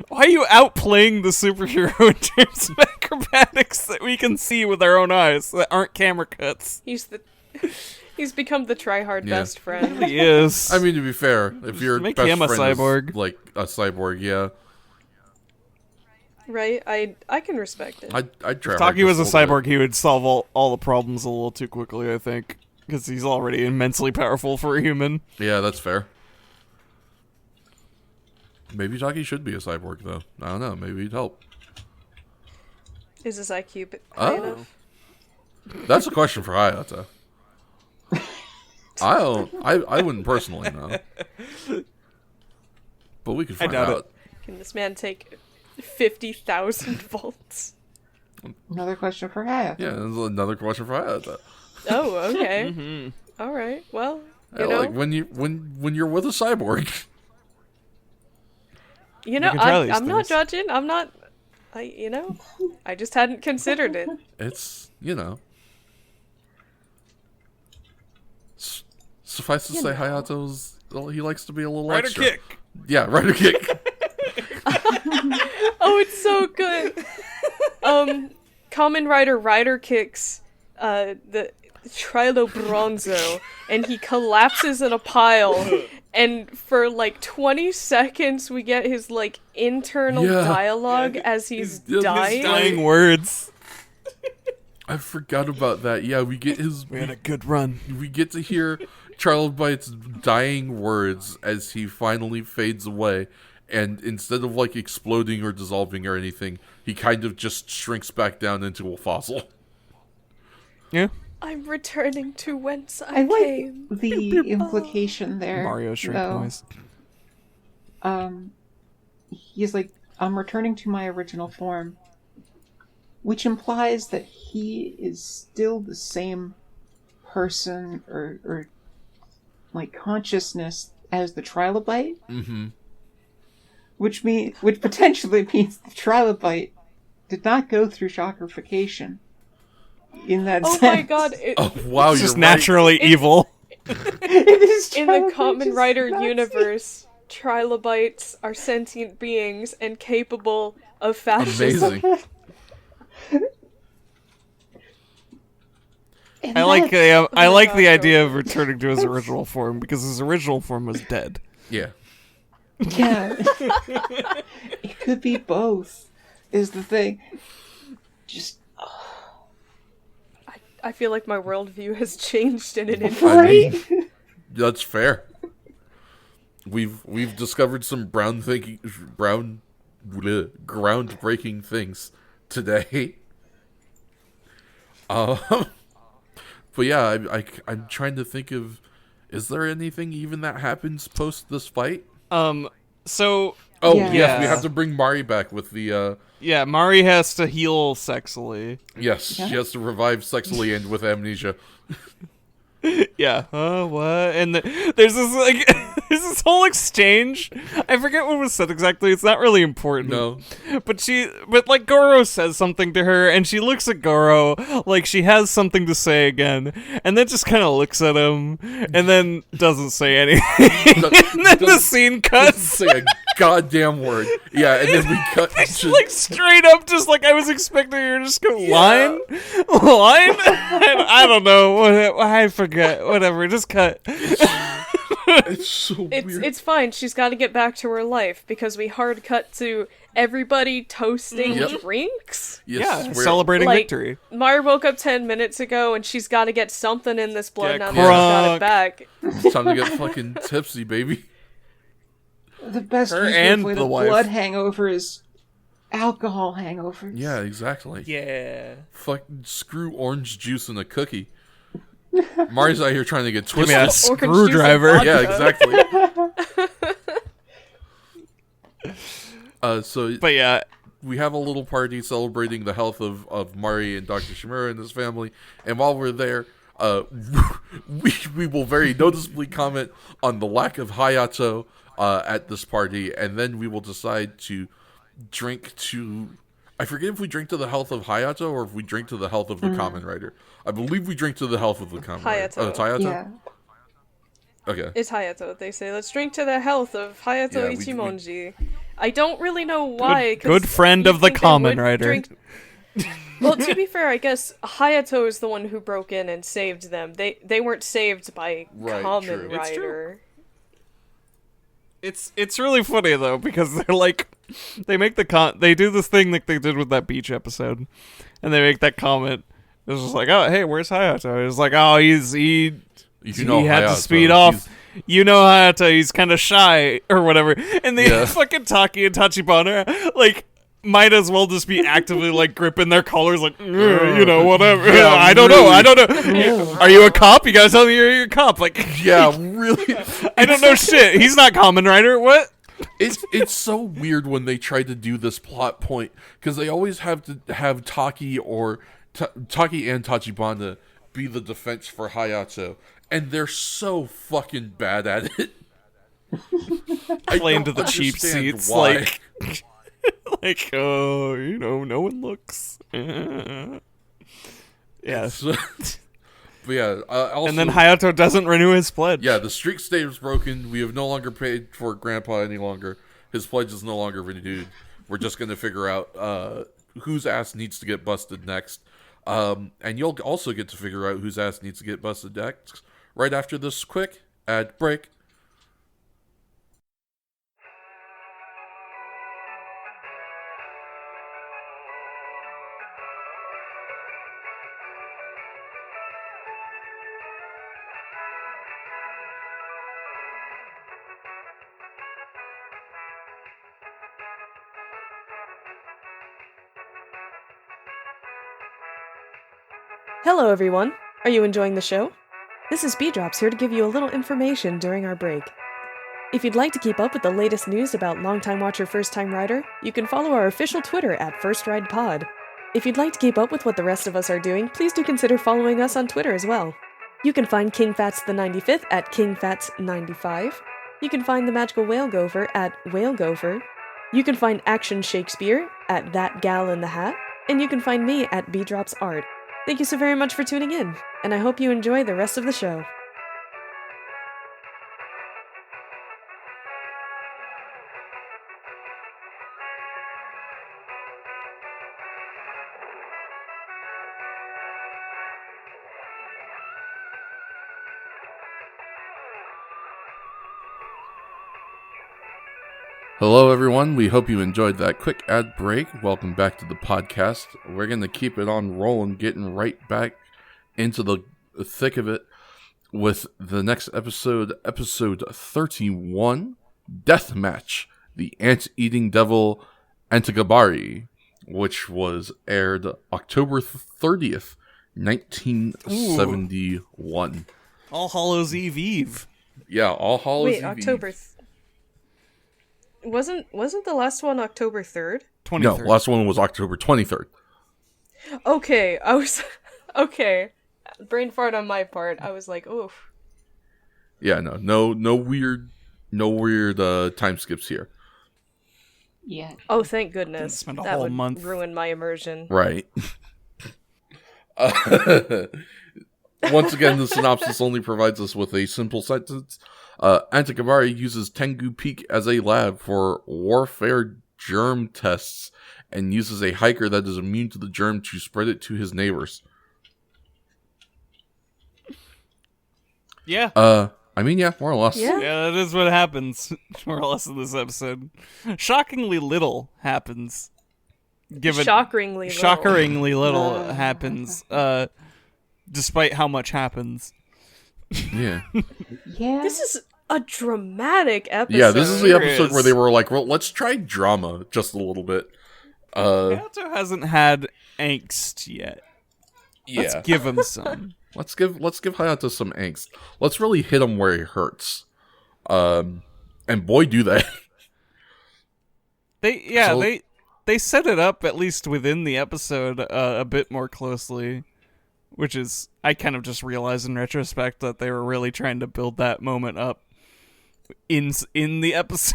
Why are you outplaying the superhero in terms of acrobatics that we can see with our own eyes that aren't camera cuts? He's become the try-hard best friend. He is. I mean, to be fair, if your make best him a friend cyborg. is like a cyborg, yeah, Right? I can respect it. I'd try. If hard Taki was a just little cyborg, he would solve all the problems a little too quickly, I think. Because he's already immensely powerful for a human. bit. Yeah, that's fair. Maybe Taki should be a cyborg, though. I don't know. Maybe he'd help. Is his IQ high enough? That's a question for Hayata. I wouldn't personally know. But we could find doubt out. Can this man take 50,000 volts? Another question for Hayat. Yeah, that's another question for Hayata. Oh, okay. All right. Well, you Yeah, know, like when you're with a cyborg. you know, can try these I'm not things. judging. I'm not. I just hadn't considered it. It's, suffice to say, Hayato's, well, he likes to be a little Rider extra. kick. Yeah, rider kick. Oh, it's so good. Kamen Rider kicks the Trilobronzo, and he collapses in a pile, and for like 20 seconds we get his like internal dialogue as he's dying. His dying words. I forgot about that. Yeah, we had a good run. We get to hear Trilobite's dying words as he finally fades away, and instead of like exploding or dissolving or anything, he kind of just shrinks back down into a fossil. Yeah. I'm returning to whence I came. Like the implication there. Mario shrink noise. He's like, I'm returning to my original form, which implies that he is still the same person or like consciousness as the Trilobite. Mm-hmm. Which potentially means the Trilobite did not go through shockerification. In that sense. Oh my god. Wow, it's you're just naturally evil. In the Kamen Rider universe, Trilobites are sentient beings and capable of fascism. Amazing. I like the idea of returning to his original form because his original form was dead. Yeah. Yeah. It could be both, is the thing. Just... I feel like my worldview has changed in an instant. Right? That's fair. We've discovered some groundbreaking things today. But yeah, I'm trying to think of, is there anything even that happens post this fight? So... Oh, yeah. yes, we have to bring Mari back with the, Yeah, Mari has to heal sexily. Yes, Yeah. she has to revive sexily and with amnesia. Yeah. What? And there's this like there's this whole exchange. I forget what was said exactly. It's not really important. No. But like Goro says something to her, and she looks at Goro like she has something to say again, and then just kind of looks at him, and then doesn't say anything. And then the scene cuts. Say a goddamn word. Yeah, and then we cut It's to, like straight up, just like I was expecting her to just go line. I don't know. I forget. Whatever. Just cut. it's so weird. It's fine. She's got to get back to her life because we hard cut to everybody toasting drinks. Yes, Yeah, we're- celebrating Like, victory. Mari woke up 10 minutes ago and she's got to get something in this blood Get now that she's got it crunk. back. It's time to get fucking tipsy, baby. The best Her way to and avoid the a wife. blood hangover is alcohol hangovers. Yeah, exactly. Yeah. Fuck, screw orange juice and a cookie. Mari's out here trying to get Give me twisted. a screwdriver. Yeah, exactly. So But yeah, we have a little party celebrating the health of Mari and Dr. Shimura and his family. And while we're there, we will very noticeably comment on the lack of Hayato at this party. And then we will decide to drink to... I forget if we drink to the health of Hayato or if we drink to the health of the Kamen Rider. I believe we drink to the health of the Kamen Rider. Hayato. Oh, it's Hayato? Yeah. Okay. It's Hayato. They say, let's drink to the health of Hayato Yeah, we- Ichimonji. I don't really know why. 'cause good friend you'd of the think they Kamen would Rider. drink- Well, to be fair, I guess Hayato is the one who broke in and saved them. They weren't saved by Right, Kamen true. It's true. Rider. it's really funny though because they're like they make they do this thing like they did with that beach episode, and they make that comment. It's just like, oh hey, where's Hayato? It's like, oh he had to Hayato, speed off. You know Hayato, he's kind of shy or whatever. And the fucking Taki and Tachibana like might as well just be actively like gripping their collars like, you know, whatever. Yeah, I don't really. know. Are you a cop? You gotta tell me you're a cop. Like, Yeah, really. I don't know shit. He's not Kamen Rider. What? It's so weird when they try to do this plot point because they always have to have Taki or Taki and Tachibana be the defense for Hayato, and they're so fucking bad at it. Play into the cheap seats, like, like, oh, you know, no one looks. Yeah. So, but yeah, also, And then Hayato doesn't renew his pledge. yeah, the streak stays broken. We have no longer paid for Grandpa any longer. His pledge is no longer renewed. We're just going to figure out whose ass needs to get busted next. And you'll also get to figure out whose ass needs to get busted next right after this quick ad break. Hello, everyone. Are you enjoying the show? This is B-Drops here to give you a little information during our break. If you'd like to keep up with the latest news about longtime watcher First Time Rider, you can follow our official Twitter at FirstRidePod. If you'd like to keep up with what the rest of us are doing, please do consider following us on Twitter as well. You can find King Fats the 95th at KingFats95. You can find the Magical Whale Gopher at Whale Gopher. You can find Action Shakespeare at That Gal in the Hat. And you can find me at B-Drops Art. Thank you so very much for tuning in, and I hope you enjoy the rest of the show. Hello, everyone. We hope you enjoyed that quick ad break. Welcome back to the podcast. We're going to keep it on rolling, getting right back into the thick of it with the next episode, episode 31, Deathmatch, the Ant-Eating Devil Antigabari, which was aired October 30th, 1971. Ooh. All Hallows Eve. Yeah, All Hallows Eve. Wait, October... Wasn't the last one October 3rd? 23rd. No, last one was October 23rd. Okay, I was... Okay. Brain fart on my part. I was like, oof. Yeah, no weird time skips here. Yeah. Oh, thank goodness. Spend a that whole would month. ruin my immersion. Right. Once again, the synopsis only provides us with a simple sentence. Antigabari uses Tengu Peak as a lab for warfare germ tests and uses a hiker that is immune to the germ to spread it to his neighbors. Yeah. I mean, yeah, more or less. Yeah. Yeah, that is what happens, more or less, in this episode. Shockingly little happens. Shockingly little happens, despite how much happens. Yeah. Yeah. This is a dramatic episode. Yeah, this is the episode is. where they were like, well, let's try drama just a little bit. Hayato hasn't had angst yet. Yeah. Let's give him some. Let's give Hayato some angst. Let's really hit him where he hurts. And boy, do they. They set it up, at least within the episode, a bit more closely. Which is, I kind of just realized in retrospect that they were really trying to build that moment up in the episode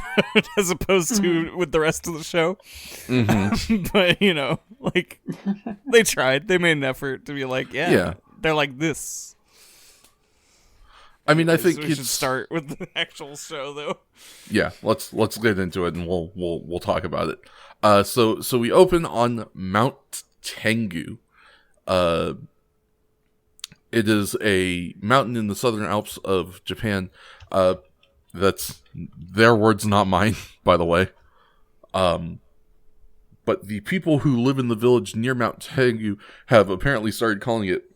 as opposed to with the rest of the show. Mm-hmm. But, they tried. They made an effort to be like, yeah. They're like this. I mean, I think we should start with the actual show, though. Yeah, let's get into it, and we'll talk about it. So we open on Mount Tengu. It is a mountain in the southern Alps of Japan. That's their words, not mine, by the way. But the people who live in the village near Mount Tengu have apparently started calling it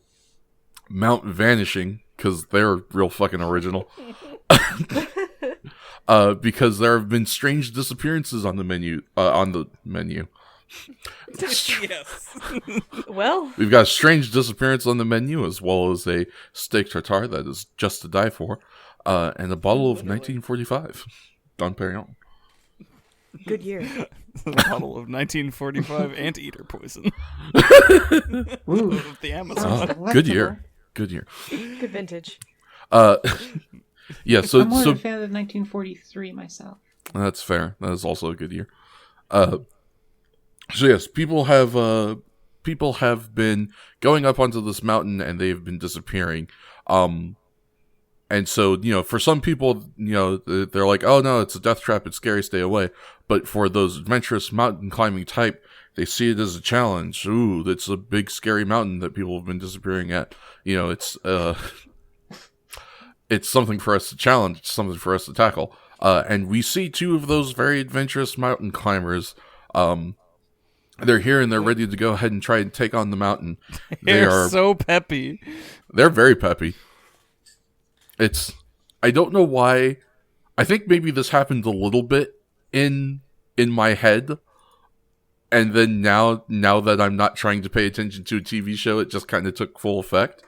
Mount Vanishing, because they're real fucking original. Because there have been strange disappearances on the menu. Yes. Well, We've got a strange disappearance on the menu, as well as a steak tartare that is just to die for, and a bottle of 1945 Don Perignon. good year. A bottle of 1945 anteater poison. Ooh. Of the Amazon. Good year. Good vintage. Yeah, I'm more a fan of 1943 myself. That's fair. That is also a good year. So yes, people have been going up onto this mountain and they've been disappearing. And so, for some people, they're like, oh no, it's a death trap, it's scary, stay away. But for those adventurous mountain climbing type, they see it as a challenge. Ooh, it's a big scary mountain that people have been disappearing at. It's something for us to challenge, it's something for us to tackle. And we see two of those very adventurous mountain climbers. They're here and they're ready to go ahead and try and take on the mountain. They're so peppy. They're very peppy. I don't know why. I think maybe this happened a little bit in my head. and then now that I'm not trying to pay attention to a TV show, it just kind of took full effect.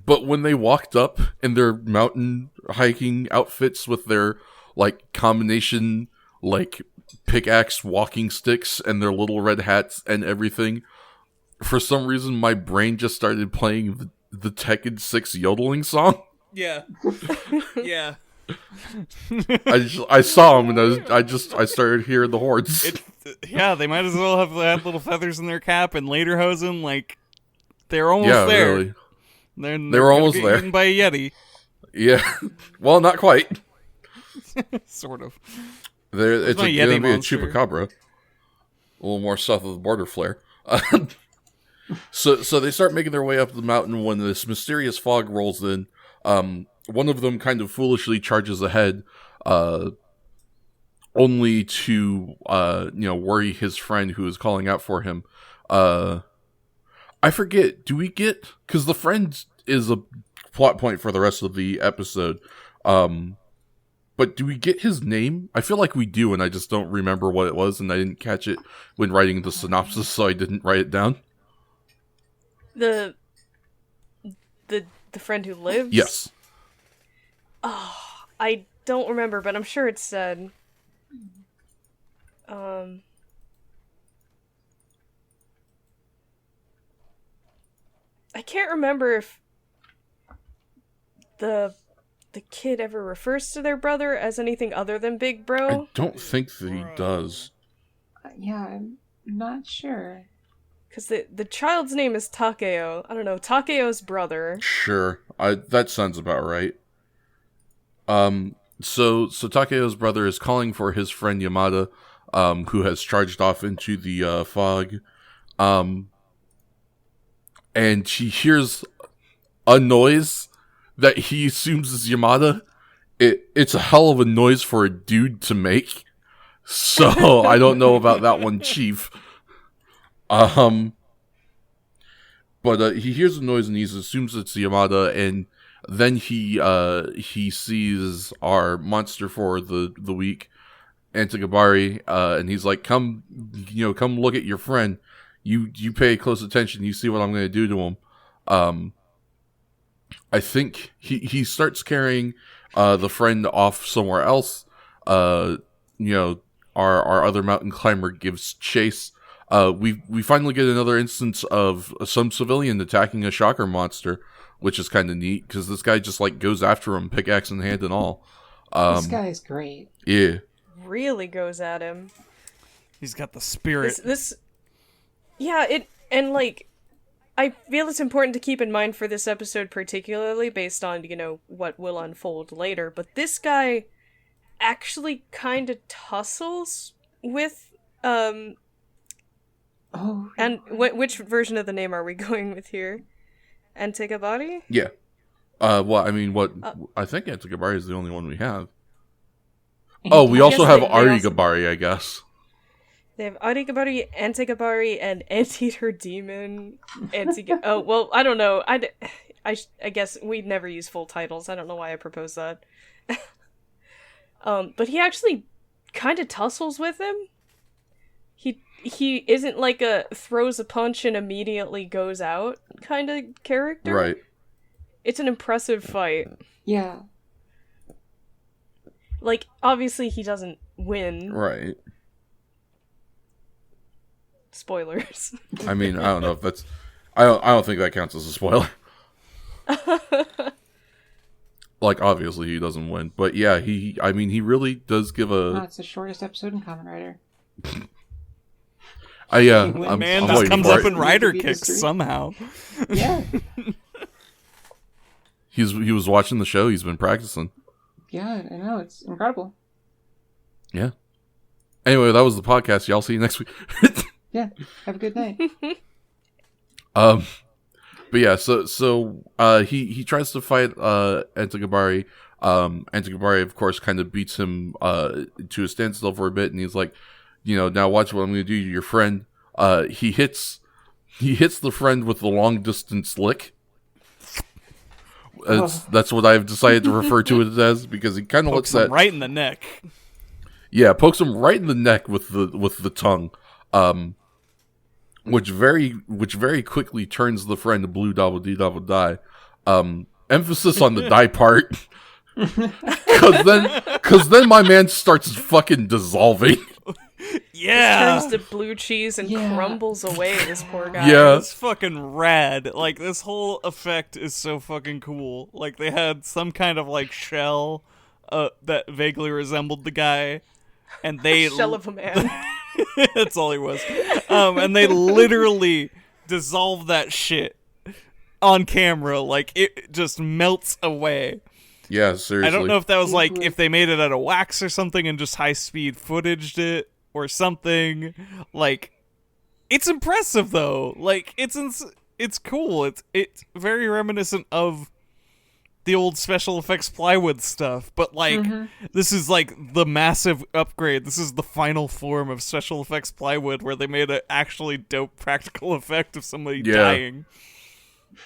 But when they walked up in their mountain hiking outfits with their like combination like pickaxe walking sticks and their little red hats and everything, for some reason my brain just started playing the Tekken 6 yodeling song. Yeah. Yeah. I saw them and I started hearing the horns. Yeah, they might as well have had little feathers in their cap and lederhosen. Like, they're almost there. Really. They're almost there. Eaten by a Yeti. Yeah. Well, not quite. Sort of. It's going to be monster. a chupacabra. A little more south of the border flare. So they start making their way up the mountain when this mysterious fog rolls in. One of them kind of foolishly charges ahead, only to worry his friend who is calling out for him. I forget. Do we get, because the friend is a plot point for the rest of the episode. But do we get his name? I feel like we do, and I just don't remember what it was, and I didn't catch it when writing the synopsis, so I didn't write it down. The friend who lives? Yes. Oh, I don't remember, but I'm sure it's said. I can't remember if the kid ever refers to their brother as anything other than Big Bro. I don't think that he does. Yeah, I'm not sure. Because the child's name is Takeo. I don't know, Takeo's brother. Sure, that sounds about right. So Takeo's brother is calling for his friend Yamada, who has charged off into the fog. And he hears a noise that he assumes is Yamada. It's a hell of a noise for a dude to make. So I don't know about that one, Chief. But he hears the noise and he assumes it's Yamada, and then he sees our monster for the week, Antigabari, and he's like, come look at your friend. You pay close attention. You see what I'm going to do to him. I think he starts carrying the friend off somewhere else. Our other mountain climber gives chase. We finally get another instance of some civilian attacking a shocker monster, which is kind of neat because this guy just like goes after him, pickaxe in hand and all. This guy is great. Yeah, really goes at him. He's got the spirit. I feel it's important to keep in mind for this episode particularly based on, what will unfold later, but this guy actually kind of tussles with, and which version of the name are we going with here? Antigabari? Yeah. I think Antigabari is the only one we have. Oh, we also have Arigabari, I guess. They have Arigabari, Antigabari, and Anteater Demon. Oh, well, I don't know. I guess we never use full titles. I don't know why I proposed that. But he actually kind of tussles with him. He isn't like a throws a punch and immediately goes out kind of character. Right. It's an impressive fight. Yeah. Like, obviously he doesn't win. Right. Spoilers. I mean, I don't know if that's... I don't think that counts as a spoiler. Like, obviously he doesn't win. But yeah, he really does give a... Oh, it's the shortest episode in Kamen Rider. This comes up in Rider Kicks somehow. Yeah. He was watching the show. He's been practicing. Yeah, I know. It's incredible. Yeah. Anyway, that was the podcast. Y'all see you next week. Yeah. Have a good night. But yeah, so he tries to fight Antigabari. Antigabari, of course, kind of beats him to a standstill for a bit, and he's like, now watch what I'm going to do to your friend. He hits the friend with the long distance lick. That's what I've decided to refer to it as, because he kind of looks at right in the neck. Yeah, pokes him right in the neck with the tongue. which very quickly turns the friend blue double d double die. Emphasis on the die part, because then my man starts fucking dissolving. Yeah, turns to blue cheese and crumbles away. This poor guy. Yeah, it's fucking rad. Like, this whole effect is so fucking cool. Like, they had some kind of like shell that vaguely resembled the guy, and they shell of a man. That's all he was. And they literally dissolve that shit on camera. Like, it just melts away. Yeah, seriously. I don't know if that was like if they made it out of wax or something and just high speed footaged it or something. Like, it's impressive though. Like, it's cool. It's very reminiscent of the old special effects plywood stuff, but like this is like the massive upgrade. This is the final form of special effects plywood where they made an actually dope practical effect of somebody dying.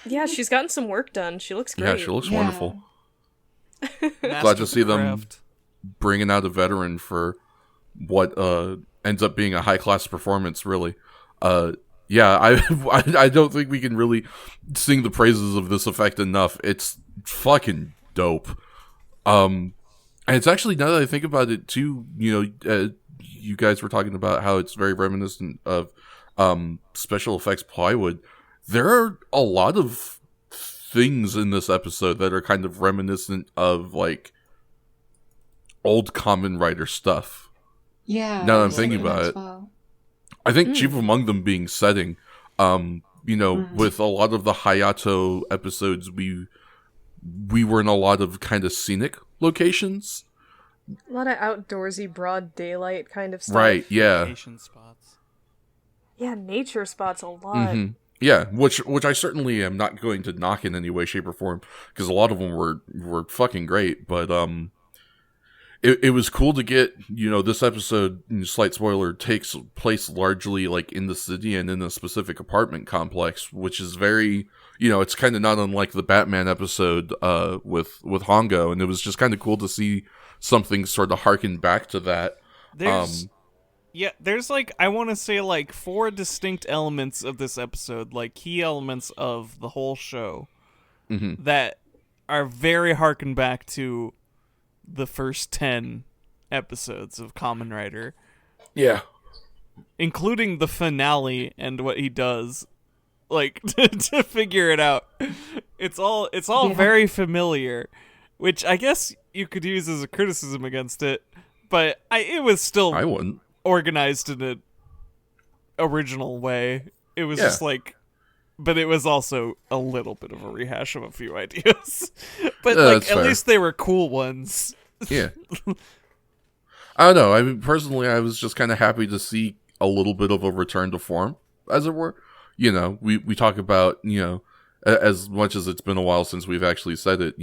Yeah, she's gotten some work done. She looks great. Yeah, she looks wonderful. Glad to see them bringing out a veteran for what ends up being a high-class performance, really. Yeah, I don't think we can really sing the praises of this effect enough. It's fucking dope. And it's actually, now that I think about it too, you guys were talking about how it's very reminiscent of special effects plywood. There are a lot of things in this episode that are kind of reminiscent of like old Kamen Rider stuff. Yeah. Now that I'm thinking about it. I think chief among them being setting. With a lot of the Hayato episodes, we were in a lot of kind of scenic locations. A lot of outdoorsy, broad daylight kind of stuff. Right, yeah. Vacation spots. Yeah, nature spots a lot. Mm-hmm. Yeah, which I certainly am not going to knock in any way, shape, or form, because a lot of them were fucking great, but it was cool to get, this episode, slight spoiler, takes place largely like in the city and in a specific apartment complex, which is very, it's kind of not unlike the Batman episode with Hongo, and it was just kind of cool to see something sort of harken back to that. There's like, I want to say like 4 distinct elements of this episode, like key elements of the whole show, that are very harken back to the first 10 episodes of Kamen Rider. Yeah. Including the finale and what he does, like, to figure it out. It's all very familiar, which I guess you could use as a criticism against it, but it was still... I wouldn't. Organized in an original way. It was just like, but it was also a little bit of a rehash of a few ideas. But like, at least they were cool ones. Yeah. I don't know. I mean, personally, I was just kind of happy to see a little bit of a return to form, as it were. We talk about, as much as it's been a while since we've actually said it,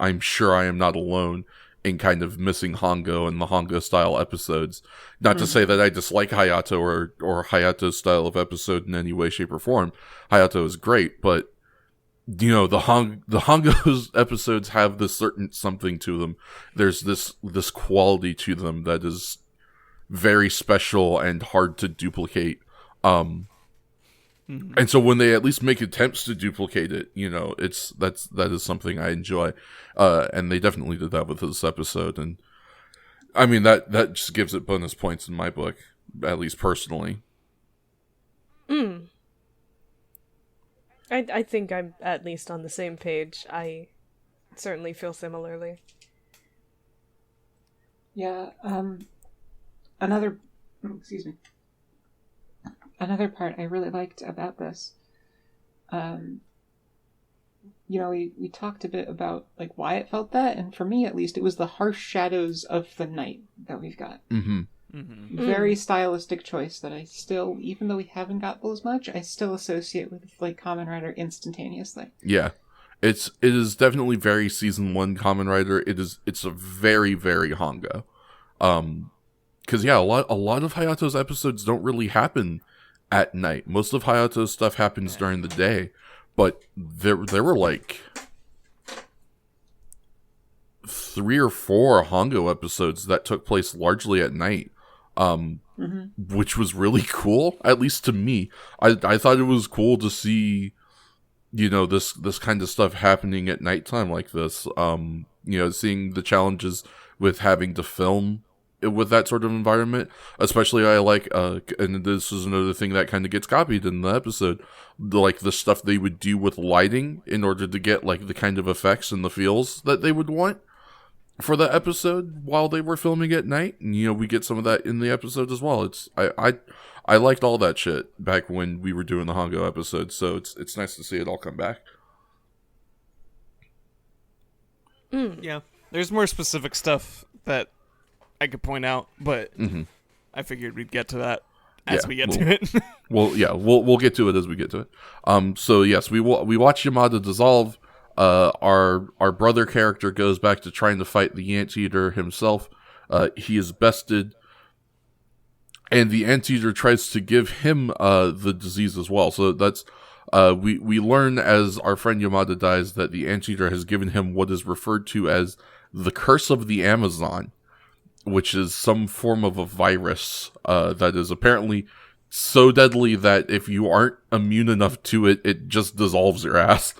I'm sure I am not alone in kind of missing Hongo and the Hongo style episodes. Not to say that I dislike Hayato or Hayato's style of episode in any way, shape, or form. Hayato is great, but the Hongo's episodes have this certain something to them. There's this quality to them that is very special and hard to duplicate. And so when they at least make attempts to duplicate it, that is something I enjoy. And they definitely did that with this episode. And I mean, that just gives it bonus points in my book, at least personally. I think I'm at least on the same page. I certainly feel similarly. Yeah, another part I really liked about this, we talked a bit about like why it felt that, and for me at least, it was the harsh shadows of the night that we've got. Very stylistic choice that I still, even though we haven't got those much, I still associate with like Kamen Rider instantaneously. Yeah, it is definitely very season 1 Kamen Rider. It's a very, very Hongo. Because a lot of Hayato's episodes don't really happen at night. Most of Hayato's stuff happens during the day, but there were like 3 or 4 Hongo episodes that took place largely at night. which was really cool, at least to me. I thought it was cool to see, this kind of stuff happening at nighttime like this. Seeing the challenges with having to film with that sort of environment. Especially I like, and this is another thing that kind of gets copied in the episode, the stuff they would do with lighting in order to get the kind of effects and the feels that they would want for the episode while they were filming at night. And we get some of that in the episode as well. I liked all that shit back when we were doing the Hongo episode, so it's nice to see it all come back. Yeah, there's more specific stuff that I could point out, but I figured we'd get to that as we get to it. We'll get to it as we get to it. So yes, we watch Yamada dissolve. Our brother character goes back to trying to fight the anteater himself. He is bested, and the anteater tries to give him the disease as well. So that's we learn as our friend Yamada dies that the anteater has given him what is referred to as the curse of the Amazon, which is some form of a virus that is apparently so deadly that if you aren't immune enough to it, it just dissolves your ass.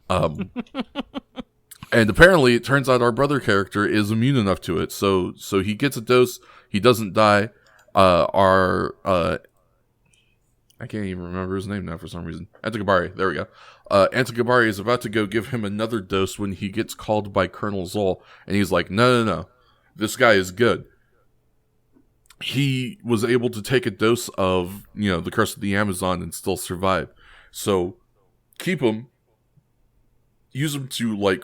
And apparently it turns out our brother character is immune enough to it. So he gets a dose, he doesn't die. I can't even remember his name now for some reason. Antigabari, there we go. Antigabari is about to go give him another dose when he gets called by Colonel Zol, and he's like, no. This guy is good. He was able to take a dose of, the Curse of the Amazon and still survive. So, keep him. Use him to,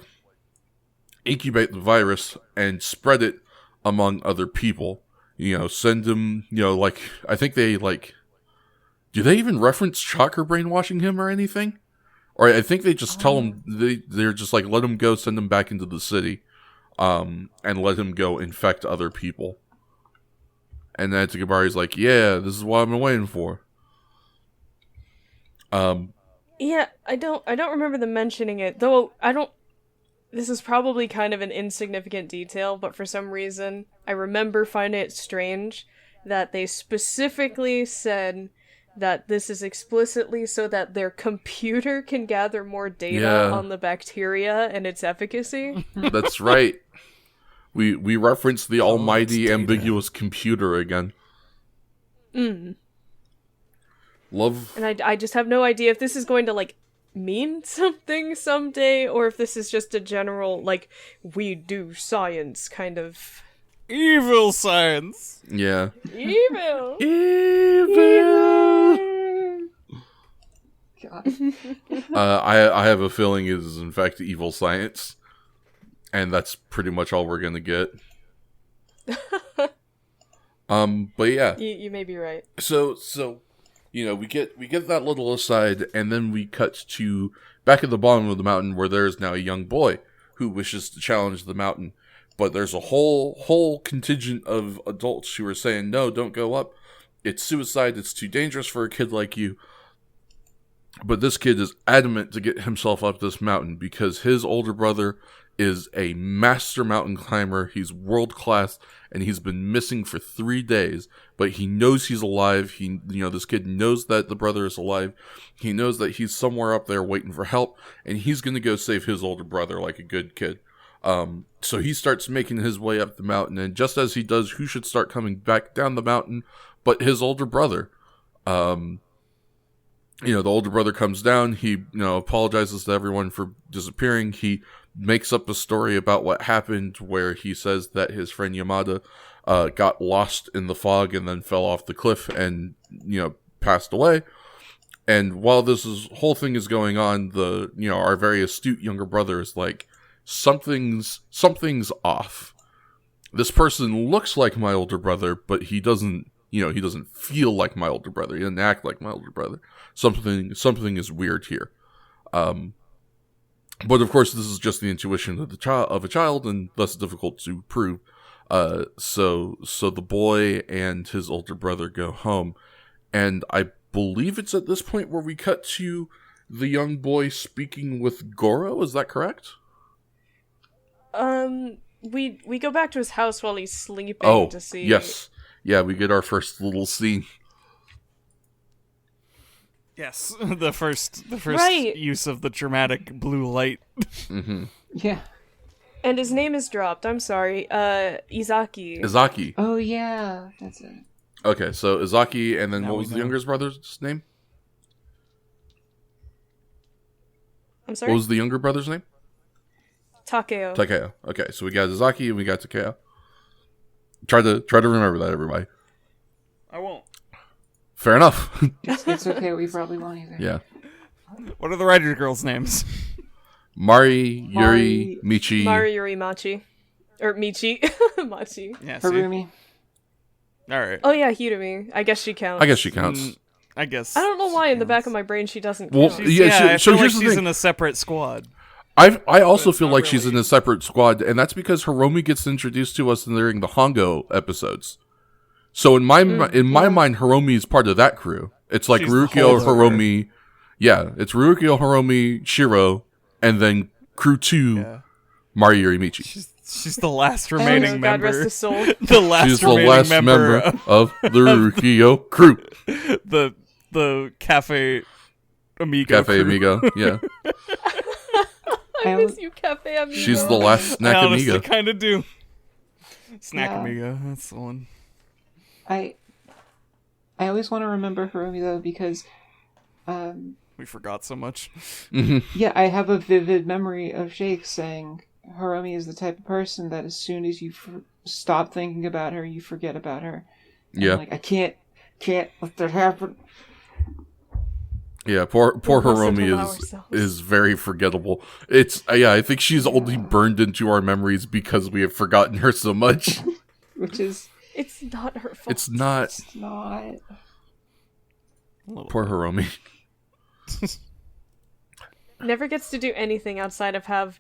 incubate the virus and spread it among other people. Send him, I think they, do they even reference chakra brainwashing him or anything? Or I think they just tell him, they're just let him go, send him back into the city. And let him go infect other people. And then Tagabari's like, yeah, this is what I've been waiting for. Yeah, I don't remember them mentioning it, though. This is probably kind of an insignificant detail, but for some reason, I remember finding it strange that they specifically said that this is explicitly so that their computer can gather more data on the bacteria and its efficacy. That's right. We reference the almighty ambiguous computer again. Love. And I just have no idea if this is going to, mean something someday, or if this is just a general, we do science kind of... Evil science! Yeah. Evil! God. I have a feeling it is in fact evil science. And that's pretty much all we're gonna get. But yeah. You may be right. So we get that little aside, and then we cut to back at the bottom of the mountain where there's now a young boy who wishes to challenge the mountain. But there's a whole contingent of adults who are saying, no, don't go up. It's suicide. It's too dangerous for a kid like you. But this kid is adamant to get himself up this mountain because his older brother is a master mountain climber. He's world class, and he's been missing for 3 days. But he knows he's alive. This kid knows that the brother is alive. He knows that he's somewhere up there waiting for help, and he's going to go save his older brother like a good kid. So he starts making his way up the mountain, and just as he does, who should start coming back down the mountain but his older brother? The older brother comes down. He, apologizes to everyone for disappearing. He makes up a story about what happened, where he says that his friend Yamada got lost in the fog and then fell off the cliff and passed away. And while whole thing is going on, our very astute younger brother is like, something's off. This person looks like my older brother, but he doesn't feel like my older brother. He doesn't act like my older brother. Something is weird here. But of course, this is just the intuition of a child, and thus difficult to prove. So the boy and his older brother go home, and I believe it's at this point where we cut to the young boy speaking with Goro. Is that correct? We go back to his house while he's sleeping to see. Yes. we get our first little scene. Yes, the first Right. use of the dramatic blue light. Mm-hmm. Yeah. And his name is dropped. I'm sorry. Izaki. Izaki. Oh yeah, that's it. Okay, so Izaki, and then Now what we was the know. youngest brother's name? I'm sorry? What was the younger brother's name? Takeo. Takeo. Okay, so we got Izaki and we got Takeo. Try to remember that, everybody. I won't. Fair enough. It's okay. We probably won't either. Yeah. What are the writer girls' names? Mari, Yuri, Michi. Mariyuri Machi. Or Michi. Machi. Yeah, see? Harumi. All right. Oh yeah, Hirumi. I guess she counts. I guess she counts. I guess. I don't know why in the back of my brain she doesn't Well, count. yeah, I so feel like here's the she's thing. in a separate squad. I also But feel not like she's in really. a separate squad, and that's because Hiromi gets introduced to us during the Hongo episodes. So in my mind, Hiromi is part of that crew. It's like She's the Ryukyo, holdover. Hiromi. Yeah, it's Ryukyo, Hiromi, Shiro, and then crew 2, Yeah. Mari Yorimichi. She's the last Oh, remaining God rest member. his soul. The last She's the remaining last member of the Ryukyo crew. the Cafe Amigo. Cafe crew. Amigo, yeah. I miss you, Cafe Amigo. She's the last I snack honestly amigo. kind of do. Snack Yeah. Amigo. That's the one. I always want to remember Harumi though because, We forgot so much. yeah, I have a vivid memory of Shake saying Harumi is the type of person that as soon as you stop thinking about her, you forget about her. And Yeah. I'm like, I can't let that happen. Yeah, poor We mustn't Hiromi allow is ourselves. very forgettable. It's I think she's only burned into our memories because we have forgotten her so much. Which is It's not her fault. It's not it's not. poor Hiromi. Never gets to do anything outside of have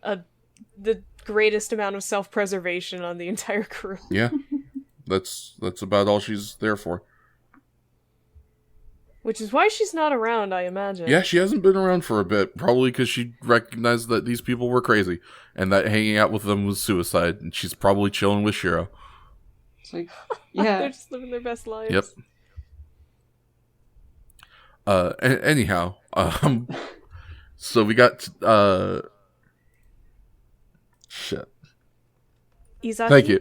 the greatest amount of self-preservation on the entire crew. Yeah, that's about all she's there for. Which is why she's not around, I imagine. Yeah, she hasn't been around for a bit, probably because she recognized that these people were crazy and that hanging out with them was suicide, and she's probably chilling with Shiro. It's like, They're yeah, just living their best lives. Yep. Anyhow, so we got shit. Izaki? Thank you.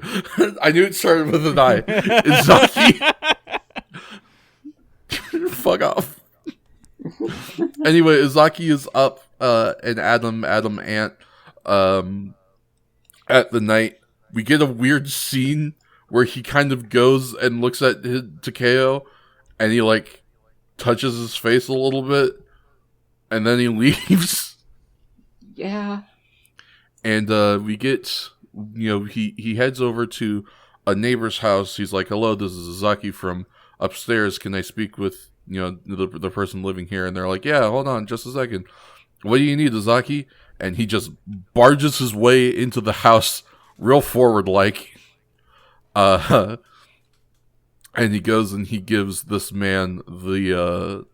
I knew it started with an I. Izaki. Fuck off. Anyway, Izaki is up, and Adam Ant, at the night. We get a weird scene where he kind of goes and looks at Takeo, and he like touches his face a little bit, and then he leaves. yeah. And we get, he heads over to a neighbor's house. He's like, "Hello, this is Izaki from upstairs. Can I speak with, the person living here?" And they're like, "Yeah, hold on just a second. What do you need, Izaki?" And he just barges his way into the house real forward-like. And he goes and he gives this man the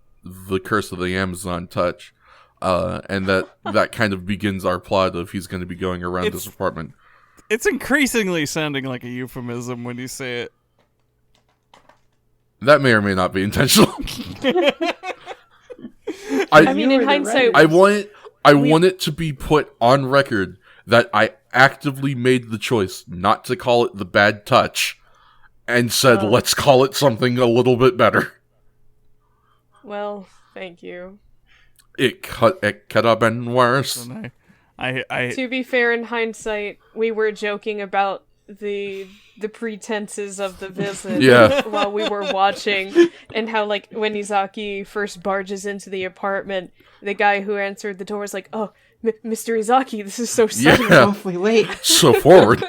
curse of the Amazon touch. And that kind of begins our plot of he's going to be going around this apartment. It's increasingly sounding like a euphemism when you say it. That may or may not be intentional. I mean, in You were the hindsight, writer. I want it to be put on record that I actively made the choice not to call it the bad touch and said, let's call it something a little bit better. well, thank you. It could have been worse. And I To be fair, in hindsight, we were joking about the pretenses of the visit Yeah. while we were watching, and how, like, when Izaki first barges into the apartment, the guy who answered the door was like, "Oh, Mr. Izaki, this is so sudden." Yeah. Awfully late. So forward.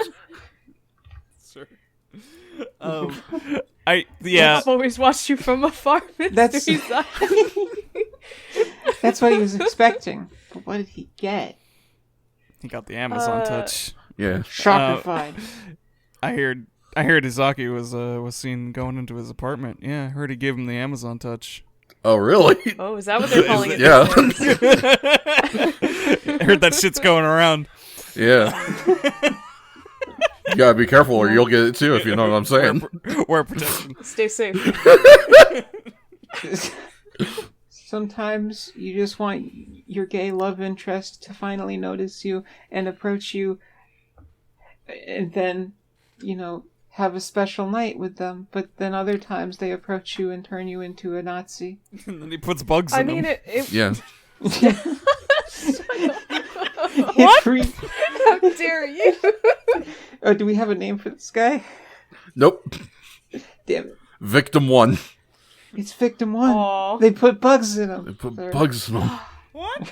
Sure. Yeah. I've always watched you from afar, Mr. That's- Izaki. That's what he was expecting. But what did he get? He got the Amazon touch. Yeah. Shoppified. I heard Izaki was seen going into his apartment. Yeah, I heard he gave him the Amazon touch. Oh, really? Oh, is that what they're calling it? Yeah. I heard that shit's going around. Yeah. You gotta be careful or you'll get it too, if you know what I'm saying. Wear protection. Stay safe. Sometimes you just want your gay love interest to finally notice you and approach you, and then, have a special night with them. But then other times they approach you and turn you into a Nazi. And then he puts bugs in them. Yeah. What? How dare you? Oh, do we have a name for this guy? Nope. Damn it. Victim 1. It's Victim 1. Aww. They put bugs in him. They put bugs in them. What?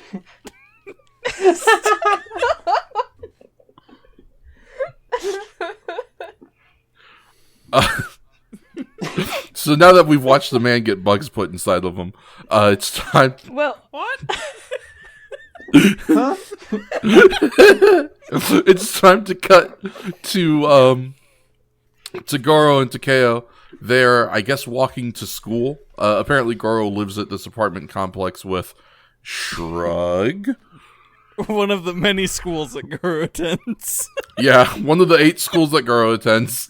So now that we've watched the man get bugs put inside of him, it's time. Well, what? Huh? It's time to cut to Goro and Takeo. They're, I guess, walking to school. Apparently, Goro lives at this apartment complex with Shrug. One of the many schools that Goro attends. Yeah, one of the 8 schools that Goro attends.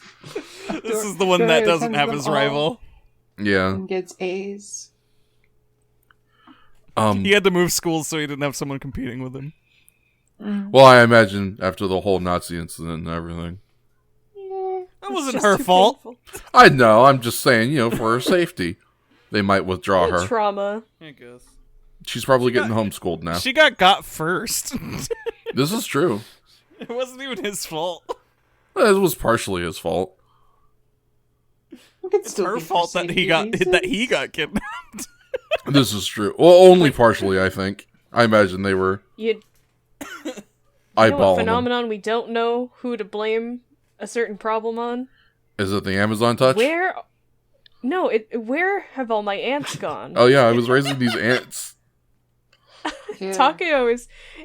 This is the one that doesn't have his rival. Yeah. And gets A's. He had to move schools so he didn't have someone competing with him. Well, I imagine after the whole Nazi incident and everything. That wasn't her fault. Painful. I know, I'm just saying, for her safety. They might withdraw her. Trauma. I guess. She's probably getting homeschooled now. She got first. This is true. It wasn't even his fault. It was partially his fault. It's her fault that he got kidnapped. This is true. Well, only partially, I think. I imagine they were You know eyeballing what him. phenomenon we don't know who to blame a certain problem on? Is it the Amazon touch? Where have all my ants gone? Oh yeah, I was raising these ants. Yeah. Takeo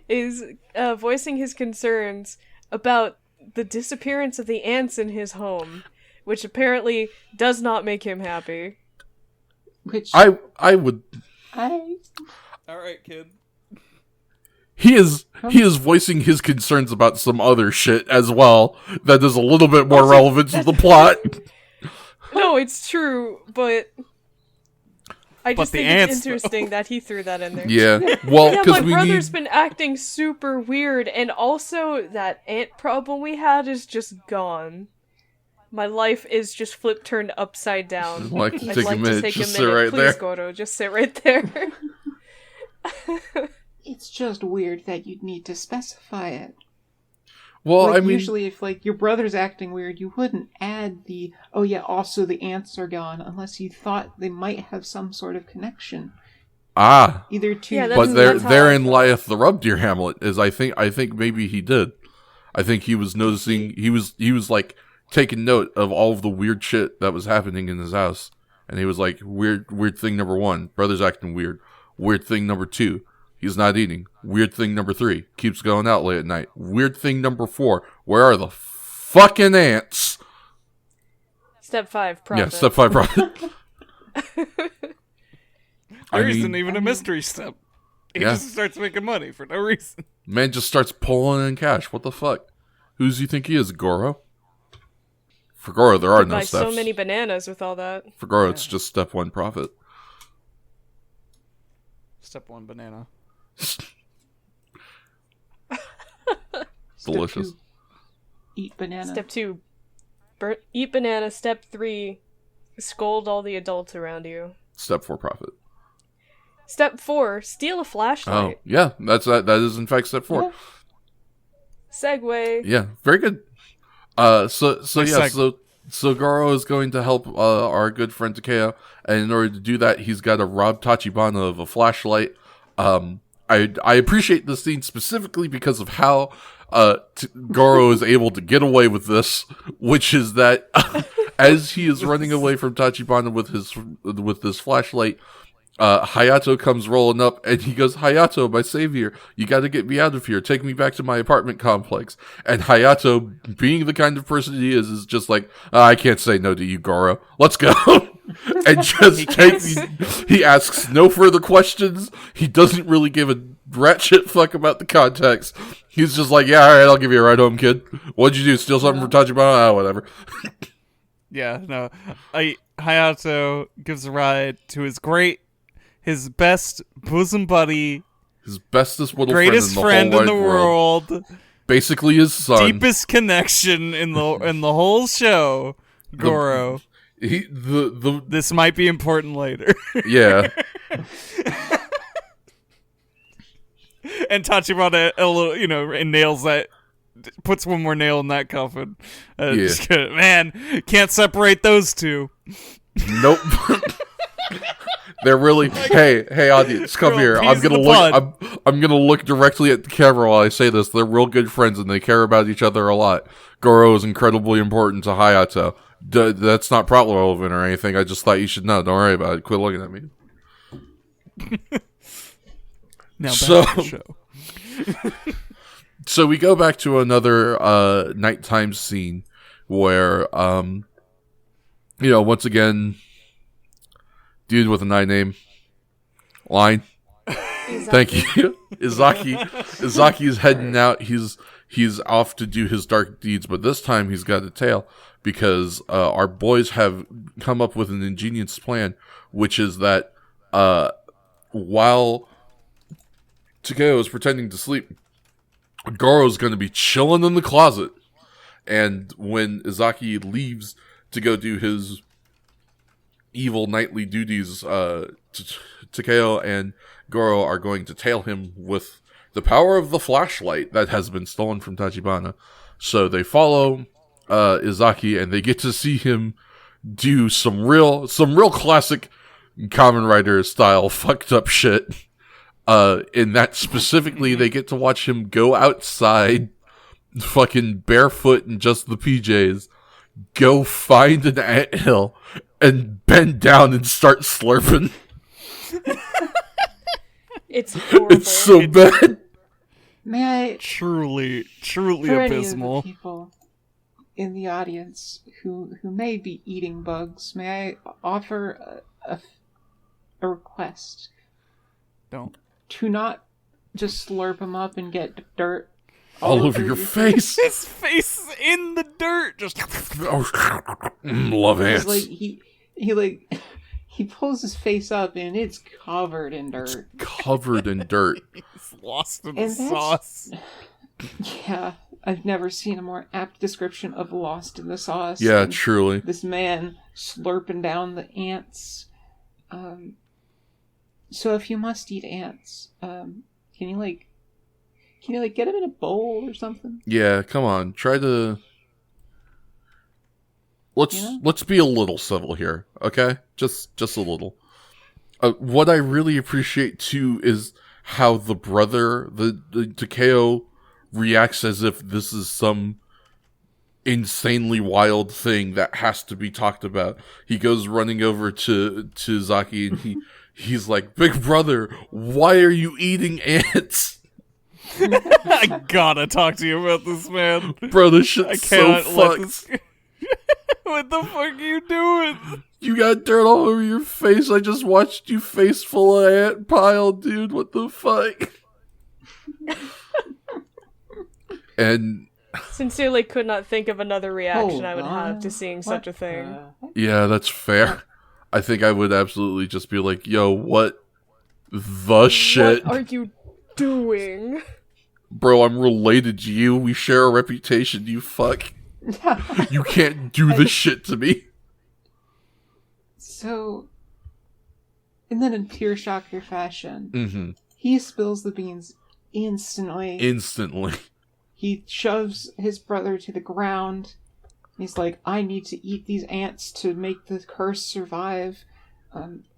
is voicing his concerns about the disappearance of the ants in his home, which apparently does not make him happy. Which I would. Alright, kid. He is voicing his concerns about some other shit as well that is a little bit more relevant to the plot. No, it's true, but I just think ants, it's interesting that he threw that in there. Yeah, well, Yeah, because my we brother's need. been acting super weird, and also that ant problem we had is just gone. My life is just turned upside down. Like, I'd take like a minute, to take just a sit minute. right Please, there. Goro, just sit right there. it's just weird that you'd need to specify it. Well, I mean, usually if your brother's acting weird, you wouldn't add the also the ants are gone unless you thought they might have some sort of connection. Either to Yeah, but that's how I therein felt. lieth the rub, dear Hamlet. Is I think maybe he did. I think he was noticing. He was like taking note of all of the weird shit that was happening in his house, and he was like, weird thing number 1, brother's acting weird. Weird thing number 2, he's not eating. Weird thing number 3, keeps going out late at night. Weird thing number 4, where are the fucking ants? Step 5, profit. Yeah, step 5 profit. There isn't even a mystery step. He just starts making money for no reason. Man just starts pulling in cash. What the fuck? Who does he think he is, Goro? For Goro, there are no Buy steps. so many bananas with all that. For Goro, it's just step 1 profit. Step 1 banana. Delicious. Step 2, eat banana. Step 2, eat banana. Step 3, scold all the adults around you. Step 4 profit. Step 4, steal a Oh, flashlight. yeah. That is in fact step 4. Yeah. Segue. Yeah, very good. So Goro is going to help our good friend Takeo, and in order to do that, he's got to rob Tachibana of a flashlight. I appreciate this scene specifically because of how Goro is able to get away with this, which is that as he is running away from Tachibana with his flashlight, Hayato comes rolling up and he goes, "Hayato, my savior, you gotta get me out of here. Take me back to my apartment complex." And Hayato, being the kind of person he is just like, "I can't say no to you, Goro. Let's go." And just he asks no further questions. He doesn't really give rat shit fuck about the context. He's just like, yeah, all right, I'll give you a ride home, kid. What'd you do? Steal something from Tachibana? Whatever. Yeah, no. Hayato gives a ride to his best bosom buddy, his bestest little greatest friend in the world, basically his son, deepest connection in the whole show, Goro. This might be important later. Yeah. And Tachibana, a little, and nails that, puts one more nail in that coffin. Man, can't separate those two. Nope. They're really. Hey, audience, come here. I'm gonna look directly at the camera while I say this. They're real good friends and they care about each other a lot. Goro is incredibly important to Hayato. That's not plot relevant or anything. I just thought you should know. Don't worry about it. Quit looking at me. Now back to the show. So we go back to another nighttime scene where, once again, dude with a line. Thank you. Izaki is heading out. He's off to do his dark deeds, but this time he's got a tail because our boys have come up with an ingenious plan, which is that while Takeo is pretending to sleep, Goro's going to be chilling in the closet. And when Izaki leaves to go do his evil nightly duties, Takeo and Goro are going to tail him with the power of the flashlight that has been stolen from Tachibana. So they follow Izaki and they get to see him do some real classic Kamen Rider style fucked up shit. In that specifically, they get to watch him go outside, fucking barefoot in just the PJs, go find an anthill, and bend down and start slurping. It's horrible. It's so bad. May I truly for abysmal. any of the people in the audience who may be eating bugs, may I offer a request? Don't. To not just slurp them up and get dirt all over your face. His face is in the dirt. Just love ants. He pulls his face up and it's covered in dirt. Covered in dirt. He's lost in the sauce. Yeah, I've never seen a more apt description of lost in the sauce. Yeah, truly. This man slurping down the ants. So if you must eat ants, can you get them in a bowl or something? Yeah, come on. Try to let's be a little civil here, okay? Just a little. What I really appreciate too is how the brother, the Takeo, reacts as if this is some insanely wild thing that has to be talked about. He goes running over to Zaki and he's like, "Big brother, why are you eating ants?" I gotta talk to you about this, man. Bro, this shit's so fucked. What the fuck are you doing? You got dirt all over your face. I just watched you face full of ant pile, dude. What the fuck? And sincerely could not think of another reaction I would have to seeing such a thing. Yeah, that's fair. I think I would absolutely just be like, yo, what the shit? What are you doing? Bro, I'm related to you. We share a reputation, you fuck. You can't do this shit to me. So, and then in pure shocker fashion, he spills the beans instantly. He shoves his brother to the ground. He's like, I need to eat these ants to make the curse survive.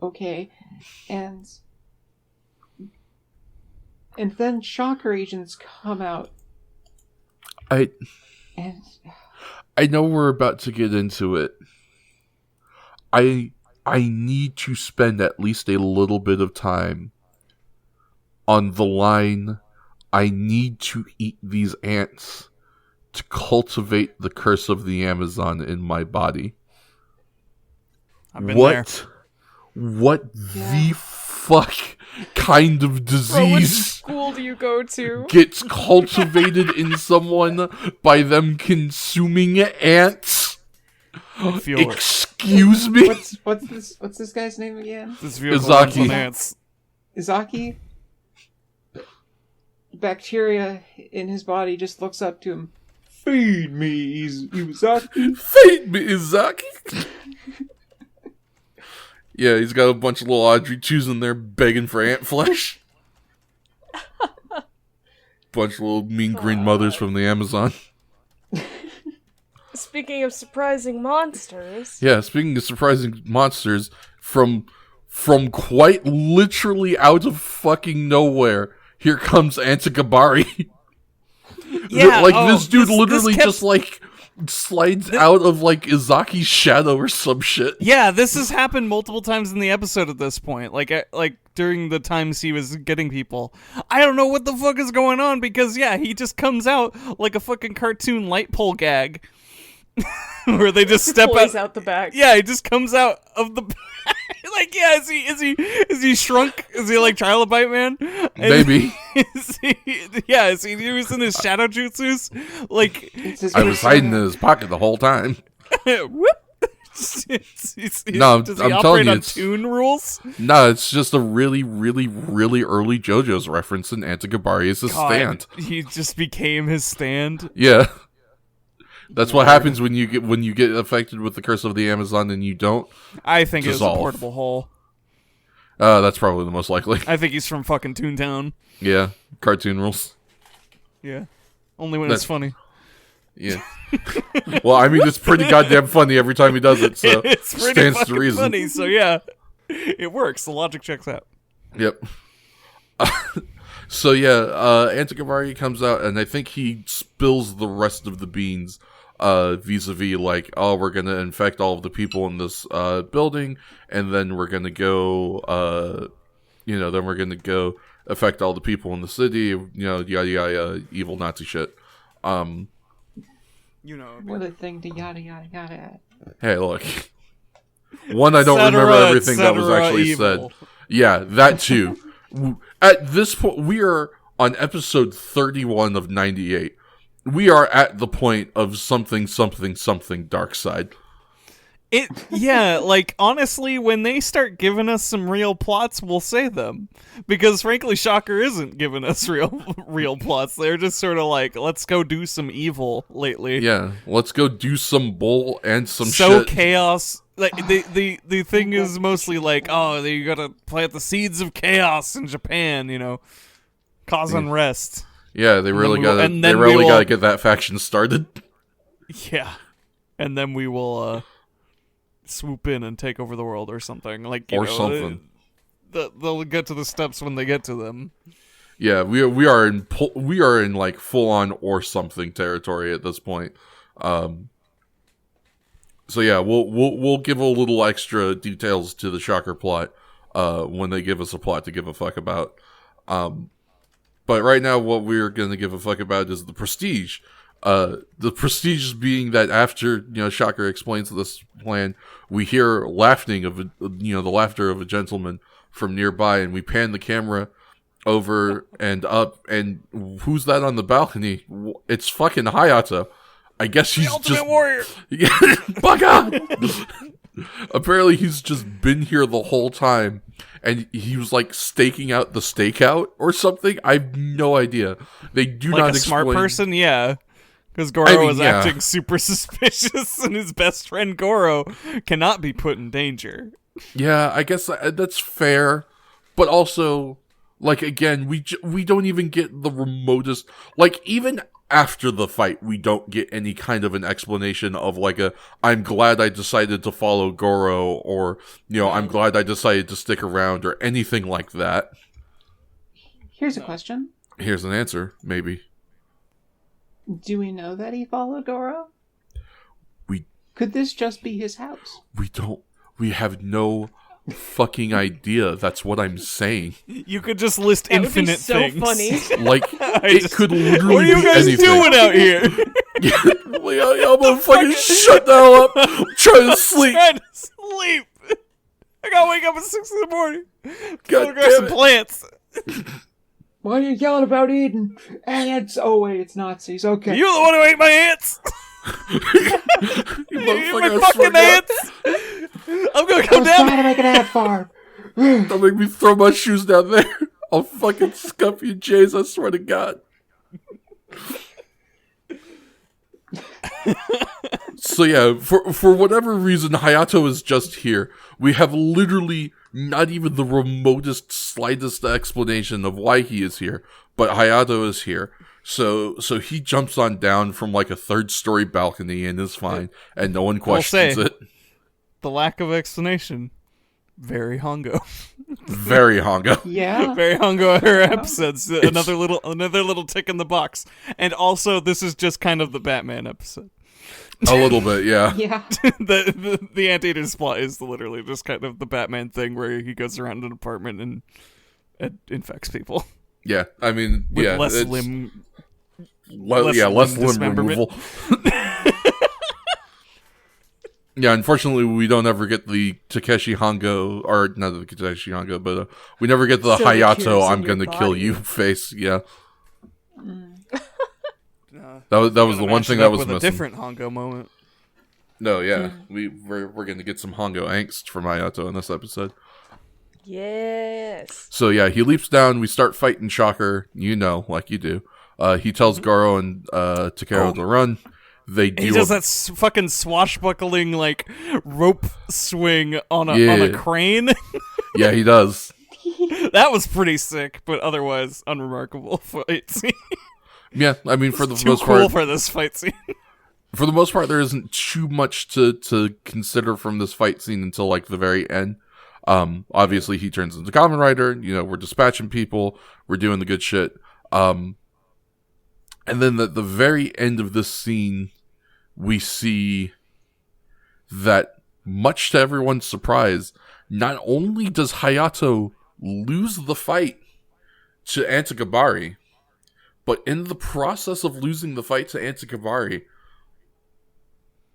Okay. And then shocker agents come out. I know we're about to get into it. I need to spend at least a little bit of time on the line, I need to eat these ants to cultivate the curse of the Amazon in my body. I've been there. What the fuck kind of Bro, which disease school do you go to? gets cultivated in someone by them consuming ants. I feel it. Excuse me? What's this guy's name again? This vehicle Izaki. runs on ants. Izaki? The bacteria in his body just looks up to him. Feed me, Izaki. Feed me, Izaki. Yeah, he's got a bunch of little Audrey 2s in there begging for ant flesh. Bunch of little mean green mothers from the Amazon. Speaking of surprising monsters. Yeah, speaking of surprising monsters, from quite literally out of fucking nowhere, here comes Antikabari. Yeah, this dude literally kept... just like slides out of like Izaki's shadow or some shit. Yeah, this has happened multiple times in the episode at this point. Like during the times he was getting people. I don't know what the fuck is going on because yeah, he just comes out like a fucking cartoon light pole gag. Where they just step out the back. Yeah, he just comes out of the like yeah, is he shrunk? Is he like Trilobite Man? Maybe. Is he using his shadow jutsus? Like I was hiding in his pocket the whole time. Whoop. No, does he I'm operate telling you, on it's Toon rules? No, it's just a really, really, really early JoJo's reference, and Antikabari is his stand. He just became his stand. Yeah. That's what happens when you get affected with the curse of the Amazon and you don't. I think dissolve. It's a portable hole. That's probably the most likely. I think he's from fucking Toontown. Yeah, cartoon rules. Yeah, only when it's funny. Yeah. Well, I mean, it's pretty goddamn funny every time he does it. So it's pretty stands fucking to reason. funny. So yeah, it works. The logic checks out. Yep. So yeah, Antikabari comes out, and I think he spills the rest of the beans. Vis-a-vis like, oh, we're gonna infect all of the people in this building, and then we're gonna go, then we're gonna go affect all the people in the city, yada yada, evil Nazi shit. What a thing to yada yada yada. Hey, look. One, I don't remember everything that was actually evil. said. Yeah, that too. At this point, we are on episode 31 of 98. We are at the point of something dark side. Like, honestly, when they start giving us some real plots, we'll say them. Because, frankly, Shocker isn't giving us real plots. They're just sort of like, let's go do some evil lately. Yeah, let's go do some bull and some shit. So chaos. Like, the thing is mostly like, oh, you gotta plant the seeds of chaos in Japan, cause unrest. Yeah, they really gotta get that faction started. Yeah, and then we will swoop in and take over the world or something. Something. They'll get to the steps when they get to them. Yeah, we are in like full on or something territory at this point. So yeah, we'll give a little extra details to the Shocker plot when they give us a plot to give a fuck about. But right now, what we're going to give a fuck about is the Prestige. The Prestige being that after Shocker explains this plan, we hear laughing of the laughter of a gentleman from nearby, and we pan the camera over and up, and who's that on the balcony? It's fucking Hayato. I guess he's Ultimate Warrior. Yeah, bugger. Apparently, he's just been here the whole time. And he was like staking out the stakeout or something. I have no idea. They do not explain. Smart person, yeah. Because Goro was acting super suspicious, and his best friend Goro cannot be put in danger. Yeah, I guess that's fair. But also, like, again, we don't even get the remotest... Like, even after the fight, we don't get any kind of an explanation of like I'm glad I decided to follow Goro, or I'm glad I decided to stick around, or anything like that. Here's a question. Here's an answer, maybe. Do we know that he followed Goro? Could this just be his house? We have no fucking idea. That's what I'm saying. You could just list infinite things. Funny. Like, it could literally be anything. What are you guys doing out here? I'm gonna fucking shut the hell up. I'm trying to sleep. I gotta wake up at 6 in the morning. God Go grab some plants. Why are you yelling about eating ants? Oh, wait, it's Nazis. Okay. You the one who ate my ants? You My motherfucker, I swear fucking to God. ants! I'm gonna I come was down. trying to make an ant farm. Don't make me throw my shoes down there. I'll fucking scuff you, Jays, I swear to God. So yeah, for whatever reason, Hayato is just here. We have literally not even the remotest, slightest explanation of why he is here, but Hayato is here. So he jumps on down from like a 3rd-story balcony and is fine, and no one questions it. The lack of explanation. Very Hongo. Very Hongo. Yeah. Very Hongo her episodes. Another little tick in the box. And also, this is just kind of the Batman episode. A little bit, yeah. Yeah. the anteater's plot is literally just kind of the Batman thing where he goes around an apartment and infects people. Yeah, I mean, With yeah. less limb less limb dismemberment. removal. Yeah, unfortunately, we don't ever get the Takeshi Hongo, or not the Takeshi Hongo, but we never get the So the Hayato, cure's I'm in your gonna kill body. you face, yeah. That was the one thing that was with missing. a different Hongo moment. No, yeah, we're gonna get some Hongo angst from Hayato in this episode. Yes. So yeah, he leaps down, we start fighting Shocker, like you do. He tells Goro and Takeru to run. They do He does that fucking swashbuckling like rope swing on a crane. Yeah, he does. That was pretty sick, but otherwise unremarkable fight scene. Yeah, I mean, for the Too most cool part, for this fight scene. for the most part, there isn't too much to consider from this fight scene until like the very end. Obviously, he turns into Kamen Rider. We're dispatching people. We're doing the good shit. And then at the very end of this scene, we see that, much to everyone's surprise, not only does Hayato lose the fight to Antikabari, but in the process of losing the fight to Antikabari,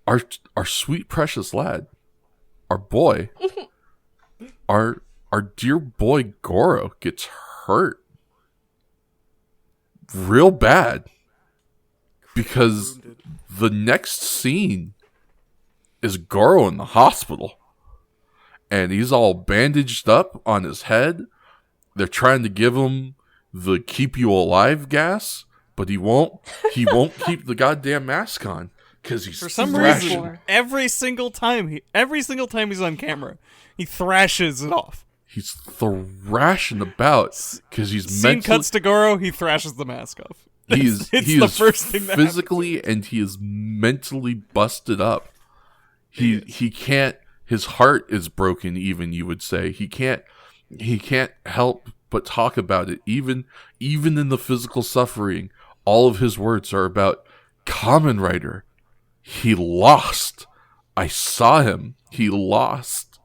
our sweet precious lad, our boy, our dear boy Goro gets hurt real bad. Because the next scene is Goro in the hospital. And he's all bandaged up on his head. They're trying to give him the keep you alive gas, but he won't keep the goddamn mask on. Because he's For some thrashing. reason, every single time he's on camera, he thrashes it off. He's thrashing about because he's Scene cuts to Goro, he thrashes the mask off. He It's is the first thing that physically and he is mentally busted up. He can't. His heart is broken. Even you would say he can't help but talk about it. Even in the physical suffering, all of his words are about Kamen Rider. He lost. I saw him. He lost.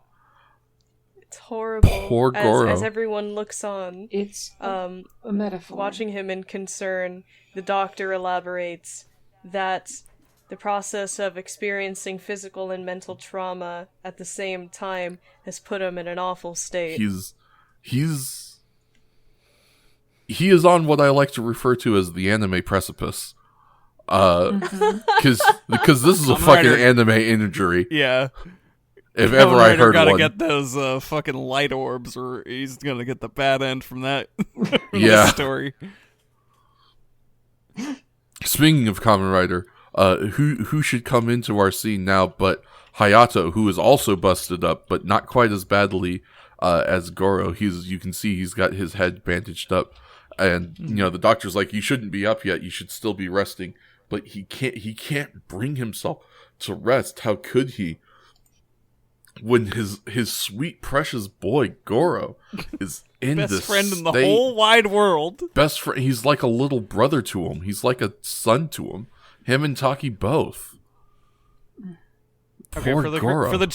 It's horrible. Poor Goro. As everyone looks on, It's a metaphor. watching him in concern, the doctor elaborates that the process of experiencing physical and mental trauma at the same time has put him in an awful state. He is on what I like to refer to as the anime precipice. Because this is a fucking anime injury. Yeah. If ever I heard gotta one. get those fucking light orbs, or he's gonna get the bad end from that. Yeah. Story. Speaking of Kamen Rider, who should come into our scene now but Hayato, who is also busted up, but not quite as badly as Goro. You can see he's got his head bandaged up, and the doctor's like, you shouldn't be up yet. You should still be resting. But he can't bring himself to rest. How could he? When his sweet precious boy Goro is in Best this friend in the state. whole wide world. Best friend. He's like a little brother to him. He's like a son to him. Him and Taki both. Okay, Poor Goro. for the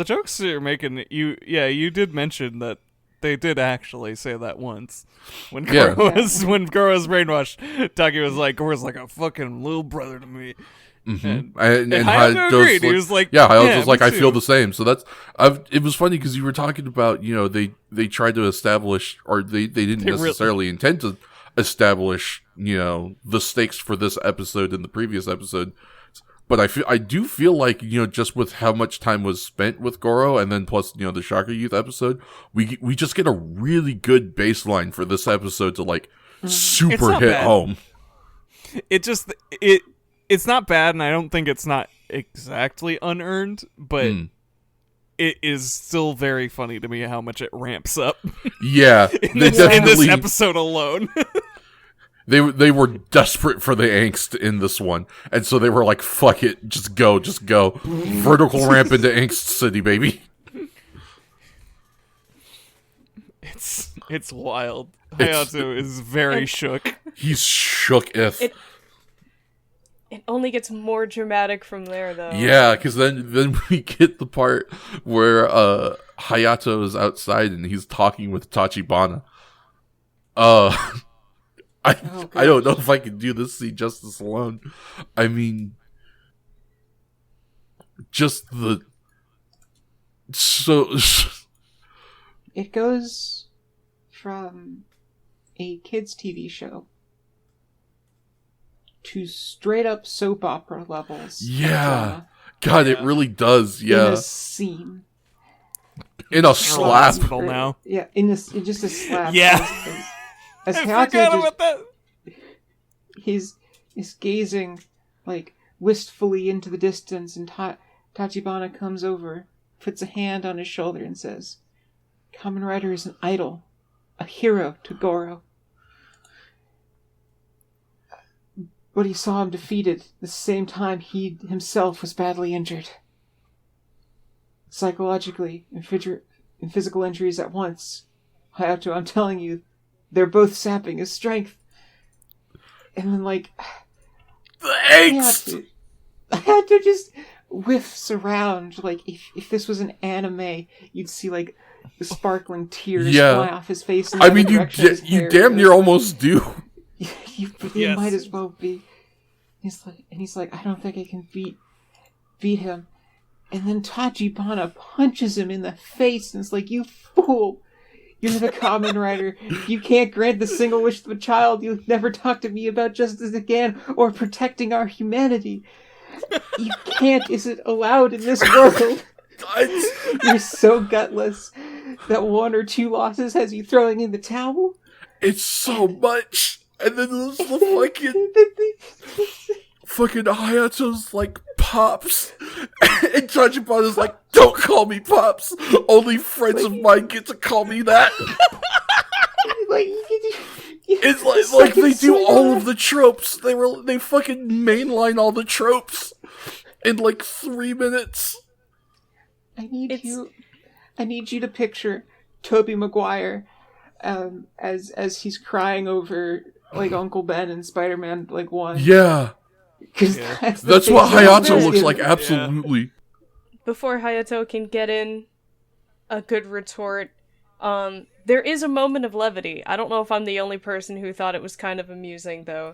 jokes you're making, you did mention that they did actually say that once when Goro was brainwashed. Taki was like, Goro's like a fucking little brother to me. And Hayato agreed. He was like, Hayato was like, me I too. feel the same. So it was funny because you were talking about, they tried to establish, or they didn't necessarily intend to establish, the stakes for this episode in the previous episode. But I do feel like, just with how much time was spent with Goro, and then plus, the Shocker Youth episode, we just get a really good baseline for this episode to like super hit home. It's not bad, and I don't think it's not exactly unearned, but it is still very funny to me how much it ramps up. Yeah, in this episode alone. They were desperate for the angst in this one, and so they were like, "Fuck it, just go, vertical ramp into angst city, baby." It's wild. Hayato is very shook. He's shook if. It only gets more dramatic from there, though. Yeah, because then we get the part where Hayato is outside and he's talking with Tachibana. I don't know if I can do this scene justice alone. I mean, just it goes from a kids' TV show to straight up soap opera levels. Yeah. God, it really does. Yeah. In a scene. In a slap. Now. Yeah, in just a slap. Yeah. As I forgot about that. He's gazing like wistfully into the distance, and Tachibana comes over, puts a hand on his shoulder, and says, "Kamen Rider is an idol, a hero to Goro. But he saw him defeated at the same time he himself was badly injured. Psychologically and physical injuries at once. Hayato, I'm telling you, they're both sapping his strength." And then, like, the angst! Hayato just whiffs around. Like, if this was an anime, you'd see, like, the sparkling tears fly off his face. I mean, you damn near almost do. You might as well be. He's like, I don't think I can beat him. And then Tachibana punches him in the face, and it's like, you fool! You're the Kamen Rider. You can't grant the single wish of a child. You'll never talk to me about justice again or protecting our humanity. You can't. Is it allowed in this world? You're so gutless that one or two losses has you throwing in the towel. It's so much. And then there's the fucking Hayato's like, "Pops," and Tachibana's like, "Don't call me Pops. Only friends of mine get to call me that." It's like they do all of the tropes. They fucking mainline all the tropes in like 3 minutes. I need you to picture Tobey Maguire as he's crying over like Uncle Ben and Spider-Man like 1. Yeah. Because that's what Hayato looks like, absolutely. Before Hayato can get in a good retort, there is a moment of levity. I don't know if I'm the only person who thought it was kind of amusing, though.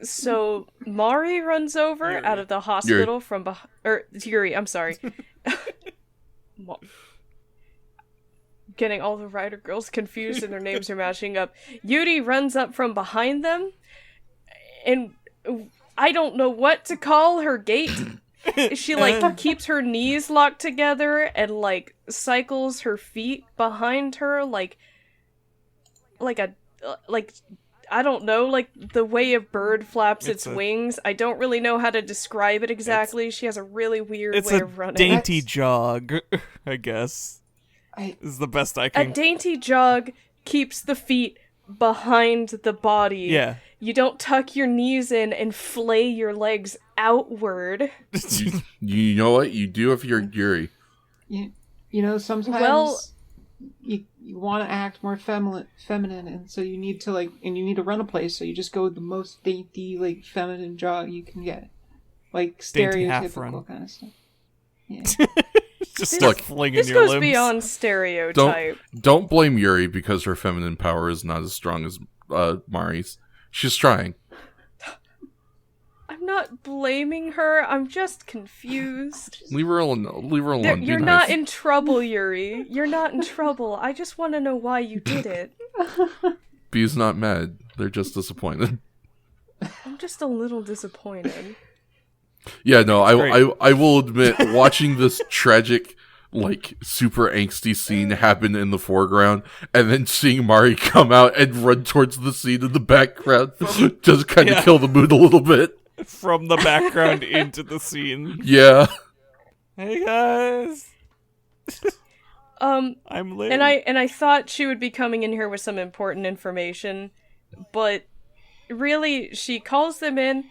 So Mari runs over out of the hospital from behind... Or, Yuri, I'm sorry. Getting all the Rider girls confused and their names are matching up. Yuri runs up from behind them, and I don't know what to call her gait. She, like, keeps her knees locked together and, like, cycles her feet behind her, like I don't know, like the way a bird flaps its wings. I don't really know how to describe it exactly. She has a really weird way of running. It's a dainty jog, I guess. Is the best I can... A dainty jog keeps the feet behind the body. Yeah. You don't tuck your knees in and flay your legs outward. You know what? You do if you're Yuri. You know, sometimes you want to act more feminine, and so you need to run a place, so you just go with the most dainty, like, feminine jog you can get. Like, stereotypical kind of stuff. Yeah. Just like flinging your limbs. This goes beyond stereotype. Don't blame Yuri because her feminine power is not as strong as Mari's. She's trying. I'm not blaming her. I'm just confused. Leave her alone. Leave her alone. You're not in trouble, Yuri. You're not in trouble. I just want to know why you did it. Bee's not mad. They're just disappointed. I'm just a little disappointed. Yeah, no, I will admit, watching this tragic, like, super angsty scene happen in the foreground, and then seeing Mari come out and run towards the scene in the background, just kind of kill the mood a little bit. From the background into the scene. Yeah. Hey, guys. I'm late. And I thought she would be coming in here with some important information, but really, she calls them in,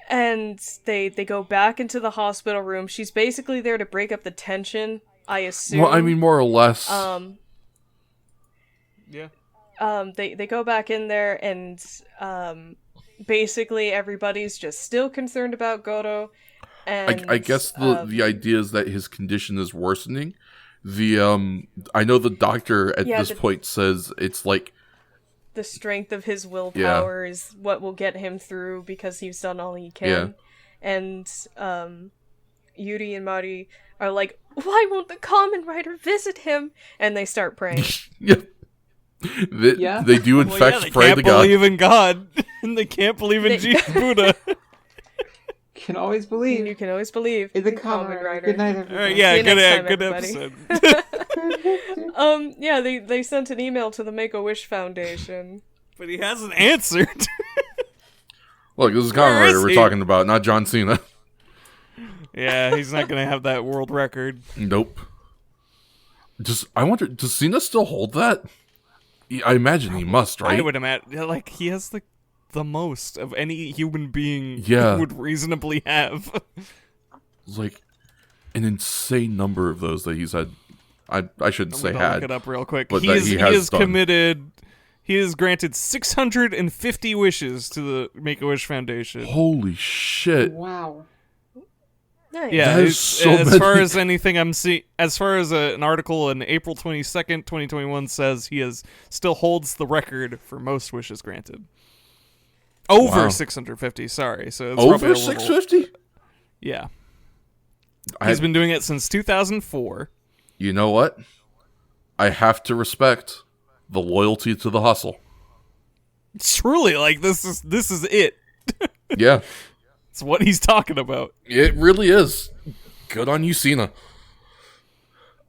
and they go back into the hospital room. She's basically there to break up the tension, I assume. Well, I mean, more or less. Yeah. They go back in there, and basically everybody's just still concerned about Goro. And I guess the idea is that his condition is worsening. I know the doctor at this point says it's like the strength of his willpower is what will get him through because he's done all he can. Yeah. And Yuri and Mari are like, why won't the Kamen Rider visit him? And they start praying. They do in fact they pray to God. They can't believe in God. And they can't believe in Jesus Buddha. Can always believe. You can always believe in the Kamen Rider. Good night, everybody. Good episode. They sent an email to the Make-A-Wish Foundation. But he hasn't answered. Look, this is Kamen Rider we're talking about, not John Cena. Yeah, he's not going to have that world record. Nope. I wonder, does Cena still hold that? I imagine he must, right? I would imagine, like, he has the most of any human being would reasonably have. It's like an insane number of those that he's had. I shouldn't say had. Look it up real quick. But He is committed. He has granted 650 wishes to the Make-A-Wish Foundation. Holy shit! Wow. Nice. Yeah, that is so as many. far as anything I'm seeing, as far as an article in April 22nd, 2021 says, he still holds the record for most wishes granted. Over 650, sorry. So it's over 650? Yeah. He's been doing it since 2004. You know what? I have to respect the loyalty to the hustle. Truly, like, this is it. Yeah. It's what he's talking about. It really is. Good on you, Cena.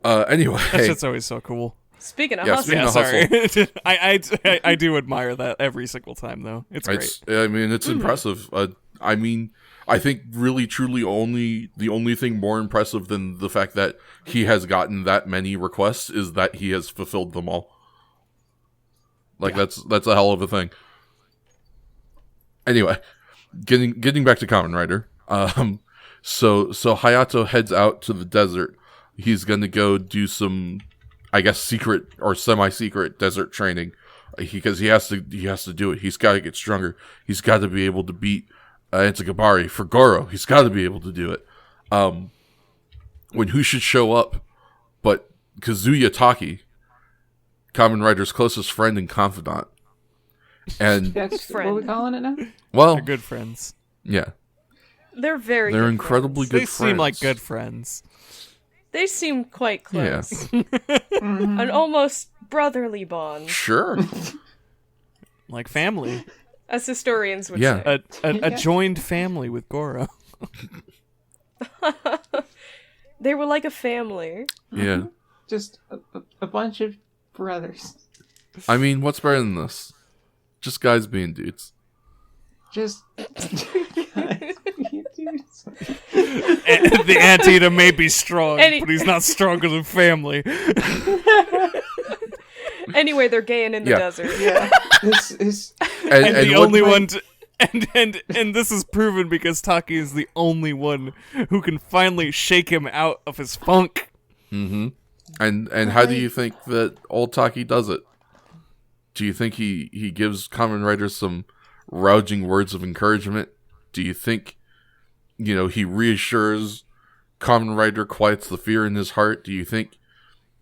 Anyway. That shit's always so cool. Speaking of hustle. Speaking of hustle. I do admire that every single time, though. It's great. It's impressive. I think really, truly the only thing more impressive than the fact that he has gotten that many requests is that he has fulfilled them all. Like, that's a hell of a thing. Anyway, getting back to Kamen Rider. So Hayato heads out to the desert. He's gonna go do some, I guess, secret or semi-secret desert training because he has to do it. He's got to get stronger. He's got to be able to beat Antigabari for Goro. He's got to be able to do it. When who should show up but Kazuya Taki, Kamen Rider's closest friend and confidant. And that's what we're calling it now? Well, they're good friends. Yeah. They're good incredibly friends. good They friends. seem like good friends. They seem quite close. Yeah. An almost brotherly bond. Sure. Like family. As historians would say. A joined family with Goro. They were like a family. Yeah. Just a bunch of brothers. I mean, what's better than this? Just guys being dudes. Just guys being dudes. The anteater may be strong, but he's not stronger than family. Anyway, they're gaying in the desert. Yeah. This is And the only one to, and this is proven because Taki is the only one who can finally shake him out of his funk. Mm-hmm. And how do you think that old Taki does it? Do you think he gives Kamen Rider some rousing words of encouragement? Do you think, he reassures Kamen Rider, quiets the fear in his heart? Do you think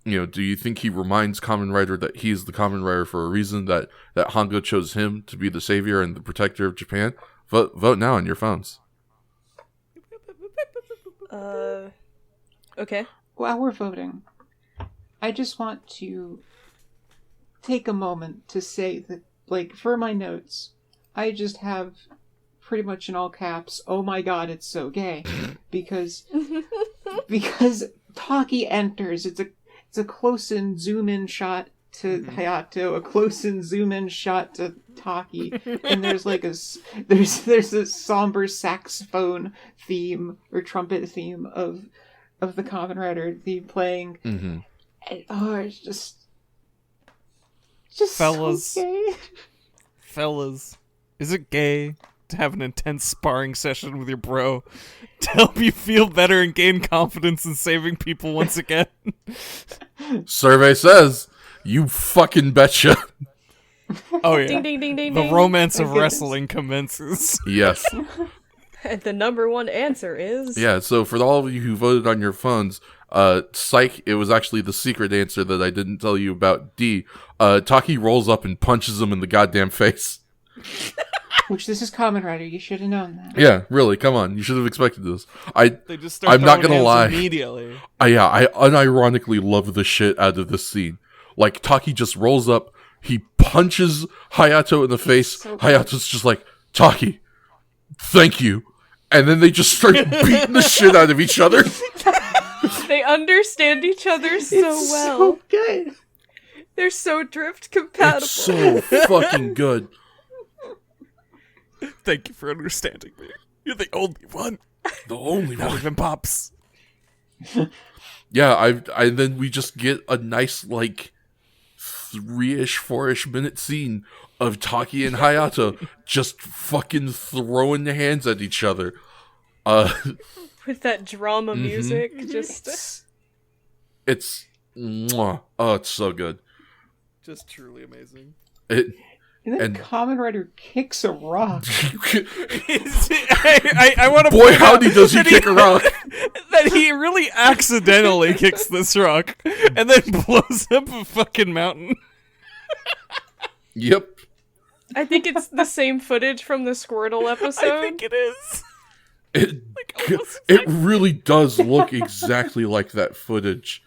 he reminds Kamen Rider that he's the Kamen Rider for a reason, that Hongo chose him to be the savior and the protector of Japan? Vote now on your phones. Okay. While we're voting, I just want to take a moment to say that, like, for my notes, I just have pretty much in all caps, "Oh my god, it's so gay," because Taki enters. It's a close-in zoom-in shot to Hayato, a close-in zoom-in shot to Taki, and there's like there's a somber saxophone theme or trumpet theme of the Kamen Rider theme playing. Mm-hmm. And, it's just Fellas. so gay. Fellas, is it gay to have an intense sparring session with your bro to help you feel better and gain confidence in saving people once again? Survey says, you fucking betcha. Oh yeah. Ding ding ding ding The ding. romance of goodness. wrestling commences. Yes. And the number one answer is Yeah, so for all of you who voted on your phones, psych, it was actually the secret answer that I didn't tell you about. D. Taki rolls up and punches him in the goddamn face. Which, this is Kamen Rider. You should have known that. Yeah, really, come on. You should have expected this. They just start I'm not throwing gonna hands lie. immediately. I unironically love the shit out of this scene. Like, Taki just rolls up, he punches Hayato in the face. So good. Hayato's just like, Taki, thank you. And then they just start beating the shit out of each other. they understand each other so It's well. so good. They're so drift compatible. It's so fucking good. Thank you for understanding me. You're the only one. The only Not one. even Pops. Yeah, I then we just get a nice, like, 3-ish, 4-ish minute scene of Taki and Hayato just fucking throwing their hands at each other. With that drama music, just It's mwah. Oh, it's so good. Just truly amazing. It And then Kamen Rider kicks a rock. I want to boy, howdy does he kick a rock. that he really accidentally kicks this rock and then blows up a fucking mountain. Yep. I think it's the same footage from the Squirtle episode. I think it is. It almost it really does look exactly like that footage.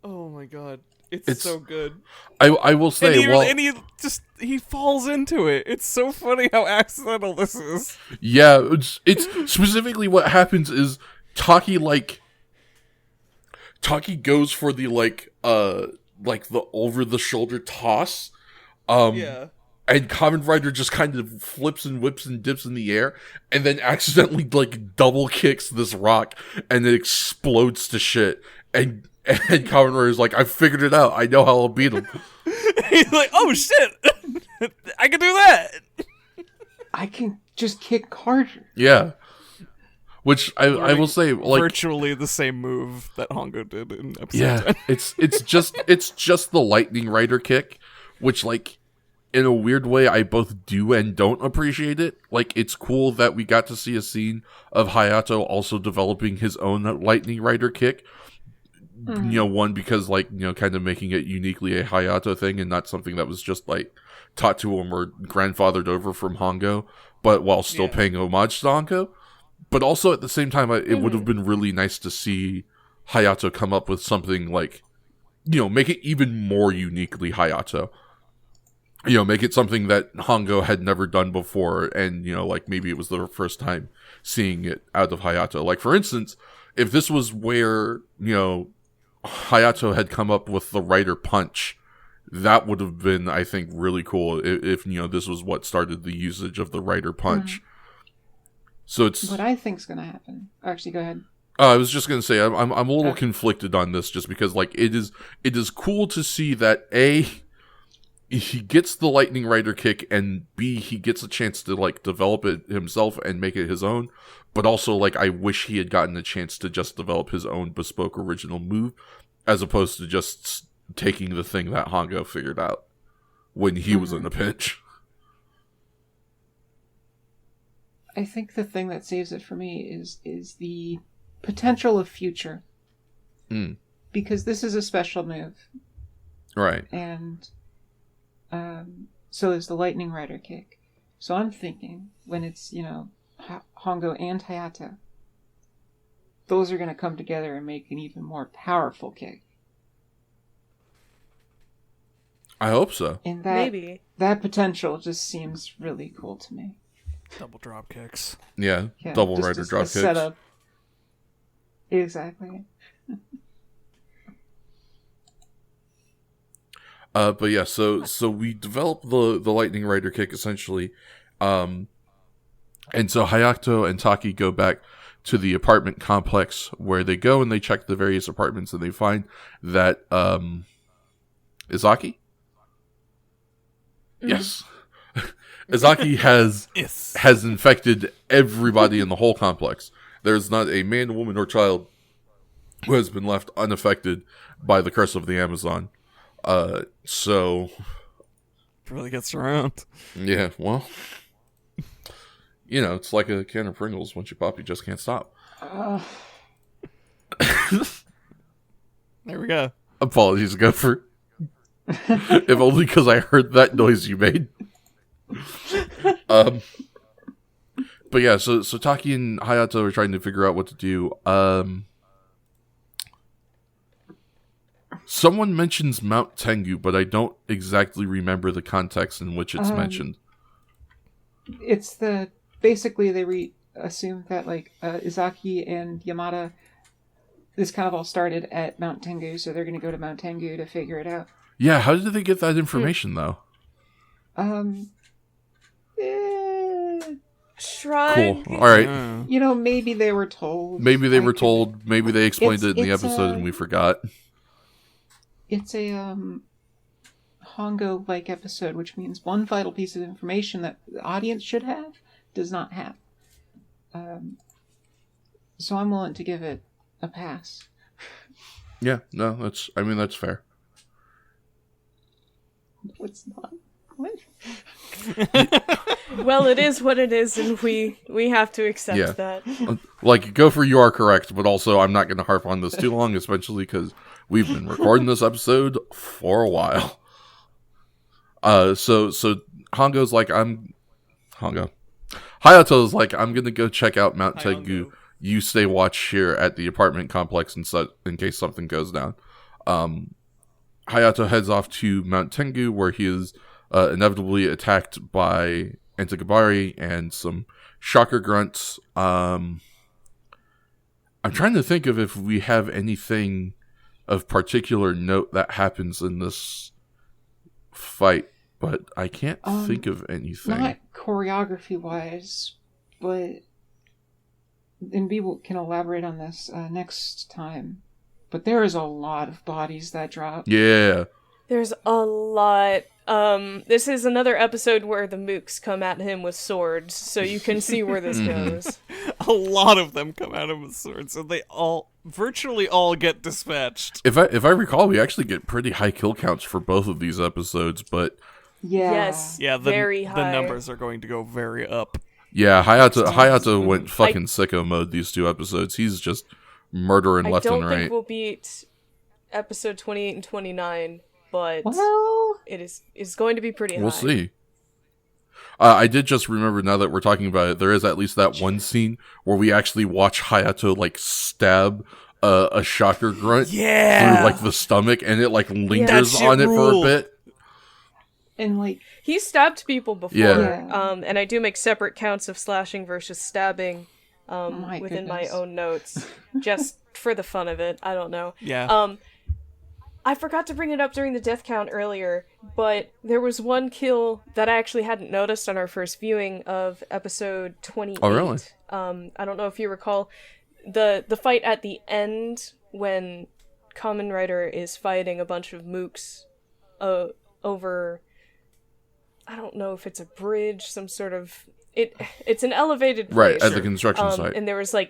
Oh my god. It's so good. I will say, And he falls into it. It's so funny how accidental this is. yeah, it's specifically what happens is Taki goes for the like the over the shoulder toss. Yeah. And Kamen Rider just kind of flips and whips and dips in the air, and then accidentally like double kicks this rock, and it explodes to shit. And Kamen Rider's like, I figured it out. I know how I'll beat him. He's like, oh shit, I can do that. I can just kick harder. Yeah. Which I will say, like, virtually the same move that Hongo did in episode yeah, 10. it's just the Lightning Rider kick, which, like, in a weird way, I both do and don't appreciate it. Like, it's cool that we got to see a scene of Hayato also developing his own Lightning Rider kick. You know, one, because, like, you know, kind of making it uniquely a Hayato thing and not something that was just, like, taught to him or grandfathered over from Hongo, but while still paying homage to Hongo. But also, at the same time, it would have been really nice to see Hayato come up with something, like, you know, make it even more uniquely Hayato. You know, make it something that Hongo had never done before, and, you know, like, maybe it was the first time seeing it out of Hayato. Like, for instance, if this was where, you know, Hayato had come up with the Rider Punch, that would have been, I think, really cool if you know, this was what started the usage of the Rider Punch. So it's... What I think's gonna happen... Actually, go ahead. I was just gonna say, I'm a little conflicted on this, just because, like, it is cool to see that, A, he gets the Lightning Rider kick, and B, he gets a chance to, like, develop it himself and make it his own. But also, like, I wish he had gotten a chance to just develop his own bespoke original move, as opposed to just taking the thing that Hongo figured out when he was in a pinch. I think the thing that saves it for me is the potential of future. Because this is a special move. Right. And so is the Lightning Rider kick. So I'm thinking when it's, Hongo and Hayato, those are going to come together and make an even more powerful kick. I hope so. And Maybe. that potential just seems really cool to me. Double drop kicks. Yeah, double just rider a drop kicks. Setup. Exactly. But yeah, so we develop the lightning rider kick essentially, and so Hayato and Taki go back to the apartment complex where they go and they check the various apartments and they find that Izaki. Mm-hmm. Yes, Izaki has infected everybody in the whole complex. There's not a man, woman, or child who has been left unaffected by the curse of the Amazon. So it really gets around. Yeah, well, it's like a can of Pringles. Once you pop, you just can't stop. There we go. Apologies, Gopher. If only because I heard that noise you made. But yeah, so Taki and Hayato are trying to figure out what to do. Someone mentions Mount Tengu, but I don't exactly remember the context in which it's mentioned. It's basically they assume that Izaki and Yamada, this kind of all started at Mount Tengu, so they're going to go to Mount Tengu to figure it out. Yeah, how did they get that information though? Shrine. Cool. All right. Maybe they were told. Maybe they were told. Maybe they explained it in the episode and we forgot. It's a Hongo-like episode, which means one vital piece of information that the audience should have does not have. So I'm willing to give it a pass. Yeah, no, that's fair. What's not? What? Well, it is what it is, and we have to accept that. Gopher, you are correct, but also I'm not going to harp on this too long, especially because we've been recording this episode for a while. So Hongo's like, Hongo. Hayato's like, I'm going to go check out Mount Tengu. You stay watch here at the apartment complex in case something goes down. Hayato heads off to Mount Tengu, where he is inevitably attacked by Antigabari and some shocker grunts. I'm trying to think of if we have anything of particular note that happens in this fight, but I can't think of anything. Not choreography-wise, but... And we can elaborate on this next time. But there is a lot of bodies that drop. Yeah. There's a lot. This is another episode where the mooks come at him with swords, so you can see where this goes. A lot of them come at him with swords, and they virtually all get dispatched. If I recall, we actually get pretty high kill counts for both of these episodes, but... Yeah. Yes, very high. The numbers are going to go very up. Yeah, Hayato went fucking sicko mode these two episodes. He's just murdering left and right. I don't think we'll beat episode 28 and 29, but it's going to be pretty high. We'll see. I did just remember, now that we're talking about it, there is at least that one scene where we actually watch Hayato stab a shocker grunt through the stomach, and it lingers on it for a bit. And he stabbed people before, and I do make separate counts of slashing versus stabbing within my own notes, just for the fun of it. I don't know. Yeah. I forgot to bring it up during the death count earlier, but there was one kill that I actually hadn't noticed on our first viewing of episode 28. Oh, really? I don't know if you recall the fight at the end when Kamen Rider is fighting a bunch of mooks over... I don't know if it's a bridge, some sort of... It's an elevated place. Right, at the construction site. And there was a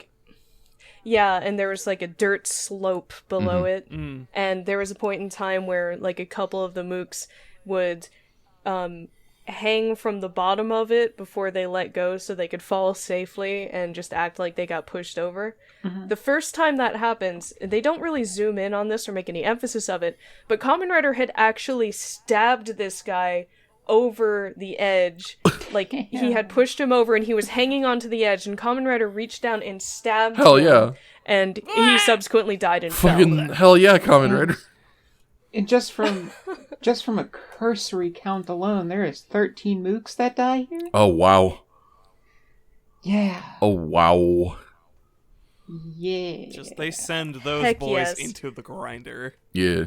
dirt slope below it. Mm. And there was a point in time where a couple of the mooks would hang from the bottom of it before they let go so they could fall safely and just act like they got pushed over. Mm-hmm. The first time that happens, they don't really zoom in on this or make any emphasis of it, but Kamen Rider had actually stabbed this guy over the edge. Like, he had pushed him over and he was hanging onto the edge, and Kamen Rider reached down and stabbed him. Hell yeah. And he subsequently died and Fucking fell. hell yeah, Kamen Rider. And just from a cursory count alone, there is 13 mooks that die here. Oh wow. Yeah. Oh wow. Yeah. Just they send those Heck boys yes. into the grinder. Yeah.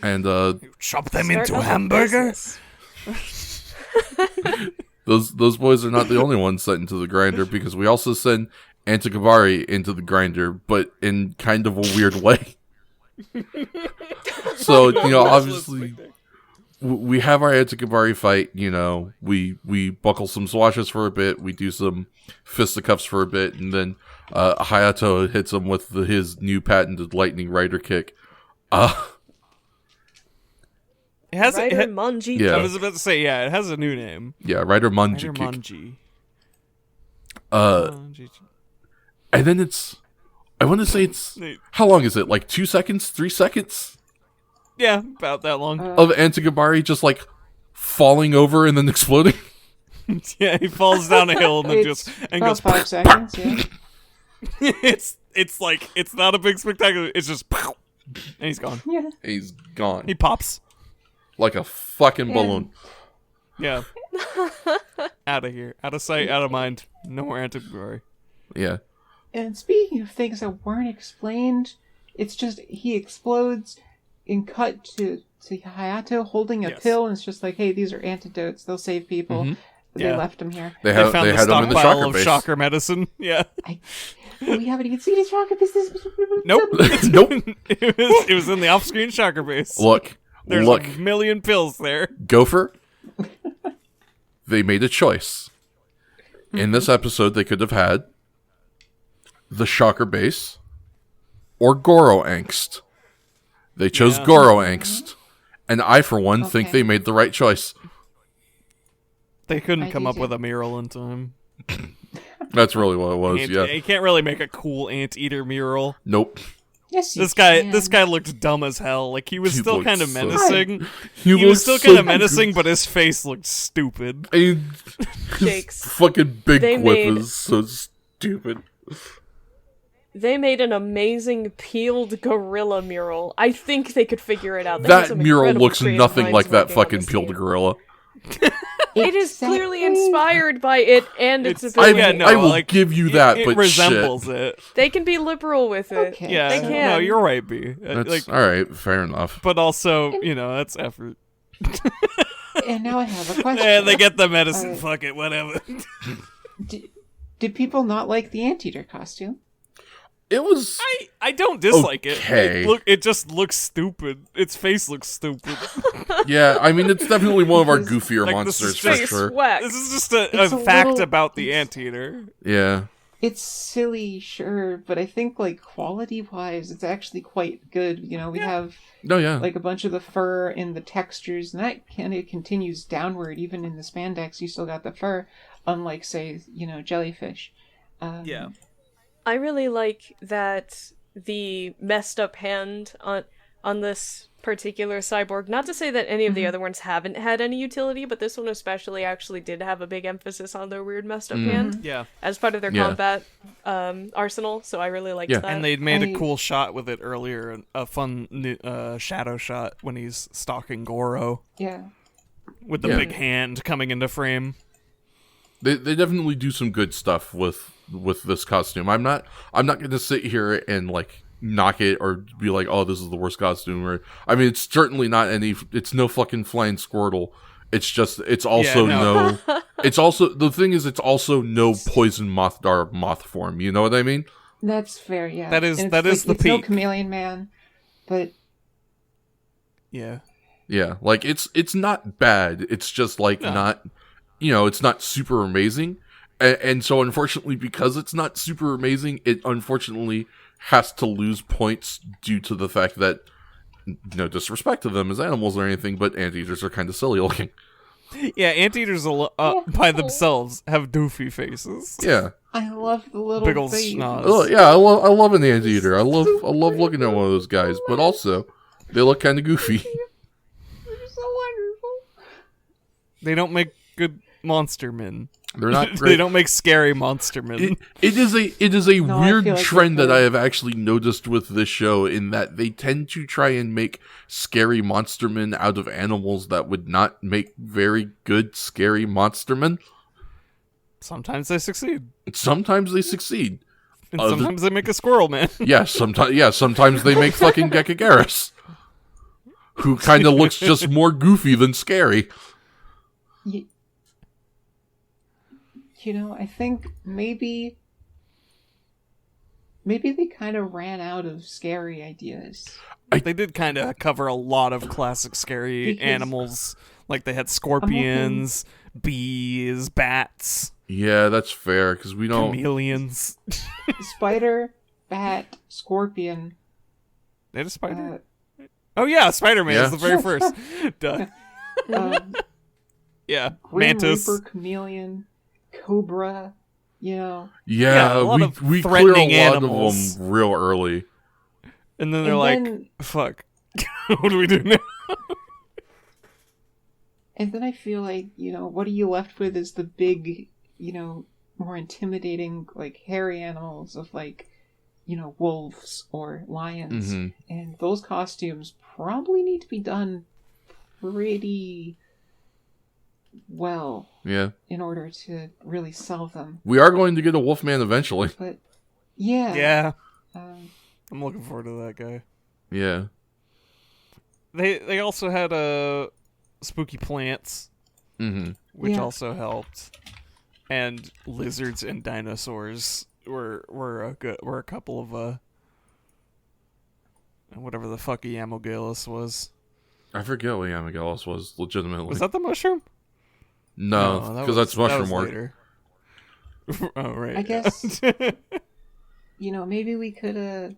And Chop them Start into up a hamburger. business. those boys are not the only ones sent into the grinder, because we also send Antikabari into the grinder, but in kind of a weird way. So, obviously, we have our Antikabari fight, we buckle some swashes for a bit, we do some fisticuffs for a bit, and then Hayato hits him with his new patented lightning rider kick. It has Rider Manji. Yeah. I was about to say, yeah, it has a new name. Yeah, Rider Manji Rider kick. Manji. Manji. And then I want to say how long is it? Like 2 seconds? 3 seconds? Yeah, about that long. Of Antikabari just like falling over and then exploding? Yeah, he falls down a hill and then It's and about goes. 5 seconds, yeah. It's like, it's not a big spectacular. It's just, and he's gone. Yeah. He's gone. He pops. Like a fucking balloon. Yeah. Out of here. Out of sight, out of mind. No more Antikabari. Yeah. And speaking of things that weren't explained, it's just he explodes and cut to Hayato holding a Yes. pill, and it's just like, hey, these are antidotes. They'll save people. Mhm. But Yeah. they left him here. They They had found the him in the stockpile shocker of base. shocker medicine. Yeah. We haven't even seen his shocker business. Nope. Nope. It was in the off-screen shocker base. Look. There's Look. a million pills there. Gopher. They made a choice. In this episode, they could have had the shocker base or Goro angst. They chose Yeah. Goro angst. And I, for one, think Okay. they made the right choice. They couldn't I come do up too. with a mural in time. That's really what it was, yeah. You can't really make a cool anteater mural. Nope. Yes, you This guy can. looked dumb as hell. Like, he was He still looked kind of so- menacing. He He was looked still so kind of menacing, good. but his face looked stupid. And his Jakes. fucking big They whip made- is so stupid. They made an amazing peeled gorilla mural. I think they could figure it out. They had That some mural incredible looks creative nothing minds like that working on fucking this peeled game. gorilla. It is clearly Exactly. inspired by it and its It's- ability. yeah, no, I will like, give you that, it but resembles shit. it. They can be liberal with it. Okay. Yeah, They so- can. no, you're right, B. That's Like, alright, fair enough. but also, that's effort. And now I have a question. And they get the medicine. Alright. Fuck it, whatever. Did people not like the anteater costume? It was I don't dislike Okay. it. It just looks stupid. Its face looks stupid. yeah, I mean it's definitely one of our Because, goofier like, this monsters is for just- Face sure. whack. This is just a It's a fact little- about the anteater. Yeah. It's silly, sure, but I think like quality-wise, it's actually quite good. We have No, yeah. like a bunch of the fur and the textures, and that kind of continues downward. Even in the spandex, you still got the fur, unlike say, jellyfish. Yeah. I really like that the messed up hand on this particular cyborg. Not to say that any of the other ones haven't had any utility, but this one especially actually did have a big emphasis on their weird messed up hand Yeah. as part of their Yeah. combat arsenal. So I really liked Yeah. that. And they made a I- cool shot with it earlier, a fun shadow shot when he's stalking Goro Yeah. with the Yeah. big hand coming into frame. They definitely do some good stuff with this costume. I'm not going to sit here and like knock it or be like, oh, this is the worst costume. Or I mean, it's certainly not any. It's no fucking flying Squirtle. It's also no. It's also the thing is, it's also no poison moth form. You know what I mean? That's fair, yeah. That is- And that is the it's no peak. chameleon man, but Yeah. Yeah, like it's not bad. It's just like No. not, it's not super amazing. And so unfortunately, because it's not super amazing, it unfortunately has to lose points due to the fact that, no disrespect to them as animals or anything, but anteaters are kind of silly looking. Yeah, anteaters by themselves have doofy faces. Yeah. I love the little Big ol' baby. schnoz. Oh, yeah, I love an anteater. I love looking at one of those guys, but also they look kind of goofy. They don't make good monster men. They're not great. They don't make scary monster men. It is a No, I weird feel like trend they're that I good. have actually noticed with this show, in that they tend to try and make scary monster men out of animals that would not make very good scary monster men. Sometimes they succeed. Sometimes they succeed. And sometimes they make a squirrel man. Sometimes they make fucking Gekagaris, who kind of looks just more goofy than scary. I think maybe they kind of ran out of scary ideas. They did kind of cover a lot of classic scary animals. Like they had scorpions, bees, bats. Yeah, that's fair, because we don't... Chameleons. Spider, bat, scorpion. They had a spider? Oh yeah, Spider-Man is the very first. Duh. Yeah, Grim Mantis. Reaper, chameleon, cobra, Yeah, a lot of we clear threatening a lot animals. of them real early. And then they're fuck. What do we do now? And then I feel like, what are you left with is the big, more intimidating, hairy animals of, wolves or lions. Mm-hmm. And those costumes probably need to be done pretty well. Yeah. In order to really sell them. We are going to get a Wolfman eventually. But, yeah. Yeah. I'm looking forward to that guy. Yeah. They also had spooky plants, which also helped, and lizards and dinosaurs were a couple of whatever the fuck Yamogalus was. I forget what Yamogalus was legitimately. Was that the mushroom? No, because that's mushroom work. Later. Oh right. I guess maybe we could have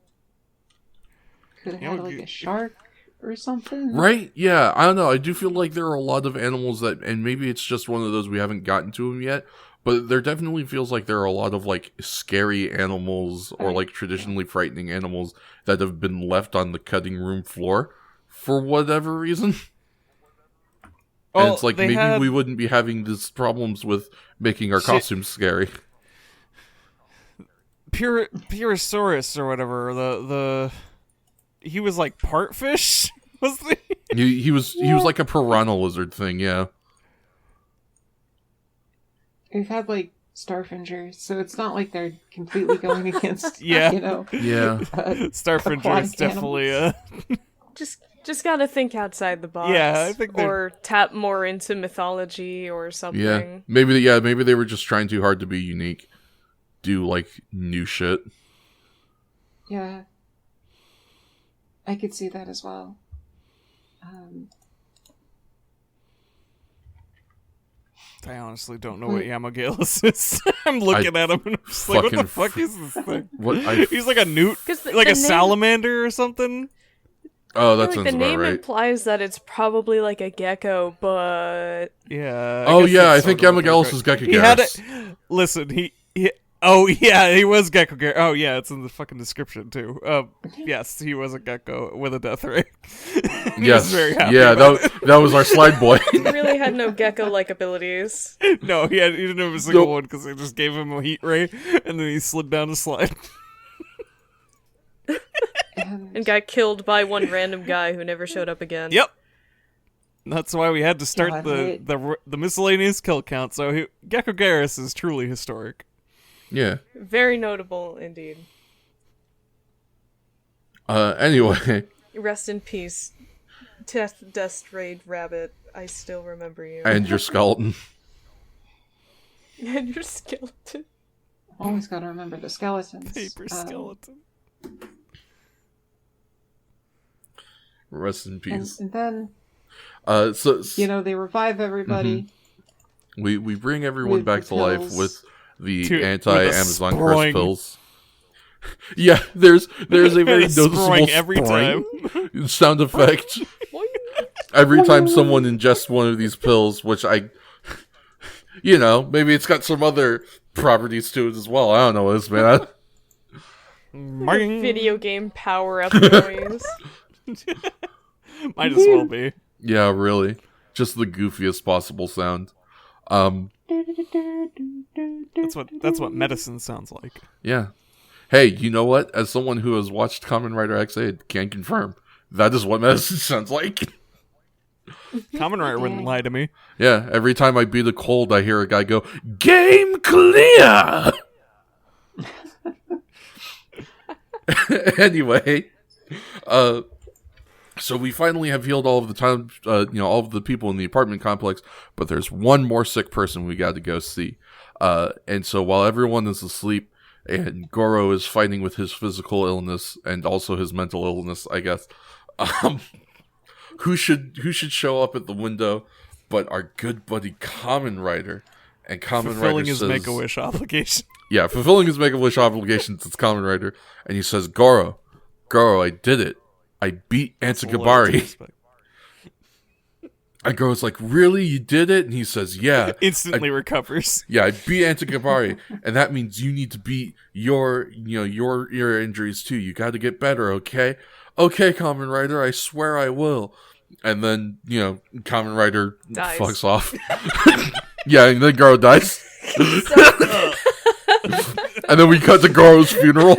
had a shark or something. Right? Yeah, I don't know. I do feel like there are a lot of animals that, and maybe it's just one of those we haven't gotten to them yet, but there definitely feels like there are a lot of scary animals or traditionally frightening animals that have been left on the cutting room floor for whatever reason. And it's maybe we wouldn't be having these problems with making our costumes scary. Purosaurus or whatever, the he was part fish, wasn't he? He was like a piranha lizard thing, yeah. We've had starfingers, so it's not like they're completely going against Yeah. Starfinger is definitely Just gotta think outside the box. Yeah, I think or tap more into mythology or something. Yeah. Maybe they were just trying too hard to be unique. Do new shit. Yeah. I could see that as well. I honestly don't know what Yamogalus is. I'm looking at him and I'm just what the fuck is this thing? He's like a newt, a salamander or something. Oh, that sounds the name about right. implies that it's probably a gecko, but yeah. I think Yamogalus is Gekagaris. Listen, he was Gecko. Oh yeah, it's in the fucking description too. Yes, he was a gecko with a death ray. Yes, very happy that was our slide boy. he really had no gecko-like abilities. No, he didn't have a single one because they just gave him a heat ray and then he slid down a slide. And got killed by one random guy who never showed up again. Yep. That's why we had to start the miscellaneous kill count. So Gekagaris is truly historic. Yeah. Very notable indeed. Anyway. Rest in peace, Death Raid Rabbit. I still remember you. And your skeleton. And your skeleton. Always gotta remember the skeletons. Paper skeleton. Rest in peace. And then, they revive everybody. Mm-hmm. We bring everyone back to life with the anti-Amazon curse pills. Yeah, there's a very noticeable every time sound effect every time someone ingests one of these pills, which maybe it's got some other properties to it as well. I don't know what this, man. Video game power-up noise. Might as well be. Yeah, really. just the goofiest possible sound. That's what medicine sounds like. Yeah. Hey, you know what? As someone who has watched Kamen Rider X8, can confirm that is what medicine sounds like. Kamen Rider wouldn't lie to me. Yeah, every time I beat a cold, I hear a guy go, "Game clear!" Anyway, so we finally have healed all of the time, all of the people in the apartment complex, but there's one more sick person we got to go see. And so while everyone is asleep and Goro is fighting with his physical illness and also his mental illness, I guess, who should show up at the window but our good buddy Kamen Rider? And Kamen fulfilling Rider his says, Make-A-Wish obligation. Yeah, fulfilling his Make-A-Wish obligations. It's Kamen Rider, and he says, Goro, I did it. I beat Antikabari. And Goro's like, really? You did it? And he says, yeah. Instantly recovers. Yeah, I beat Antikabari, and that means you need to beat your injuries too. You got to get better, okay? Okay, Kamen Rider, I swear I will. And then, Kamen Rider dies. Fucks off. Yeah, and then Goro dies. And then we cut to Goro's funeral.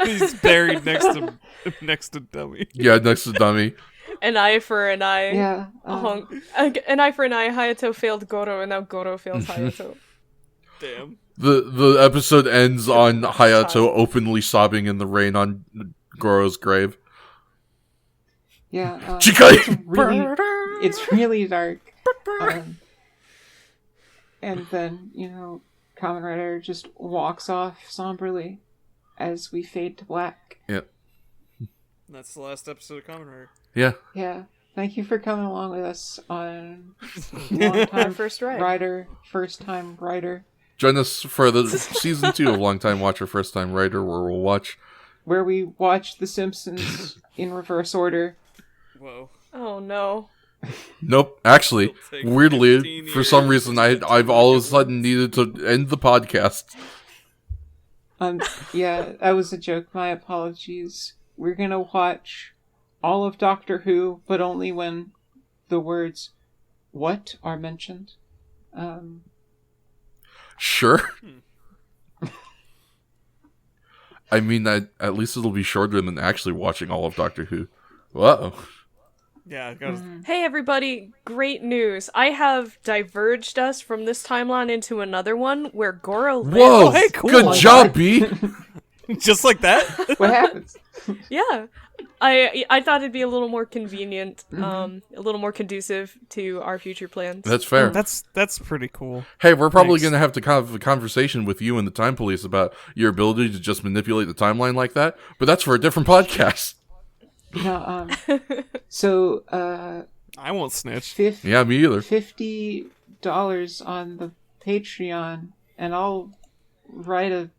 He's buried next to Dummy. Yeah, next to Dummy. An eye for an eye. Yeah. An eye for an eye. Hayato failed Goro, and now Goro fails Hayato. Damn. The episode ends on Hayato openly sobbing in the rain on Goro's grave. Yeah. Chikai! It's really dark. And then, Kamen Rider just walks off somberly as we fade to black. Yep. That's the last episode of Kamen Rider. Yeah. Yeah. Thank you for coming along with us on Long Time First Ride. Rider, First Time Rider. Join us for the season 2 of Long Time Watcher, First Time Writer, where we watch The Simpsons in reverse order. Whoa. Oh no. Nope. Actually, weirdly, for some reason, I've all of a sudden needed to end the podcast. Yeah, that was a joke. My apologies. We're gonna watch all of Doctor Who, but only when the words "what" are mentioned. Sure. I mean, at least it'll be shorter than actually watching all of Doctor Who. Whoa. Yeah. Hey everybody, great news. I have diverged us from this timeline into another one where Goro lives. Whoa! Hey, cool. Good job, B! Just like that? What happens? Yeah. I thought it'd be a little more convenient, a little more conducive to our future plans. That's fair. That's pretty cool. Hey, we're probably going to have to have a conversation with you and the Time Police about your ability to just manipulate the timeline like that, but that's for a different podcast. No, so, I won't snitch. Yeah, me either. $50 on the Patreon, and I'll write a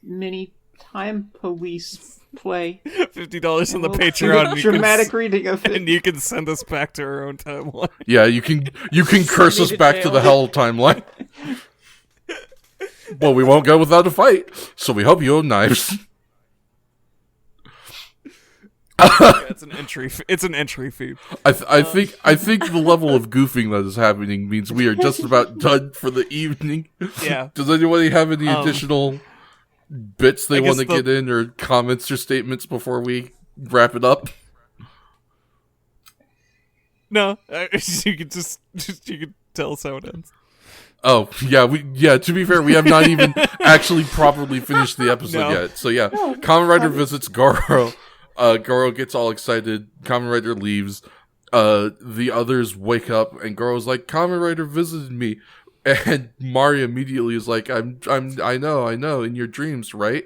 mini Time Police play. $50 on the Patreon. Dramatic reading of it. And you can send us back to our own timeline. Yeah, you can curse us back to the hell timeline. Well, we won't go without a fight, so we hope you own knives. Yeah, it's an entry fee. I think the level of goofing that is happening means we are just about done for the evening. Yeah. Does anybody have any additional bits they want to get in, or comments or statements before we wrap it up? No, you could you could tell us how it ends. Oh, yeah, to be fair, we have not even actually properly finished the episode yet. So yeah, Kamen Rider visits Goro. Goro gets all excited. Kamen Rider leaves. The others wake up, and Goro's like, Kamen Rider visited me. And Mari immediately is like, I know, in your dreams, right?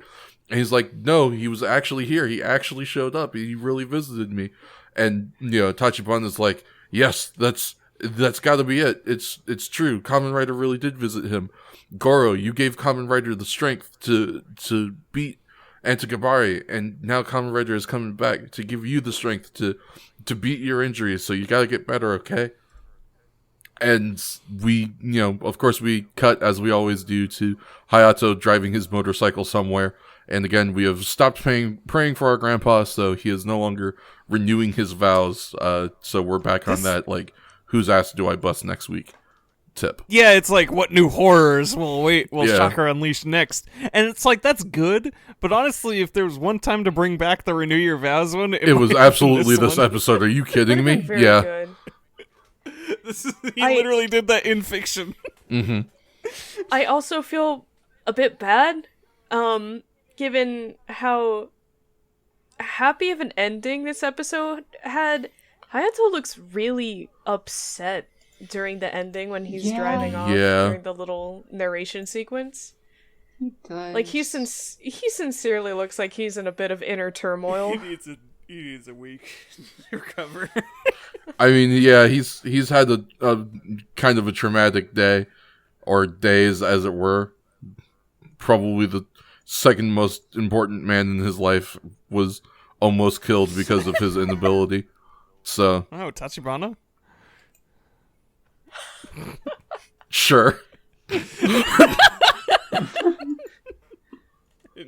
And he's like, no, he was actually here. He actually showed up. He really visited me. And, Tachibana is like, yes, that's gotta be it. It's true. Kamen Rider really did visit him. Goro, you gave Kamen Rider the strength to beat Antikabari, and now Kamen Rider is coming back to give you the strength to beat your injuries, so you gotta get better, okay? And we, of course we cut, as we always do, to Hayato driving his motorcycle somewhere, And again, we have stopped praying for our grandpa, so he is no longer renewing his vows. So we're back on that, like, whose ass do I bust next week tip. Yeah, it's like, what new horrors will Shocker unleash next? And it's like, that's good, but honestly, if there was one time to bring back the Renew Your Vows one, it was absolutely this episode. Are you kidding me? Very Yeah. good. He literally did that in fiction. Mm-hmm. I also feel a bit bad, given how happy of an ending this episode had. Hayato looks really upset during the ending when he's driving off during the little narration sequence. He does. Like, he sincerely looks like he's in a bit of inner turmoil. He needs a week to recover. I mean, yeah, he's had a kind of a traumatic day, or days, as it were. Probably the second most important man in his life was almost killed because of his inability. So. Oh, Tachibana? Sure. Didn't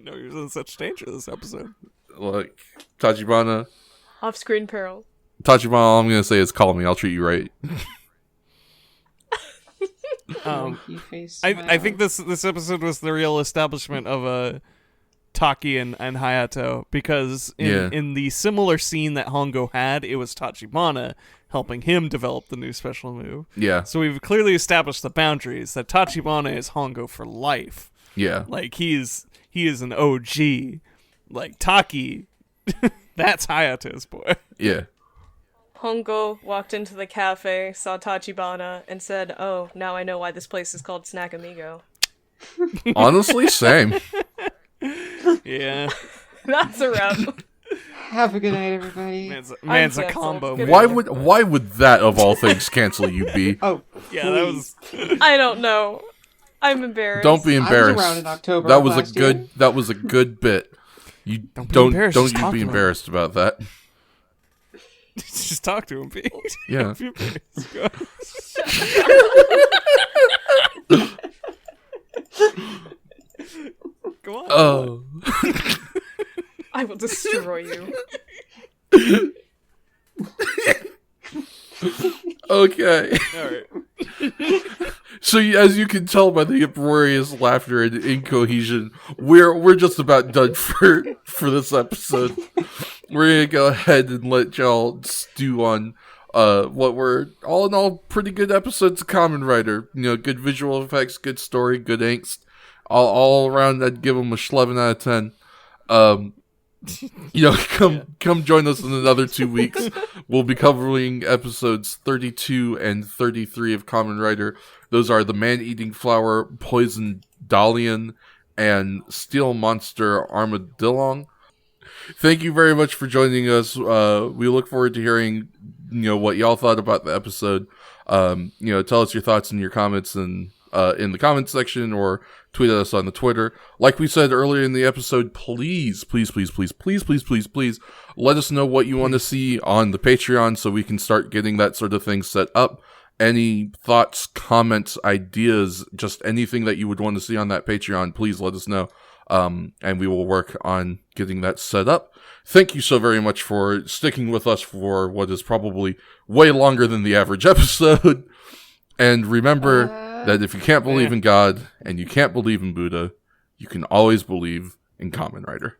know he was in such danger this episode. Like, Tachibana. Off-screen peril. Tachibana, all I'm going to say is call me. I'll treat you right. I think this episode was the real establishment of Taki and Hayato, because in the similar scene that Hongo had, it was Tachibana helping him develop the new special move. Yeah. So we've clearly established the boundaries that Tachibana is Hongo for life. Yeah. Like, he is an OG. Like, Taki, that's Hayato's boy. Yeah. Hongo walked into the cafe, saw Tachibana, and said, "Oh, now I know why this place is called Snack Amigo." Honestly, same. Yeah. That's a wrap. Have a good night, everybody. Man's a combo. Why would that, of all things, cancel you, B? Oh, yeah, please. that was... I don't know. I'm embarrassed. Don't be embarrassed. I was around in October that was last a good. year. That was a good bit. You Don't don't be embarrassed, just you talk be to him. embarrassed about that. Just talk to him, Pete. Yeah. Go on. Oh. I will destroy you. Okay. All right. So as you can tell by the uproarious laughter and incohesion, we're just about done for this episode. We're gonna go ahead and let y'all stew on what were all in all pretty good episodes of Kamen Rider. You know, good visual effects, good story, good angst. All around, I'd give them a 11 out of 10. You know, come join us in another 2 weeks. We'll be covering episodes 32 and 33 of Kamen Rider. Those are the Man-Eating Flower, Poison Dalian, and Steel Monster Armadillon. Thank you very much for joining us. We look forward to hearing, you know, what y'all thought about the episode. You know, tell us your thoughts and your comments in the comments section, or tweet at us on the Twitter. Like we said earlier in the episode, please let us know what you want to see on the Patreon so we can start getting that sort of thing set up. Any thoughts, comments, ideas, just anything that you would want to see on that Patreon, please let us know. And we will work on getting that set up. Thank you so very much for sticking with us for what is probably way longer than the average episode. And remember that if you can't believe in God and you can't believe in Buddha, you can always believe in Kamen Rider.